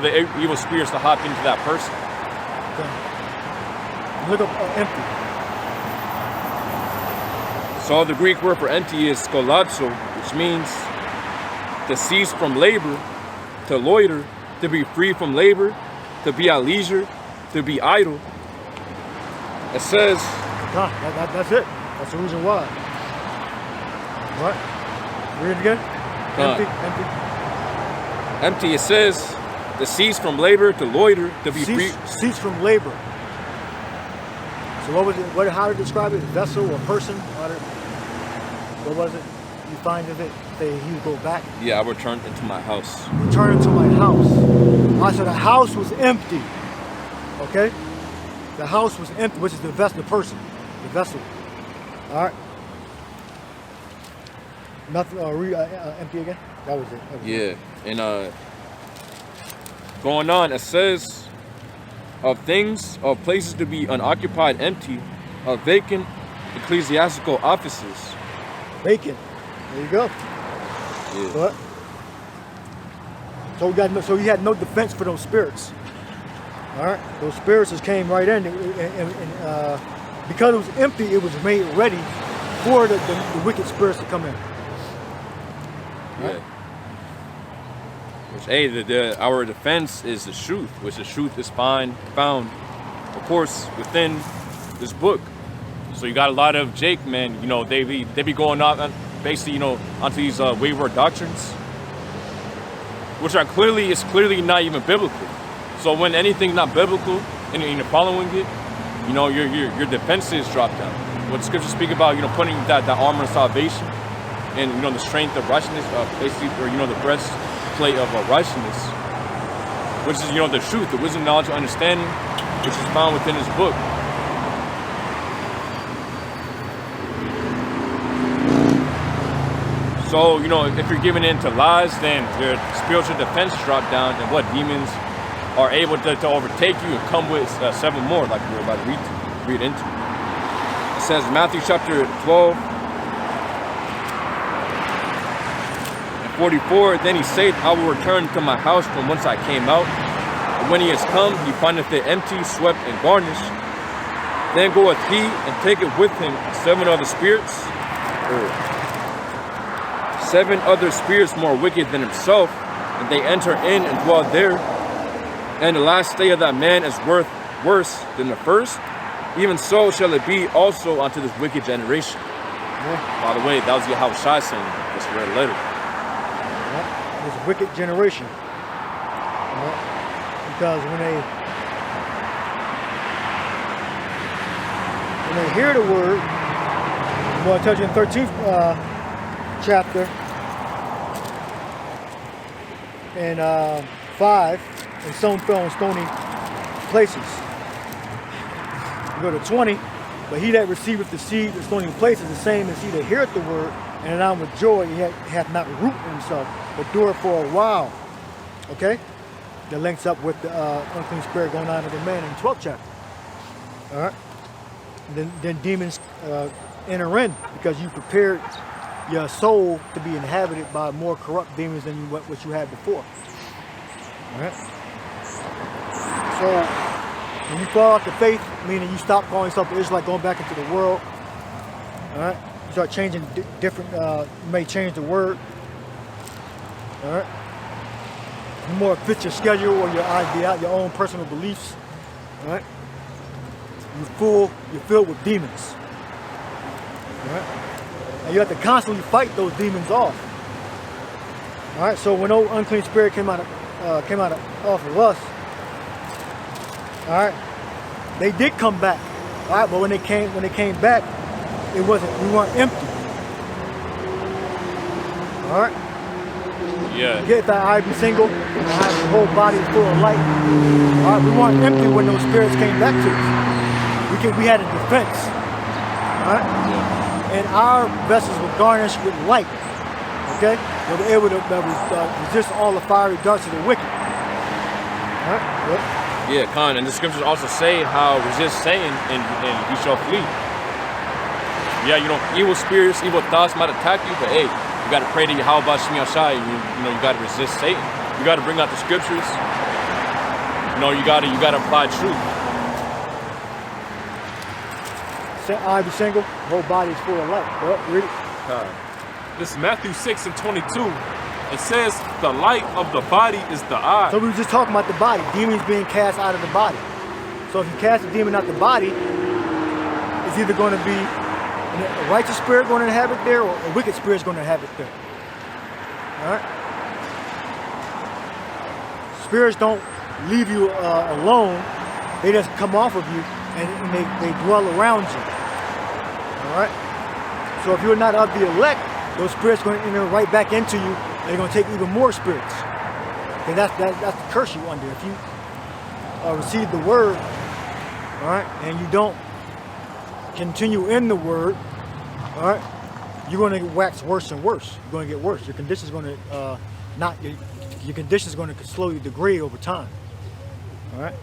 [SPEAKER 3] the evil spirits to hop into that person.
[SPEAKER 2] Okay. Look up empty.
[SPEAKER 3] So the Greek word for empty is skolazo, which means to cease from labor, to loiter, to be free from labor, to be at leisure, to be idle. It says,
[SPEAKER 2] That's it. That's the reason why. What? Read it again. Empty.
[SPEAKER 3] empty, it says to cease from labor, to loiter, to be free.
[SPEAKER 2] Cease from labor. So what was it? How to describe it? Vessel or person? What was it? You find of it? He would go back.
[SPEAKER 3] Yeah, I returned into my house.
[SPEAKER 2] Return into my house. All right, so the house was empty. Okay? The house was empty, which is the vessel, the person, the vessel. All right. Nothing. Empty again. That was it.
[SPEAKER 3] Yeah, and going on, it says of places to be unoccupied, empty, of vacant ecclesiastical offices.
[SPEAKER 2] Vacant. There you go.
[SPEAKER 3] Yeah.
[SPEAKER 2] What? So he had no defense for those spirits. All right, those spirits just came right in, and because it was empty, it was made ready for the wicked spirits to come in.
[SPEAKER 3] Yeah. Which, hey, our defense is the truth, which the truth is found, of course, within this book. So you got a lot of Jake, man. They be going off, basically, onto these wayward doctrines, which are clearly not even biblical. So when anything's not biblical and you're following it, your defenses drop down. What scriptures speak about, putting that armor of salvation and the strength of righteousness, basically, or the breastplate of righteousness, which is the truth, the wisdom, knowledge, and understanding, which is found within this book. So if you're giving in to lies, then your spiritual defense drop down, and what demons are able to overtake you and come with 7 more, like we were about to read into. It says Matthew chapter 12 and 44, then he said, I will return to my house from whence I came out. And when he has come, he findeth it empty, swept, and garnished. Then goeth he and taketh with him 7 other spirits, or 7 other spirits more wicked than himself, and they enter in and dwell there. And the last day of that man is worse than the first. Even so shall it be also unto this wicked generation.
[SPEAKER 2] Yeah.
[SPEAKER 3] By the way, that was Yahushua saying this red letter.
[SPEAKER 2] Yeah. This wicked generation. Yeah. Because when they hear the word, I'm going to touch in 13th chapter and 5. And some fell in stony places. You go to 20, but he that receiveth the seed in stony places, the same as he that heareth the word, and anon with joy, he hath not root in himself, but dureth for a while. Okay? That links up with the unclean spirit going on in the man in the 12th chapter. All right? Then demons enter in because you prepared your soul to be inhabited by more corrupt demons than what you had before. All right? So, when you fall out the faith, meaning you stop calling yourself an Israelite, going back into the world, all right? You start changing different, you may change the word, all right? You more fit your schedule or your idea, your own personal beliefs, all right? You're filled with demons, all right? And you have to constantly fight those demons off, all right? So when old unclean spirit came out off of us, all right, they did come back. All right, but when they came back, we weren't empty. All right.
[SPEAKER 3] Yeah.
[SPEAKER 2] Get that eye be single, and the whole body is full of light. All right, we weren't empty when those spirits came back to us. We had a defense. All right. Yeah. And our vessels were garnished with light. Okay. They were able to resist all the fiery darts of the wicked. All right. Yep.
[SPEAKER 3] Yeah, Khan, and the scriptures also say how resist Satan and he shall flee. Yeah, evil spirits, evil thoughts might attack you, but hey, You got to pray to Yahweh Shemi-Ashai. You know, you got to resist Satan. You got to bring out the scriptures. You know, you got to apply truth.
[SPEAKER 2] Eye be single, whole body is full of light. Well, read it.
[SPEAKER 1] This is Matthew 6 and 22. It says the light of the body is the eye.
[SPEAKER 2] So we were just talking about the body. Demons being cast out of the body. So if you cast a demon out the body, it's either going to be a righteous spirit going to inhabit there, or a wicked spirit is going to inhabit there. All right. Spirits don't leave you alone. They just come off of you and they dwell around you. All right. So if you're not of the elect, those spirits are going to enter right back into you, and they're going to take even more spirits. And that's the curse you under. If you receive the word, all right, and you don't continue in the word, all right, you're going to wax worse and worse. You're going to get worse. Your condition is going to your condition is going to slowly degrade over time. All right.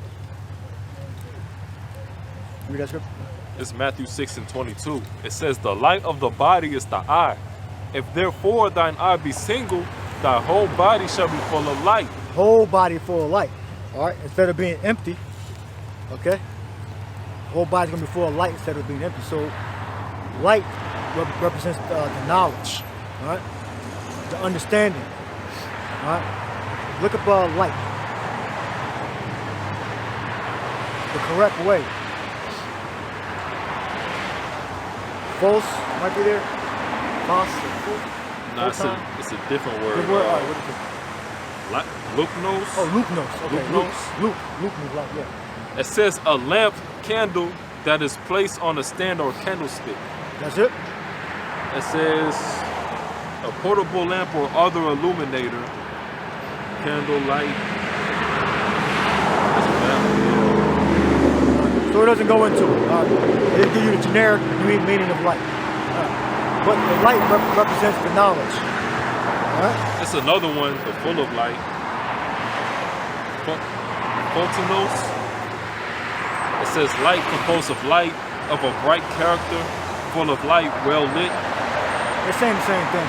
[SPEAKER 2] Read that scripture.
[SPEAKER 1] It's Matthew 6 and 22. It says the light of the body is the eye. If therefore thine eye be single, thy whole body shall be full of light.
[SPEAKER 2] Whole body full of light. All right, instead of being empty, okay, whole body's gonna be full of light instead of being empty. So light represents the knowledge, all right, the understanding. All right, look up light the correct way. False might be there. False.
[SPEAKER 1] No, it's a different word.
[SPEAKER 2] Good word. All right, what is it?
[SPEAKER 1] Lupnos.
[SPEAKER 2] Oh, lupnos. Okay.
[SPEAKER 1] Lupnos.
[SPEAKER 2] Luke means light. Yeah.
[SPEAKER 1] It says a lamp candle that is placed on a stand or candlestick.
[SPEAKER 2] That's it.
[SPEAKER 1] It says a portable lamp or other illuminator. Candle light. That's a lamp.
[SPEAKER 2] So it doesn't go into it. They give you the generic meaning of light. But the light represents the knowledge. All right?
[SPEAKER 1] It's another one, the full of light. Photinos. It says light composed of light, of a bright character, full of light, well lit.
[SPEAKER 2] They're saying the same thing.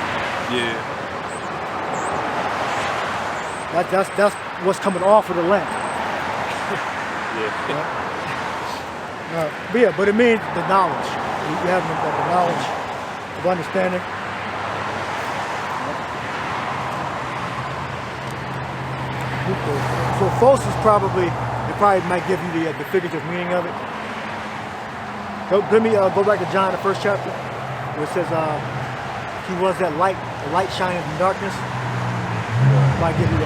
[SPEAKER 1] Yeah.
[SPEAKER 2] That's what's coming off of the lamp.
[SPEAKER 1] Yeah.
[SPEAKER 2] But it means the knowledge. You have the knowledge of understanding. So false is probably, they probably might give you the figurative meaning of it. Let me go back to John, the first chapter, where it says he was that light, the light shining in darkness. Might give you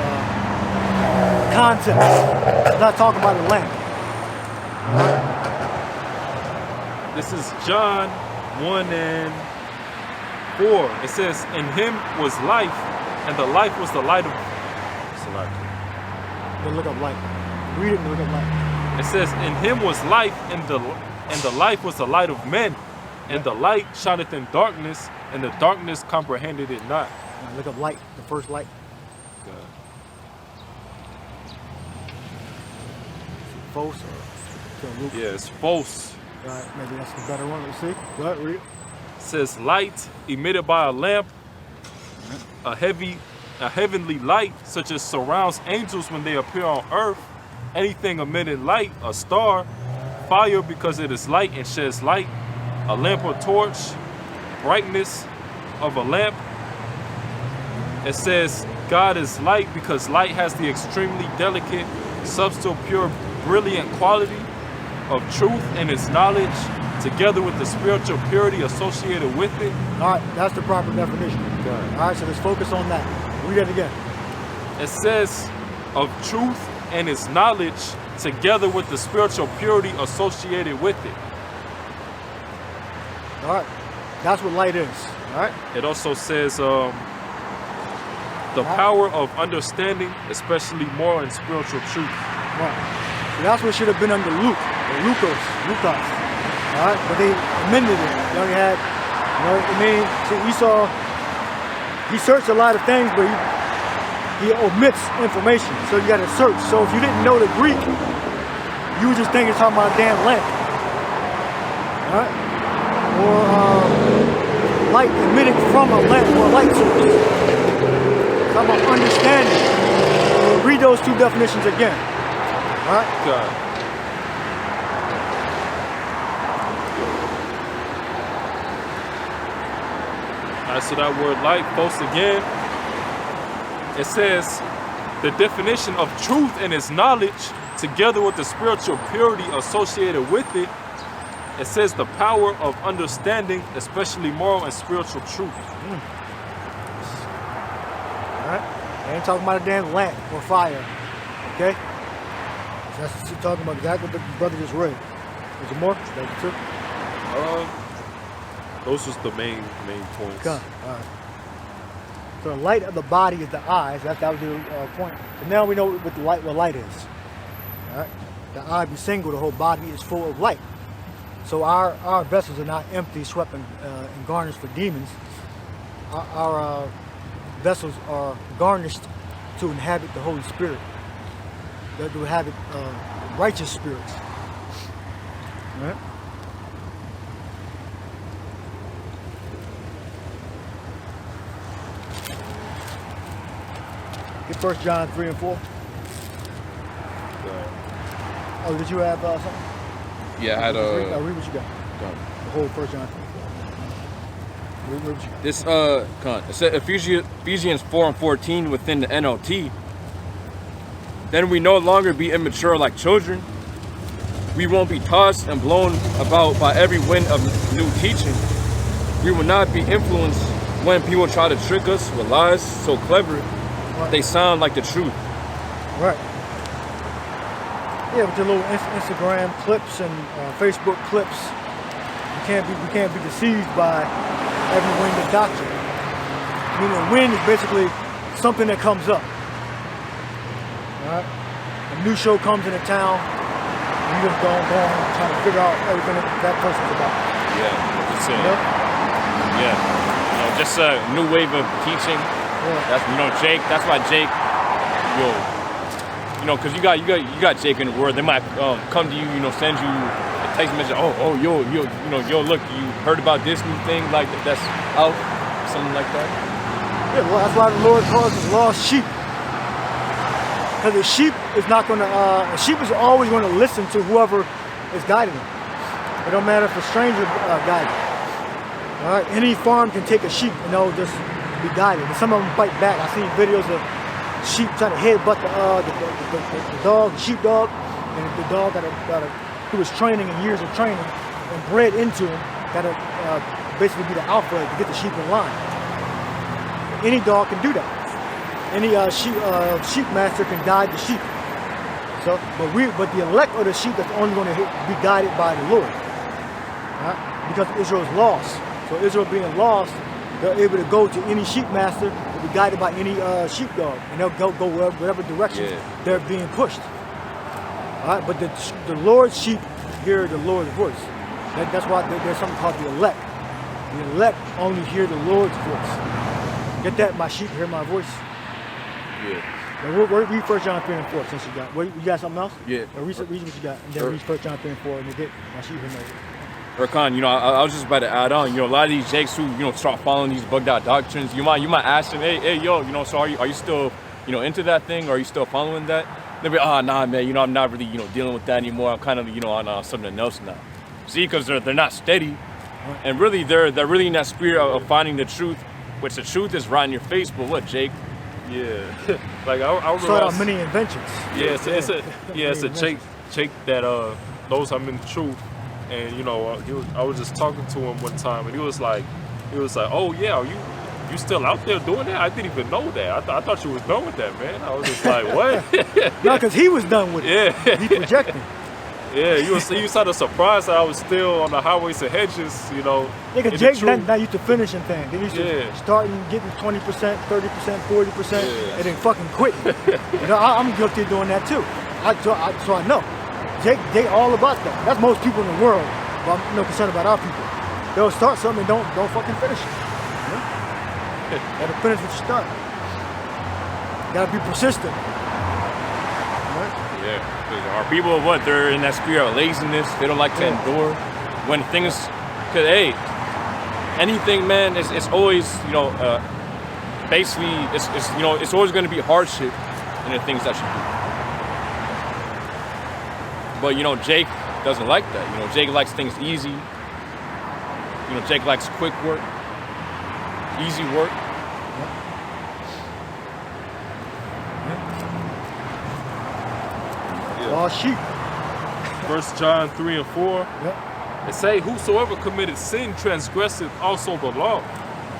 [SPEAKER 2] context. I'm not talking about the lamp.
[SPEAKER 1] This is John 1 and 4. It says, in him was life, and the life was the light of... What's the light?
[SPEAKER 2] Go look up light. Read it and look up light.
[SPEAKER 1] It says, in him was life, and the life was the light of men. And the light shineth in darkness, and the darkness comprehended it not.
[SPEAKER 2] Now look up light, the first light. False or
[SPEAKER 1] yeah, it's false.
[SPEAKER 2] Right, maybe that's the better one. Let's see. Go ahead, read it.
[SPEAKER 1] It says light emitted by a lamp, a heavenly light, such as surrounds angels when they appear on earth. Anything emitting light, a star, fire because it is light and sheds light, a lamp or torch, brightness of a lamp. It says God is light because light has the extremely delicate, subtle, pure, brilliant quality of truth and its knowledge, together with the spiritual purity associated with it.
[SPEAKER 2] All right, that's the proper definition.
[SPEAKER 1] Okay.
[SPEAKER 2] All right, so let's focus on that. Read it again.
[SPEAKER 1] It says of truth and its knowledge, together with the spiritual purity associated with it.
[SPEAKER 2] All right, that's what light is. All right.
[SPEAKER 1] It also says the power of understanding, especially moral and spiritual truth.
[SPEAKER 2] Right. So that's what should have been under Luke, or Lucas. All right, but they amended it. They only had, you know, I mean, so Esau, he searched a lot of things, but he omits information. So you got to search. So if you didn't know the Greek, you were just thinking talking about a damn lamp. All right, or light emitting from a lamp or a light source. It's about understanding. Read those two definitions again. All right?
[SPEAKER 1] God. All right, so that word light, folks, again, it says the definition of truth and its knowledge, together with the spiritual purity associated with it. It says the power of understanding, especially moral and spiritual truth.
[SPEAKER 2] All right? I ain't talking about a damn lamp or fire. Okay? So that's what you're talking about. Exactly what the brother just read. Is there more? That's true.
[SPEAKER 1] Those was the main points.
[SPEAKER 2] All right. So the light of the body is the eyes. That was the point. So now we know what light is. All right. The eye be single. The whole body is full of light. So our vessels are not empty, swept and garnished for demons. Our vessels are garnished to inhabit the Holy Spirit. To inhabit righteous spirits. All right. Get 1 John 3 and 4. Oh, did you have something?
[SPEAKER 3] Yeah, I had
[SPEAKER 2] read what you got. The whole 1 John 3 and 4. Read what you got.
[SPEAKER 3] This it said Ephesians 4 and 14 within the NLT. Then we no longer be immature like children. We won't be tossed and blown about by every wind of new teaching. We will not be influenced when people try to trick us with lies so clever they sound like the truth.
[SPEAKER 2] Right. Yeah, with the little Instagram clips and Facebook clips, we can't be deceived by every wind of doctrine. I mean, a wind is basically something that comes up. All right. A new show comes into town, and you just go on trying to figure out everything that person's about.
[SPEAKER 4] Yeah, just
[SPEAKER 2] You know?
[SPEAKER 4] yeah, just a new wave of teaching.
[SPEAKER 2] Yeah.
[SPEAKER 4] That's Jake. That's why Jake, because you got Jake in the word. They might come to you, send you a text message. Yo, look, you heard about this new thing like that's out, something like that.
[SPEAKER 2] Yeah, well, that's why the Lord calls us lost sheep. Because the sheep is not going to. A sheep is always going to listen to whoever is guiding them. It don't matter if a stranger guides them. All right, any farm can take a sheep and they'll just be guided. And some of them bite back. I've seen videos of sheep trying to headbutt the dog, the sheepdog, and the dog who was training in years of training and bred into him, got to basically be the alpha to get the sheep in line. Any dog can do that. Any sheep master can guide the sheep. So, but the elect of the sheep that's only going to be guided by the Lord, right? Because Israel is lost. So Israel being lost, they're able to go to any sheep master and be guided by any sheepdog, and they'll go whatever direction they're being pushed. All right, but the Lord's sheep hear the Lord's voice. That's why there's something called the elect. The elect only hear the Lord's voice. Get that? My sheep hear my voice.
[SPEAKER 4] Yeah.
[SPEAKER 2] Now, read 1 John 3 and 4 since you got. You got something else?
[SPEAKER 3] Yeah.
[SPEAKER 2] Read what you got, and then read 1 John 3 and 4, and then get my sheep hear my voice.
[SPEAKER 3] Rakan, I was just about to add on, a lot of these Jakes who, start following these bugged out doctrines, you might ask them, hey, yo, so are you still, into that thing? Or are you still following that? They'll be, nah, man, I'm not really, dealing with that anymore. I'm kind of, on something else now. See, because they're not steady. And really, they're really in that spirit of finding the truth, which the truth is right in your face, but what, Jake?
[SPEAKER 1] Yeah. Like, I remember.
[SPEAKER 2] Start out many inventions.
[SPEAKER 1] Yeah, it's a Jake that knows I'm in the truth. And I was just talking to him one time, and he was like, oh yeah, are you still out there doing that? I didn't even know that. I thought you was done with that, man. I was just like, what?
[SPEAKER 2] No, because he was done with it.
[SPEAKER 1] Yeah.
[SPEAKER 2] He projected.
[SPEAKER 1] Yeah, he was sort of surprised that I was still on the highways and hedges,
[SPEAKER 2] Yeah, because Jake not used to finishing things. They used to start and getting 20%, 30%, 40%, and then fucking quit. I'm guilty of doing that too. So I know. They all about that. That's most people in the world. But I'm concerned about our people. They'll start something and don't fucking finish it. Gotta finish what you start. Gotta be persistent. Right?
[SPEAKER 3] Yeah. Our people, they're in that spirit of laziness. They don't like to endure when things, because, hey, anything, man, it's always, basically, it's always going to be hardship in the things that you do. But, Jake doesn't like that. Jake likes things easy. Jake likes quick work, easy work.
[SPEAKER 2] All sheep.
[SPEAKER 1] 1 John 3 and 4.
[SPEAKER 2] Yep.
[SPEAKER 1] It say, whosoever committed sin transgresseth also the law.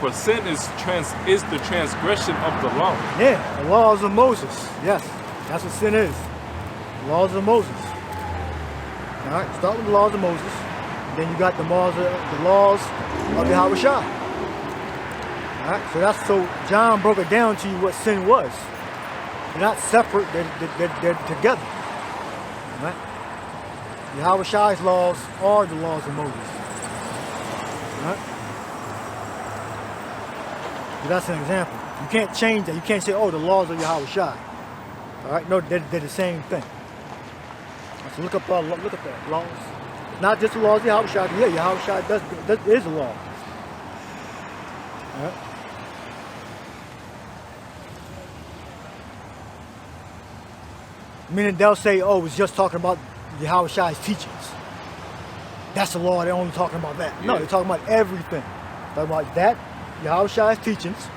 [SPEAKER 1] For sin is the transgression of the law.
[SPEAKER 2] Yeah, the laws of Moses. Yes, that's what sin is. The laws of Moses. All right, start with the laws of Moses. Then you got the laws of Yahweh. All right, so John broke it down to you what sin was. They're not separate, they're together. All right? Yahweh laws are the laws of Moses. All right? So that's an example. You can't change that. You can't say, oh, the laws of Yahweh. All right? No, they're the same thing. So look up that laws. Not just the laws of Yahweh. Yeah, Yahweh is a law. All right? Meaning they'll say, oh, it's just talking about Yahweh teachings. That's the law, they're only talking about that. No, they're talking about everything. They're talking about that, Yahweh's teachings,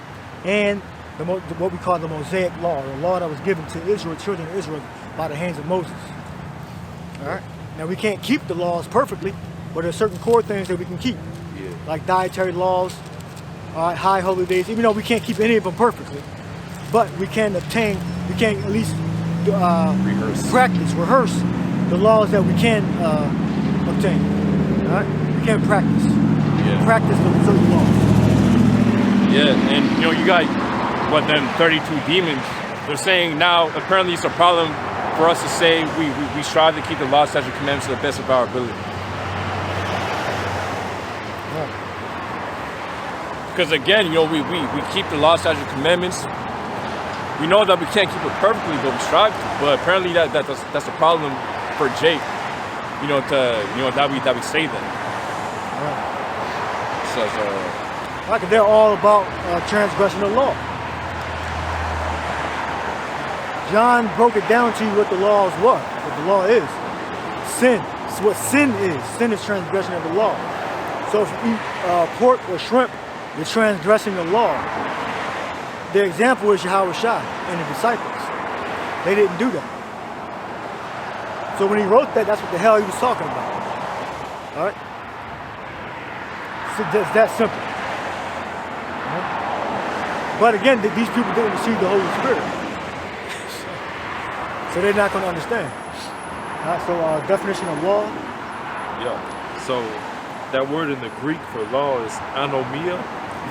[SPEAKER 2] and what we call the Mosaic law, the law that was given to Israel, children of Israel, by the hands of Moses. All right? Now, we can't keep the laws perfectly, but there are certain core things that we can keep, like dietary laws, high holy days, even though we can't keep any of them perfectly, but we can at least rehearse the laws that we can obtain. All right? We can practice. Practice the certain laws.
[SPEAKER 3] Yeah, and you got them 32 demons. They're saying now apparently it's a problem for us to say we strive to keep the law, statutes, and commandments to the best of our ability. Because again, we keep the law, statutes, and commandments. We know that we can't keep it perfectly, but we strive to. But apparently that's a problem for Jake. That we say that.
[SPEAKER 2] Like they're all about transgression of law. John broke it down to you what the laws were, what the law is. Sin. It's what sin is. Sin is transgression of the law. So if you eat pork or shrimp, you're transgressing the law. The example is Yahweh and the disciples. They didn't do that. So when he wrote that, that's what the hell he was talking about. All right? So it's that simple. But again, these people didn't receive the Holy Spirit. So they're not going to understand. All right, so definition of law.
[SPEAKER 1] Yeah. So that word in the Greek for law is anomia.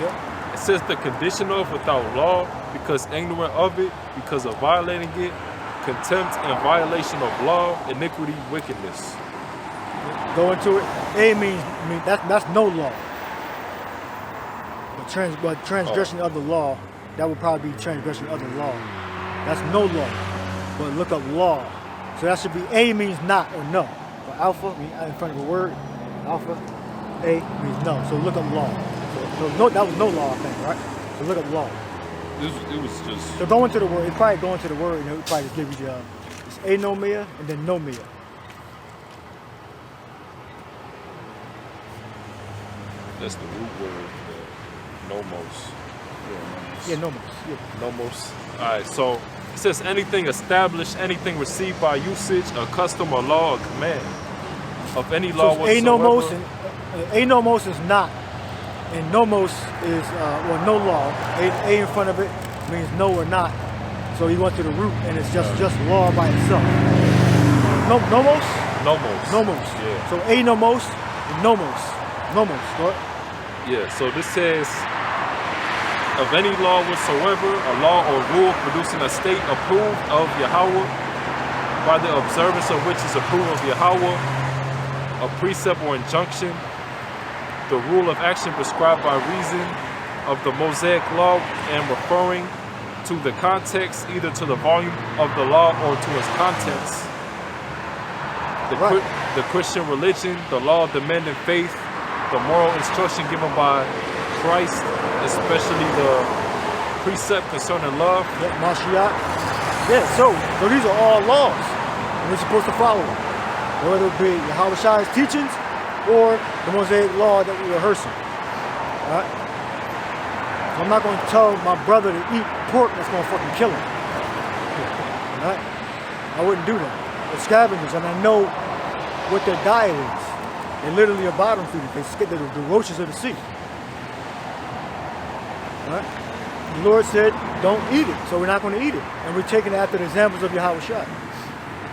[SPEAKER 2] Yeah.
[SPEAKER 1] It says the condition of without law, because ignorant of it, because of violating it, contempt and violation of law, iniquity, wickedness.
[SPEAKER 2] Go into it. A means that's no law. But transgression of the law, that would probably be transgression of the law. That's no law. But look up law. So that should be A means not or no. But alpha means in front of a word. Alpha, A means no. So look up law. So no, that was no law, I think, right? So look up law.
[SPEAKER 1] It was just.
[SPEAKER 2] So go into the word. It's probably go into the word, and it would probably just give you it's anomia and then nomia.
[SPEAKER 1] That's the root word, nomos.
[SPEAKER 2] Yeah, nomos. Yeah.
[SPEAKER 1] Nomos. All right. So it says anything established, anything received by usage, a custom, or law, or command of any law
[SPEAKER 2] so
[SPEAKER 1] whatsoever.
[SPEAKER 2] Anomos and anomos is not. And nomos is, no law. A in front of it means no or not. So you went to the root, and it's just law by itself. Nomos?
[SPEAKER 1] Nomos.
[SPEAKER 2] Nomos.
[SPEAKER 1] Yeah.
[SPEAKER 2] So anomos and nomos. Nomos, right?
[SPEAKER 1] Yeah, so this says, of any law whatsoever, a law or rule producing a state approved of Yahweh, by the observance of which is approved of Yahweh, a precept or injunction, the rule of action prescribed by reason of the Mosaic law and referring to the context, either to the volume of the law or to its contents. The Christian religion, the law demanding faith, the moral instruction given by Christ, especially the precept concerning love.
[SPEAKER 2] Yeah, Mashiach. Yeah, so these are all laws, and we're supposed to follow them. Whether it be Yahweh Shai's teachings or the Mosaic law that we're rehearsing. All right? So I'm not going to tell my brother to eat pork that's going to fucking kill him. All right? I wouldn't do that. They're scavengers, and I know what their diet is. They literally are bottom feeders. They skip the roaches of the sea. All right? The Lord said, don't eat it, so we're not going to eat it. And we're taking it after the examples of Yahweh Shai.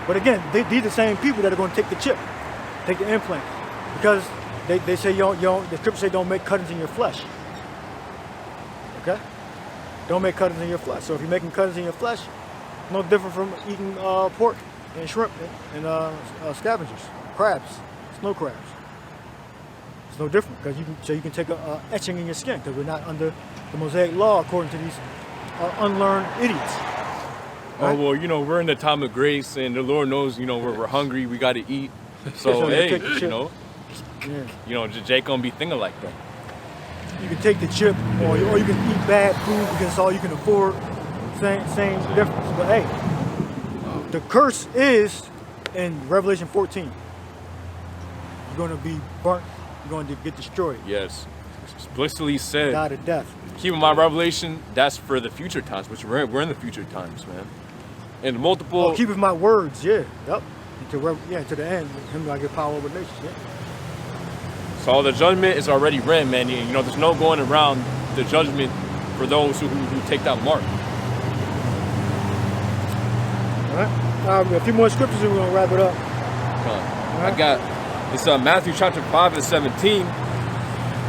[SPEAKER 2] But again, these are the same people that are going to take the chip, take the implant. Because they say, the scripture say don't make cuttings in your flesh. Okay? Don't make cuttings in your flesh. So if you're making cuttings in your flesh, no different from eating pork and shrimp and scavengers, crabs, snow crabs. It's no different because you can take a etching in your skin because we're not under the Mosaic law according to these unlearned idiots.
[SPEAKER 4] Right? Oh, well, we're in the time of grace and the Lord knows, we're hungry, we got to eat. So, hey, Jake gonna be thinking like that.
[SPEAKER 2] You can take the chip or you can eat bad food because it's all you can afford. Same difference. But hey, the curse is in Revelation 14. You're going to be burnt. You're going to get destroyed.
[SPEAKER 4] Yes. Explicitly said.
[SPEAKER 2] Die to death.
[SPEAKER 4] Keep in mind, Revelation, that's for the future times, which we're in the future times, man. And multiple...
[SPEAKER 2] Oh, keeping my words, yeah. Yep. To the end. Him I get power over nations, yeah.
[SPEAKER 4] So the judgment is already written, man. There's no going around the judgment for those who take that mark.
[SPEAKER 2] All right. A few more scriptures and we're going to wrap it up.
[SPEAKER 4] Right. I got, it's Matthew chapter 5 and 17.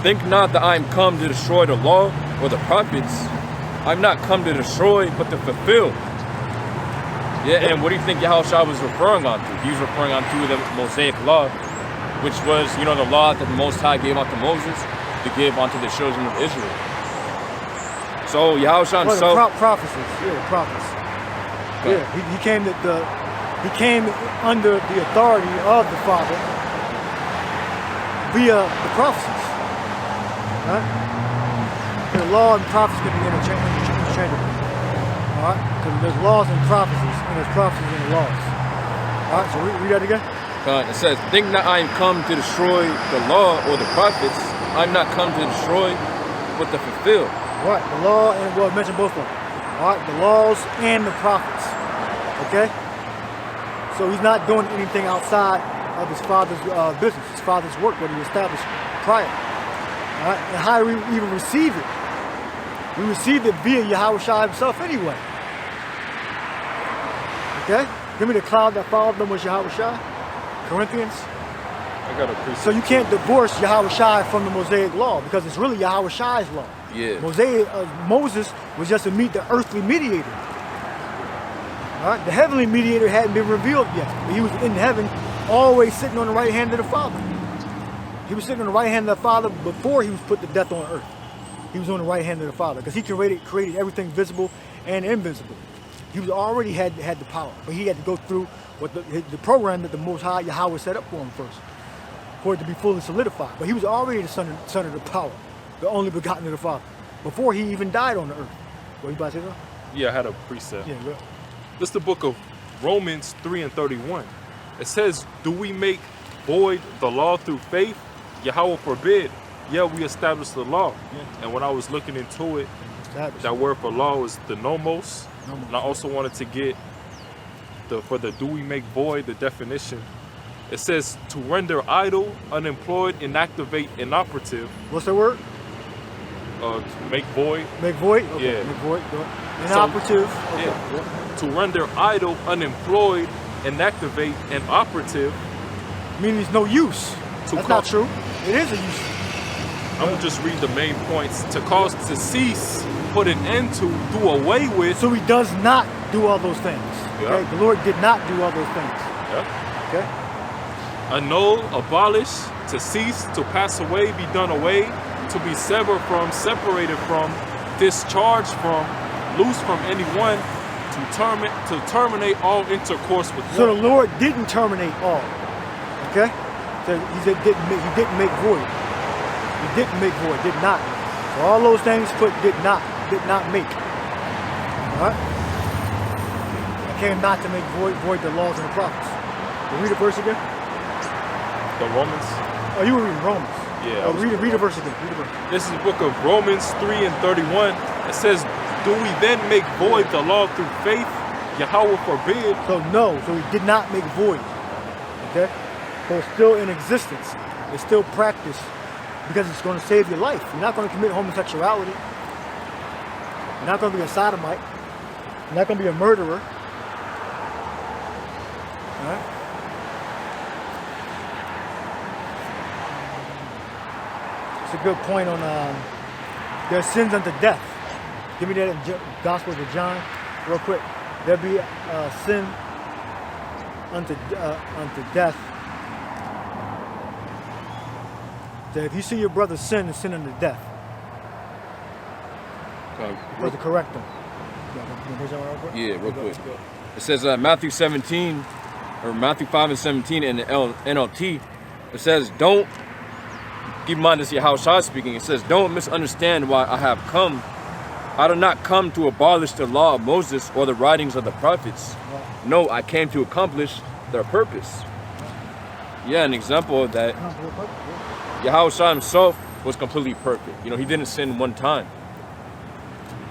[SPEAKER 4] Think not that I am come to destroy the law or the prophets. I'm not come to destroy, but to fulfill. Yeah, and what do you think Yahushua was referring on to? He was referring on to the Mosaic law, which was, the law that the Most High gave out to Moses to give unto the children of Israel. So Yahushua himself...
[SPEAKER 2] Well, the prophecies, the prophets. Yeah, he came under the authority of the Father via the prophecies. Right? The law and prophecies can be interchangeable. All right? Because there's laws and prophecies, and there's prophecies and laws. All right, so read that again.
[SPEAKER 4] It says, think not I am come to destroy the law or the prophets. I'm not come to destroy, but to fulfill.
[SPEAKER 2] Right, the law and, well, mention both of them. All right, the laws and the prophets. Okay? So he's not doing anything outside of his Father's business, his Father's work that he established prior. All right? And how do we even receive it? We receive it via Yahweh Shai himself anyway. Okay? Give me the cloud that followed them was Yahweh Shai. Corinthians.
[SPEAKER 1] I got a precept.
[SPEAKER 2] So you can't divorce Yahweh Shai from the Mosaic law because it's really Yahweh Shai's law.
[SPEAKER 4] Yeah.
[SPEAKER 2] Moses was just to meet the earthly mediator. All right? The heavenly mediator hadn't been revealed yet. But he was in heaven, always sitting on the right hand of the Father. He was sitting on the right hand of the Father before he was put to death on earth. He was on the right hand of the Father because he created everything visible and invisible. He was already had the power, but he had to go through what the program that the Most High Yahweh set up for him first, for it to be fully solidified. But he was already the son of the power, the only begotten of the Father, before he even died on the earth. What you about to say something?
[SPEAKER 1] Yeah, I had a precept.
[SPEAKER 2] Yeah, go.
[SPEAKER 1] This is the book of Romans 3 and 31. It says, do we make void the law through faith? Yahweh forbid. Yeah, we established the law. Yeah. And when I was looking into it, that word for law is the nomos. And I also wanted to get for the do we make void, the definition. It says to render idle, unemployed, inactivate, inoperative.
[SPEAKER 2] What's the word?
[SPEAKER 1] To make void.
[SPEAKER 2] Make void? Okay.
[SPEAKER 1] Yeah.
[SPEAKER 2] Make void. Inoperative.
[SPEAKER 1] So, okay. Yeah. To render idle, unemployed, inactivate, and operative.
[SPEAKER 2] Meaning it's no use. That's not true. It is a use.
[SPEAKER 1] I'm going to just read the main points. To cause to cease, put an end to, do away with.
[SPEAKER 2] So he does not do all those things.
[SPEAKER 1] Yeah.
[SPEAKER 2] Okay? The Lord did not do all those things.
[SPEAKER 1] Yeah.
[SPEAKER 2] Okay?
[SPEAKER 1] Annul, abolish, to cease, to pass away, be done away, to be severed from, separated from, discharged from, loose from anyone, to terminate all intercourse with one.
[SPEAKER 2] So the Lord didn't terminate all. Okay? So he didn't make void. He didn't make void, did not. So all those things put did not make. All right? I came not to make void the laws and the prophets. You read the verse again?
[SPEAKER 1] The Romans.
[SPEAKER 2] Oh, you were reading Romans.
[SPEAKER 1] Yeah.
[SPEAKER 2] Oh, read the verse again. Read the verse.
[SPEAKER 1] This is the book of Romans 3:31. It says, do we then make void the law through faith? Yahweh forbid.
[SPEAKER 2] So no, so he did not make void. Okay? So it's still in existence. It's still practiced because it's going to save your life. You're not going to commit homosexuality. You're not going to be a sodomite. You're not going to be a murderer. All right? It's a good point on their sins unto death. Give me that in Gospel of John real quick. There be sin unto death. That if you see your brother sin, it's sin unto death. You have to correct them.
[SPEAKER 3] Yeah, real quick. It says Matthew 17, or Matthew 5:17 in the NLT. It says, don't, keep in mind this is Yahushua speaking. It says, don't misunderstand why I have come. I did not come to abolish the law of Moses or the writings of the prophets. No, I came to accomplish their purpose. Yeah, an example of that. Yahushua himself was completely perfect. You know, he didn't sin one time.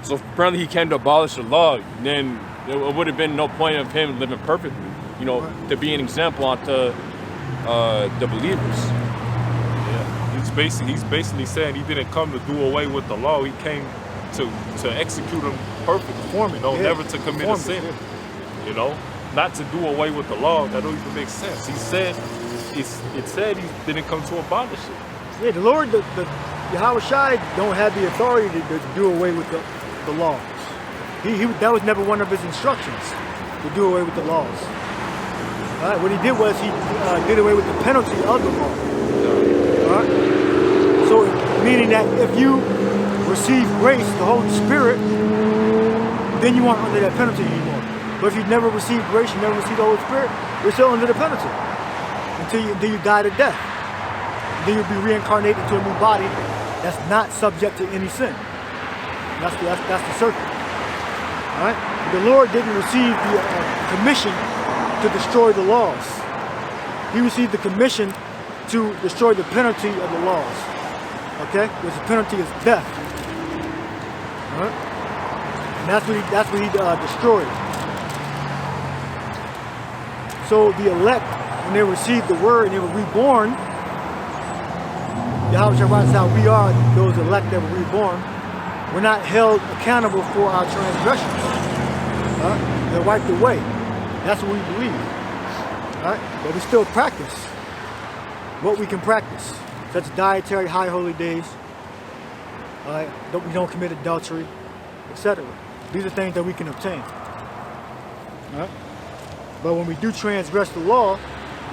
[SPEAKER 3] So apparently he came to abolish the law. Then there would have been no point of him living perfectly. You know, to be an example unto the believers.
[SPEAKER 1] Yeah. He's basically saying he didn't come to do away with the law. He came to execute them perfect, never to commit a sin. You know, not to do away with the law. That don't even make sense. He said, it said he didn't come to abolish it.
[SPEAKER 2] Yeah, the Lord, the Yahushua don't have the authority to do away with the laws. That was never one of his instructions, to do away with the laws. All right, what he did was he did away with the penalty of the law. All right, so meaning that if you receive grace, the Holy Spirit, then you aren't under that penalty anymore. But if you never received grace, you never received the Holy Spirit, you're still under the penalty until you die to death. Then you'll be reincarnated into a new body that's not subject to any sin. That's the circle. All right. The Lord didn't receive the commission to destroy the laws. He received the commission to destroy the penalty of the laws. Okay, because the penalty is death. All right. And that's what he destroyed. So the elect, when they received the word and they were reborn, Yahushua writes out, we are those elect that were reborn. We're not held accountable for our transgressions. They're wiped away. That's what we believe. All right? But we still practice what we can practice, such as dietary, high holy days. All right? We don't commit adultery, etc. These are things that we can obtain. All right? But when we do transgress the law,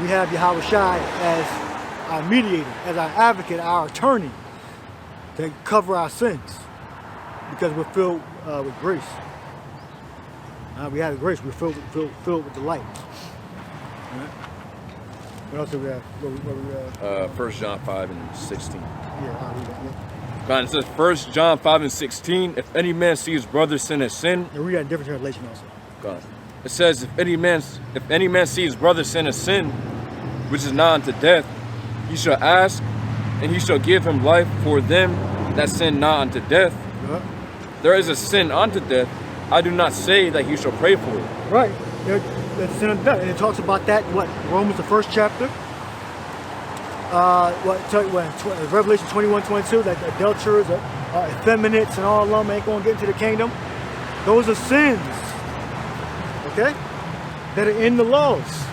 [SPEAKER 2] we have Yahushua as our mediator, as our advocate, our attorney, to cover our sins, because we're filled with grace. We have the grace. We're filled with the light. Right? What else do we have?
[SPEAKER 3] 1 John 5:16.
[SPEAKER 2] Yeah, I'll read that.
[SPEAKER 3] God, it says 1 John 5:16. If any man sees his brother sin a sin,
[SPEAKER 2] And read that in different translation also.
[SPEAKER 3] God. It says if any man sees his brother sin a sin, which is not unto death, he shall ask, and he shall give him life for them that sin not unto death.
[SPEAKER 2] Yeah.
[SPEAKER 3] There is a sin unto death. I do not say that he shall pray for it.
[SPEAKER 2] Right. That's sin of death. And it talks about that, Romans the 1st chapter. Revelation 21:22, that adulterers, effeminates, and all of them ain't going to get into the kingdom. Those are sins, okay, that are in the laws.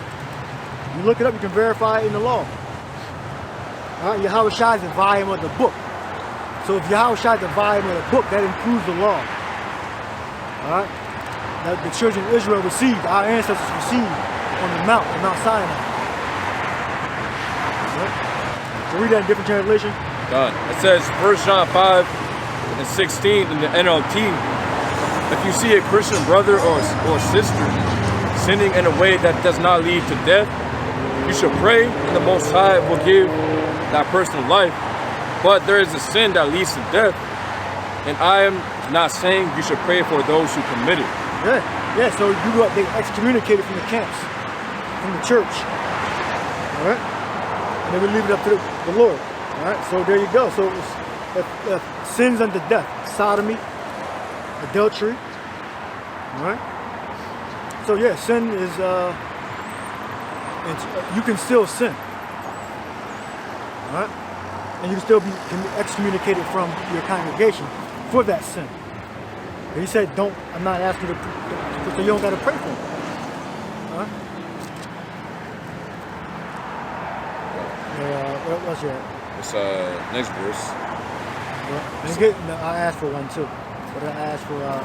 [SPEAKER 2] You look it up, you can verify it in the law. All right, Yahushua is the volume of the book. So if Yahushua is the volume of the book, that includes the law. All right, that the children of Israel received, our ancestors received on Mount Sinai. Right? So read that in different translation.
[SPEAKER 3] God. It says 1 John 5:16 in the NLT. If you see a Christian brother or sister sinning in a way that does not lead to death, you should pray, and the Most High will give that person life. But there is a sin that leads to death, and I am not saying you should pray for those who commit it.
[SPEAKER 2] Yeah, so you grew up, they excommunicated from the camps, from the church. All right? And they would leave it up to the Lord. All right, so there you go. So it was sins unto death, sodomy, adultery. All right? So yeah, sin is, you can still sin. All right? And you can still be excommunicated from your congregation for that sin. But he said, I'm not asking you to, so you don't got to pray for them. All right? What's your?
[SPEAKER 3] It's next verse.
[SPEAKER 2] Well, I asked for one too. What did I ask for? I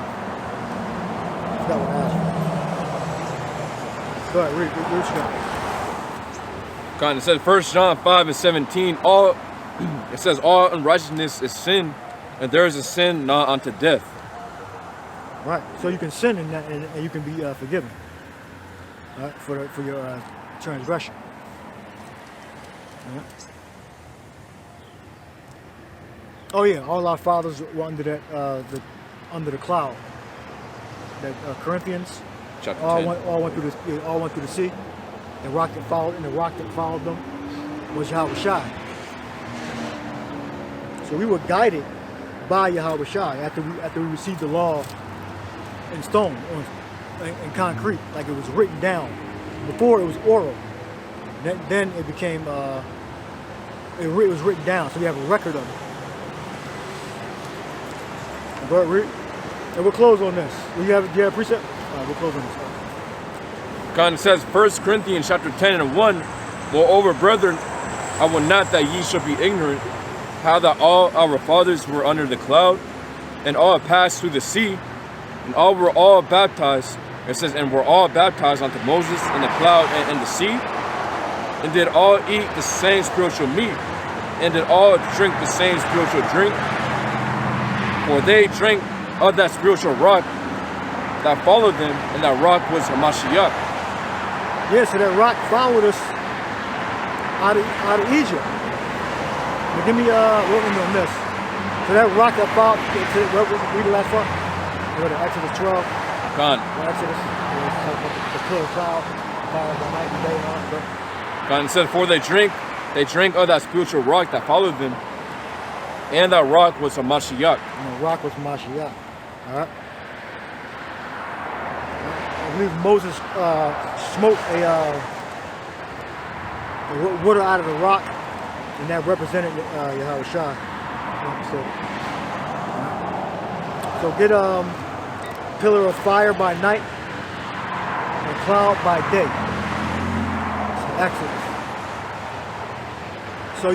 [SPEAKER 2] forgot what I asked for. Go ahead, read what you got.
[SPEAKER 3] God, it says 1 John 5:17. It says all unrighteousness is sin, and there is a sin not unto death.
[SPEAKER 2] Right. So you can sin in that, and you can be forgiven. Right, for your transgression. Yeah. Oh yeah, all our fathers were under that under the cloud. That Corinthians
[SPEAKER 3] Chapter
[SPEAKER 2] all
[SPEAKER 3] 10.
[SPEAKER 2] went through the sea. The rock that followed them was Yahushua. So we were guided by Yahushua after we received the law in stone, in concrete, like it was written down. Before it was oral. Then it became it was written down, so we have a record of it. But and we'll close on this. Do you have a precept? We'll close on this.
[SPEAKER 3] God, it says 1 Corinthians chapter 10:1. Moreover, brethren, I will not that ye should be ignorant, how that all our fathers were under the cloud, and all passed through the sea, and all were all baptized. It says, and were all baptized unto Moses in the cloud and in the sea, and did all eat the same spiritual meat, and did all drink the same spiritual drink. For they drank of that spiritual rock that followed them, and that rock was Hamashiach.
[SPEAKER 2] Yeah, so that rock followed us out of Egypt. But give me what we on this. So that rock that followed, read the last part. What, Exodus 12.
[SPEAKER 3] God.
[SPEAKER 2] Exodus, the pillar of cloud, fire by night and day and all.
[SPEAKER 3] God said, for they drank of that spiritual rock that followed them, and that rock was Hamashiach.
[SPEAKER 2] And the rock was Hamashiach. All right. I believe Moses smoked a water out of the rock, and that represented Yahushua. So get pillar of fire by night, and cloud by day. Exodus. So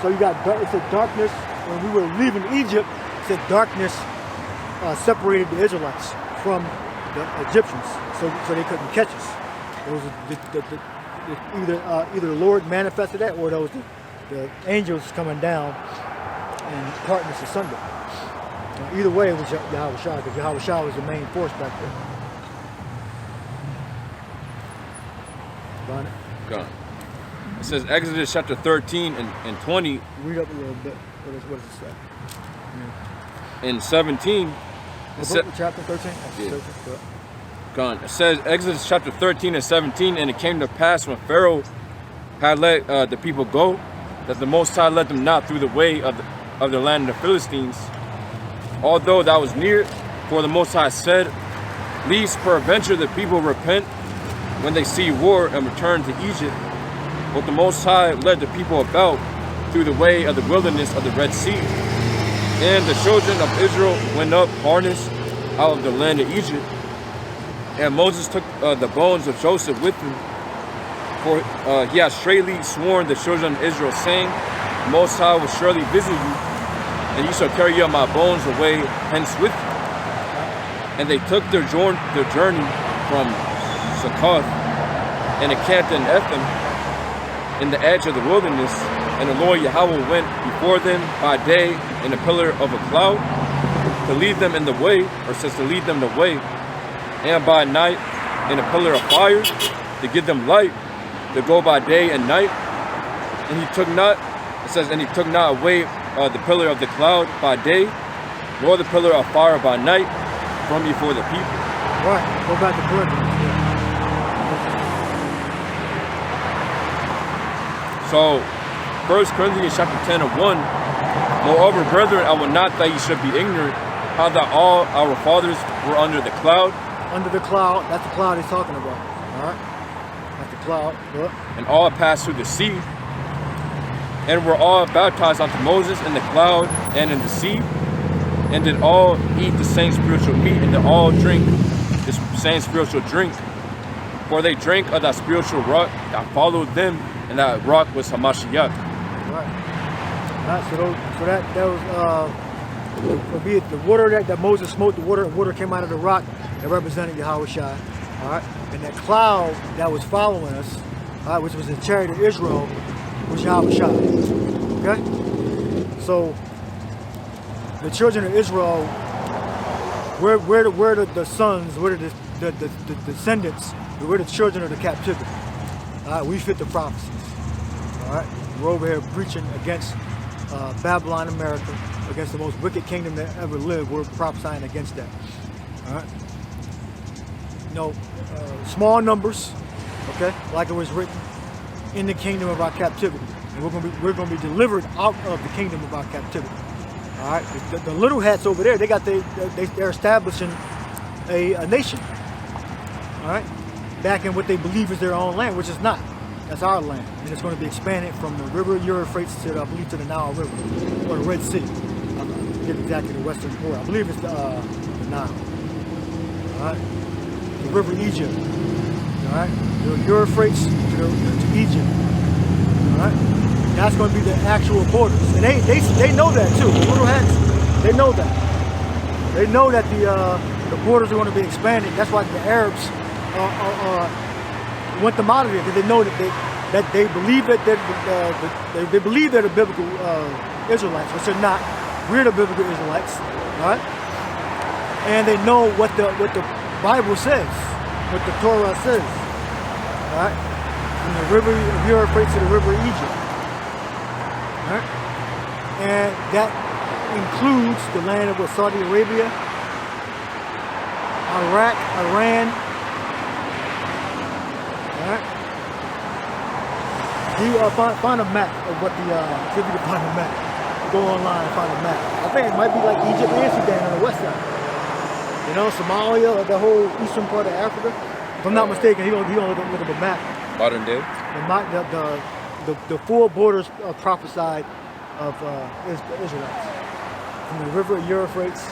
[SPEAKER 2] you got it said darkness when we were leaving Egypt. It said darkness separated the Israelites from the Egyptians, so they couldn't catch us. It was either the Lord manifested that, or those the angels coming down and parting us asunder. Either way, it was Yahushua, because Yahushua was the main force back there. Got it?
[SPEAKER 3] God. It says Exodus chapter 13 and 20.
[SPEAKER 2] Read up a little bit. What does it say? Yeah.
[SPEAKER 3] In 17.
[SPEAKER 2] Chapter 13?
[SPEAKER 3] Yeah.
[SPEAKER 2] 13.
[SPEAKER 3] God. It says Exodus chapter 13 and 17. And it came to pass when Pharaoh had let the people go, that the Most High led them not through the way of the land of the Philistines, although that was near. For the Most High said, lest peradventure the people repent when they see war and return to Egypt. But the Most High led the people about through the way of the wilderness of the Red Sea. And the children of Israel went up harnessed out of the land of Egypt. And Moses took the bones of Joseph with him, for he had straitly sworn the children of Israel, saying, the Most High will surely visit you, and you shall carry up my bones away hence with you. And they took their journey from Succoth and encamped in Ephraim, in the edge of the wilderness, and the Lord Yahweh went before them by day in a pillar of a cloud to lead them in the way, or says to lead them the way, and by night in a pillar of fire to give them light to go by day and night. And he took not, it says, and he took not away the pillar of the cloud by day, nor the pillar of fire by night from before the people.
[SPEAKER 2] Right. Go back to Corinthians.
[SPEAKER 3] So, 1 Corinthians chapter 10 and 1, moreover, brethren, I will not that ye should be ignorant, how that all our fathers were under the cloud.
[SPEAKER 2] Under the cloud, that's the cloud he's talking about. All right? That's the cloud. Look.
[SPEAKER 3] And all passed through the sea, and were all baptized unto Moses in the cloud and in the sea, and did all eat the same spiritual meat, and did all drink the same spiritual drink. For they drank of that spiritual rock that followed them, and that rock was Hamashiach.
[SPEAKER 2] Right. Right. So that was the water that Moses smote, the water came out of the rock that represented Yahushua. All right. And that cloud that was following us, all right, which was the chariot of Israel, was Yahushua. Okay. So the children of Israel, we're the sons, we're the descendants, we're the children of the captivity. All right. We fit the prophecies. All right. We're over here preaching against Babylon, America, against the most wicked kingdom that ever lived. We're prophesying against that. All right. Small numbers, okay, like it was written, in the kingdom of our captivity, and we're going to be delivered out of the kingdom of our captivity. All right. The little hats over there, they're establishing a nation. All right. Back in what they believe is their own land, which is not. That's our land, and it's going to be expanded from the river Euphrates to, I believe, to the Nile River or the Red Sea. I forget exactly the western border. I believe it's the Nile. All right, the river Egypt. All right, the Euphrates to Egypt. All right, that's going to be the actual borders, and they know that too. The little hats, they know that. They know that the borders are going to be expanded. That's why the Arabs want them out of here, because they know that they believe that they believe they're the biblical Israelites, which they're not. We're the biblical Israelites, right? And they know what the Bible says, what the Torah says, right? From the river of Euphrates to the river of Egypt, right? And that includes the land of Saudi Arabia, Iraq, Iran. Find a map of what see if you can find a map. Go online and find a map. I think it might be like Egypt and Sudan on the west side. Somalia, or the whole eastern part of Africa. If I'm not mistaken, he don't look at the map.
[SPEAKER 3] Modern day?
[SPEAKER 2] The four borders prophesied of Israelites. From the river of Euphrates.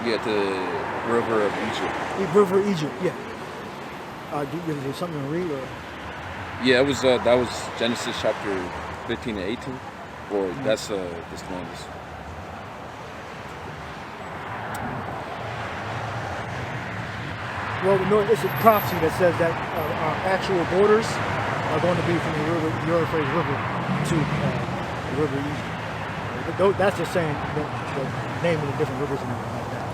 [SPEAKER 3] Yeah, the river of Egypt.
[SPEAKER 2] River of Egypt, yeah. Is there something to read? Or?
[SPEAKER 3] Yeah, that was Genesis chapter 15 and 18, or that's this one's.
[SPEAKER 2] Well, no, it's a prophecy that says that our actual borders are going to be from the Euphrates River to the river Egypt. That's just saying the name of the different rivers and everything like that.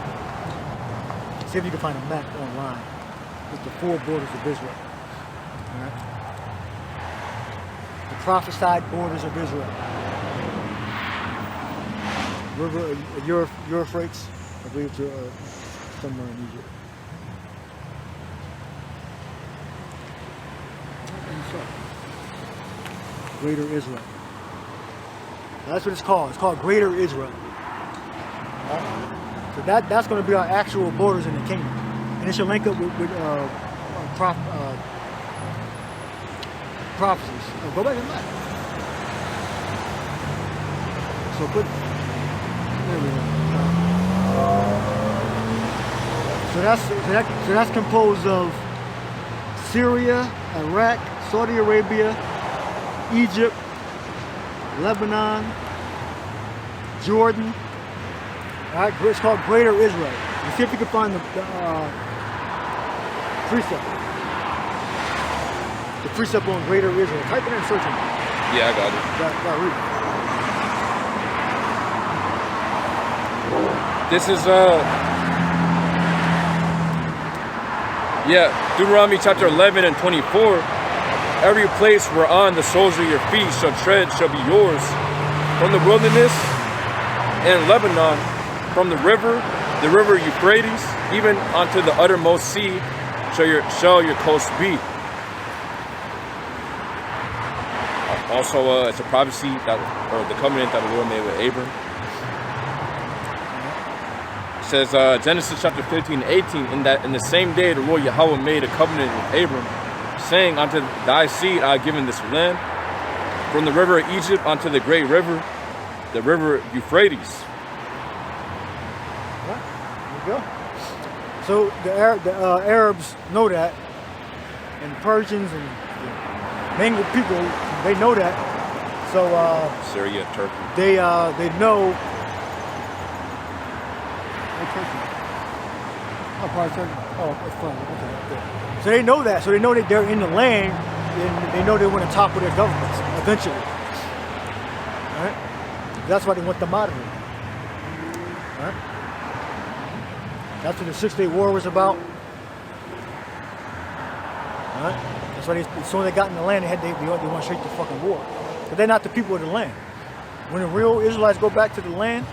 [SPEAKER 2] See if you can find a map online with the four borders of Israel. All right. The prophesied borders of Israel. River Euphrates, I believe, to somewhere in Egypt. Greater Israel. That's what it's called. It's called Greater Israel. So that's going to be our actual borders in the kingdom, and it should link up with prophecies. Go back and look. So put. There we go. So that's composed of Syria, Iraq, Saudi Arabia, Egypt, Lebanon, Jordan. All right, it's called Greater Israel. You see if you can find the precept. The precept on Greater Israel. Type it in and search it.
[SPEAKER 3] Yeah, I got it.
[SPEAKER 2] Got read it.
[SPEAKER 3] This is Deuteronomy chapter 11 and 24. Every place whereon the soles of your feet shall tread shall be yours. From the wilderness and Lebanon, from the river Euphrates, even unto the uttermost sea, shall your coast be. Also, it's a prophecy or the covenant that the Lord made with Abram. It says, Genesis chapter 15, 18, in the same day the Lord Yahweh made a covenant with Abram, saying, unto thy seed I have given this land, from the river of Egypt unto the great river, the river Euphrates.
[SPEAKER 2] There you go. So the Arabs know that, and the Persians and the Mangled people, they know that. So
[SPEAKER 3] Syria, Turkey.
[SPEAKER 2] they know. Oh, probably Turkey. Oh, it's fine. Okay. So they know that. So they know that they're in the land, and they know they want to topple their governments eventually. All right. That's why they want them out of it. All right. That's what the 6 Day War was about. All right. That's why as soon as they got in the land, they went straight to fucking war. But they're not the people of the land. When the real Israelites go back to the land,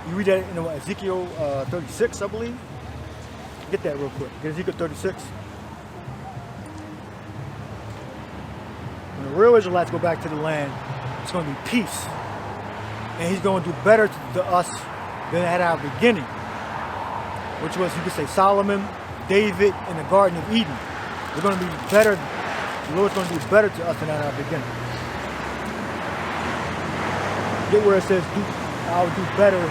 [SPEAKER 2] you read that in Ezekiel 36, I believe. Get that real quick. Get Ezekiel 36. When the real Israelites go back to the land, it's going to be peace. And he's going to do better to us than at our beginning. Which was, you could say, Solomon, David, and the Garden of Eden. We're going to be better. The Lord's going to do better to us than at our beginning. Get where it says, I'll do better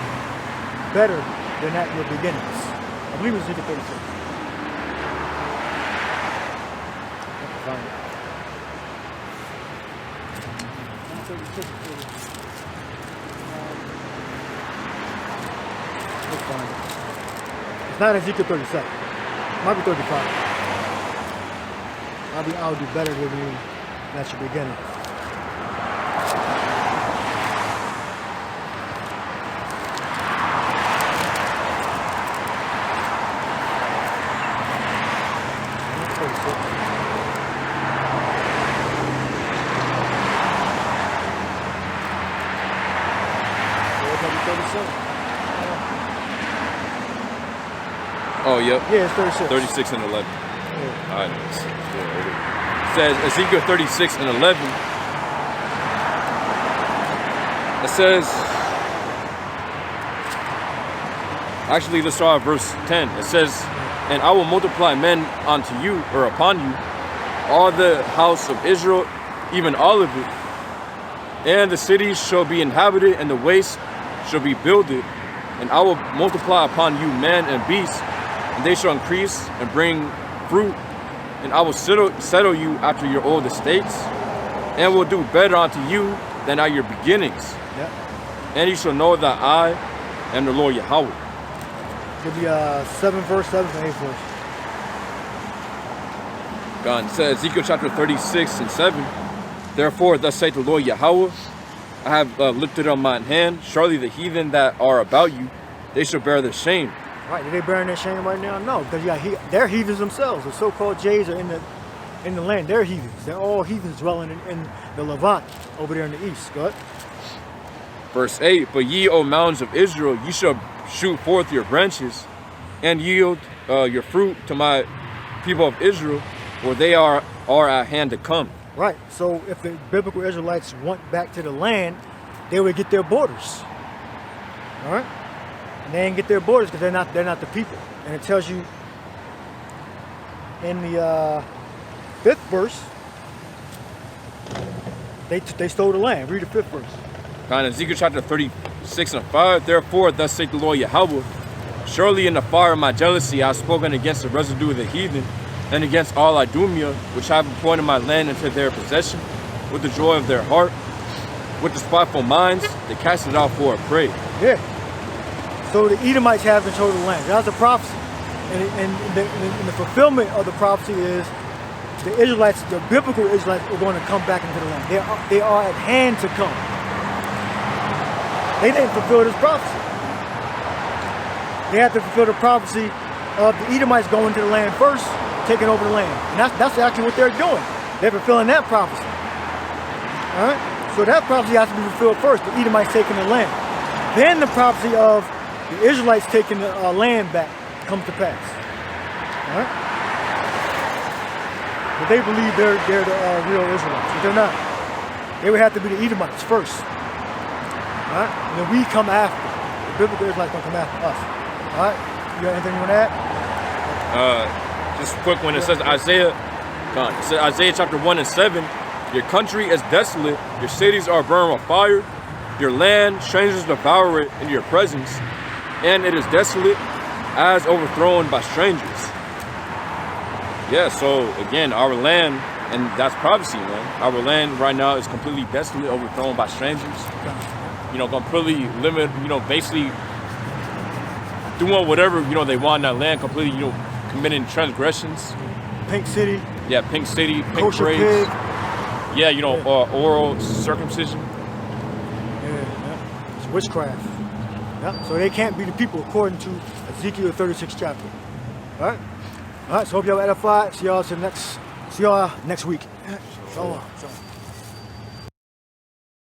[SPEAKER 2] than at your beginnings. I believe it's Ezekiel 36. Find it. Let's find it. It's not Ezekiel 37. It might be 35. I'll do better than you at your beginning.
[SPEAKER 3] Oh, yep.
[SPEAKER 2] Yeah, it's 36.
[SPEAKER 3] 36 and 11.
[SPEAKER 2] Yeah.
[SPEAKER 3] All right. It says Ezekiel 36 and 11. It says, actually, let's start at verse 10. It says, and I will multiply men unto you, or upon you, all the house of Israel, even all of it. And the cities shall be inhabited, and the waste shall be builded. And I will multiply upon you man and beast, and they shall increase and bring fruit. And I will settle you after your old estates, and will do better unto you than at your beginnings.
[SPEAKER 2] Yep.
[SPEAKER 3] And you shall know that I am the Lord Yahweh.
[SPEAKER 2] Give me 7th verse, 7th and 8th verse.
[SPEAKER 3] God says, Ezekiel chapter 36 and 7. Therefore, thus saith the Lord Yahweh, I have lifted up mine hand. Surely the heathen that are about you, they shall bear their shame.
[SPEAKER 2] Right, are they bearing their shame right now? No, because they're heathens themselves. The so-called Jays are in the land. They're heathens. They're all heathens dwelling in the Levant over there in the east. Go ahead.
[SPEAKER 3] Verse 8, but ye, O mountains of Israel, ye shall shoot forth your branches and yield your fruit to my people of Israel, for they are at hand to come.
[SPEAKER 2] Right, so if the biblical Israelites went back to the land, they would get their borders. All right? And they ain't get their borders because they're not the people. And it tells you in the 5th verse, they stole the land. Read the 5th verse.
[SPEAKER 3] God, in Ezekiel chapter 36 and 5, therefore, thus saith the Lord Yahweh, surely in the fire of my jealousy I have spoken against the residue of the heathen, and against all Idumea, which I have appointed my land into their possession, with the joy of their heart, with the spiteful minds, they cast it out for a prey.
[SPEAKER 2] Yeah. So the Edomites have control of the land. That's a prophecy. And the fulfillment of the prophecy is the Israelites, the biblical Israelites, are going to come back into the land. They are at hand to come. They didn't fulfill this prophecy. They have to fulfill the prophecy of the Edomites going to the land first, taking over the land. And that's actually what they're doing. They're fulfilling that prophecy. All right? So that prophecy has to be fulfilled first, the Edomites taking the land. Then the prophecy of the Israelites taking the land back comes to pass. All right? But they believe they're the real Israelites, but they're not. They would have to be the Edomites first. All right? And then we come after. The biblical Israelites don't come after us. All right? You got anything you want to add?
[SPEAKER 3] Just quick, when it says Isaiah chapter 1 and 7, your country is desolate, your cities are burned with fire, your land, strangers devour it in your presence, and it is desolate as overthrown by strangers. Yeah, so again, our land, and that's prophecy, man. Our land right now is completely desolate, overthrown by strangers. You know, completely basically doing whatever, they want in that land, completely, committing transgressions.
[SPEAKER 2] Pink City.
[SPEAKER 3] Yeah, Pink City, Pink
[SPEAKER 2] Kosher
[SPEAKER 3] Parades.
[SPEAKER 2] pig.
[SPEAKER 3] Yeah, oral circumcision.
[SPEAKER 2] Yeah. It's witchcraft. Yeah. So they can't be the people according to Ezekiel 36th chapter. All right. So hope y'all edified. See y'all next week. So long.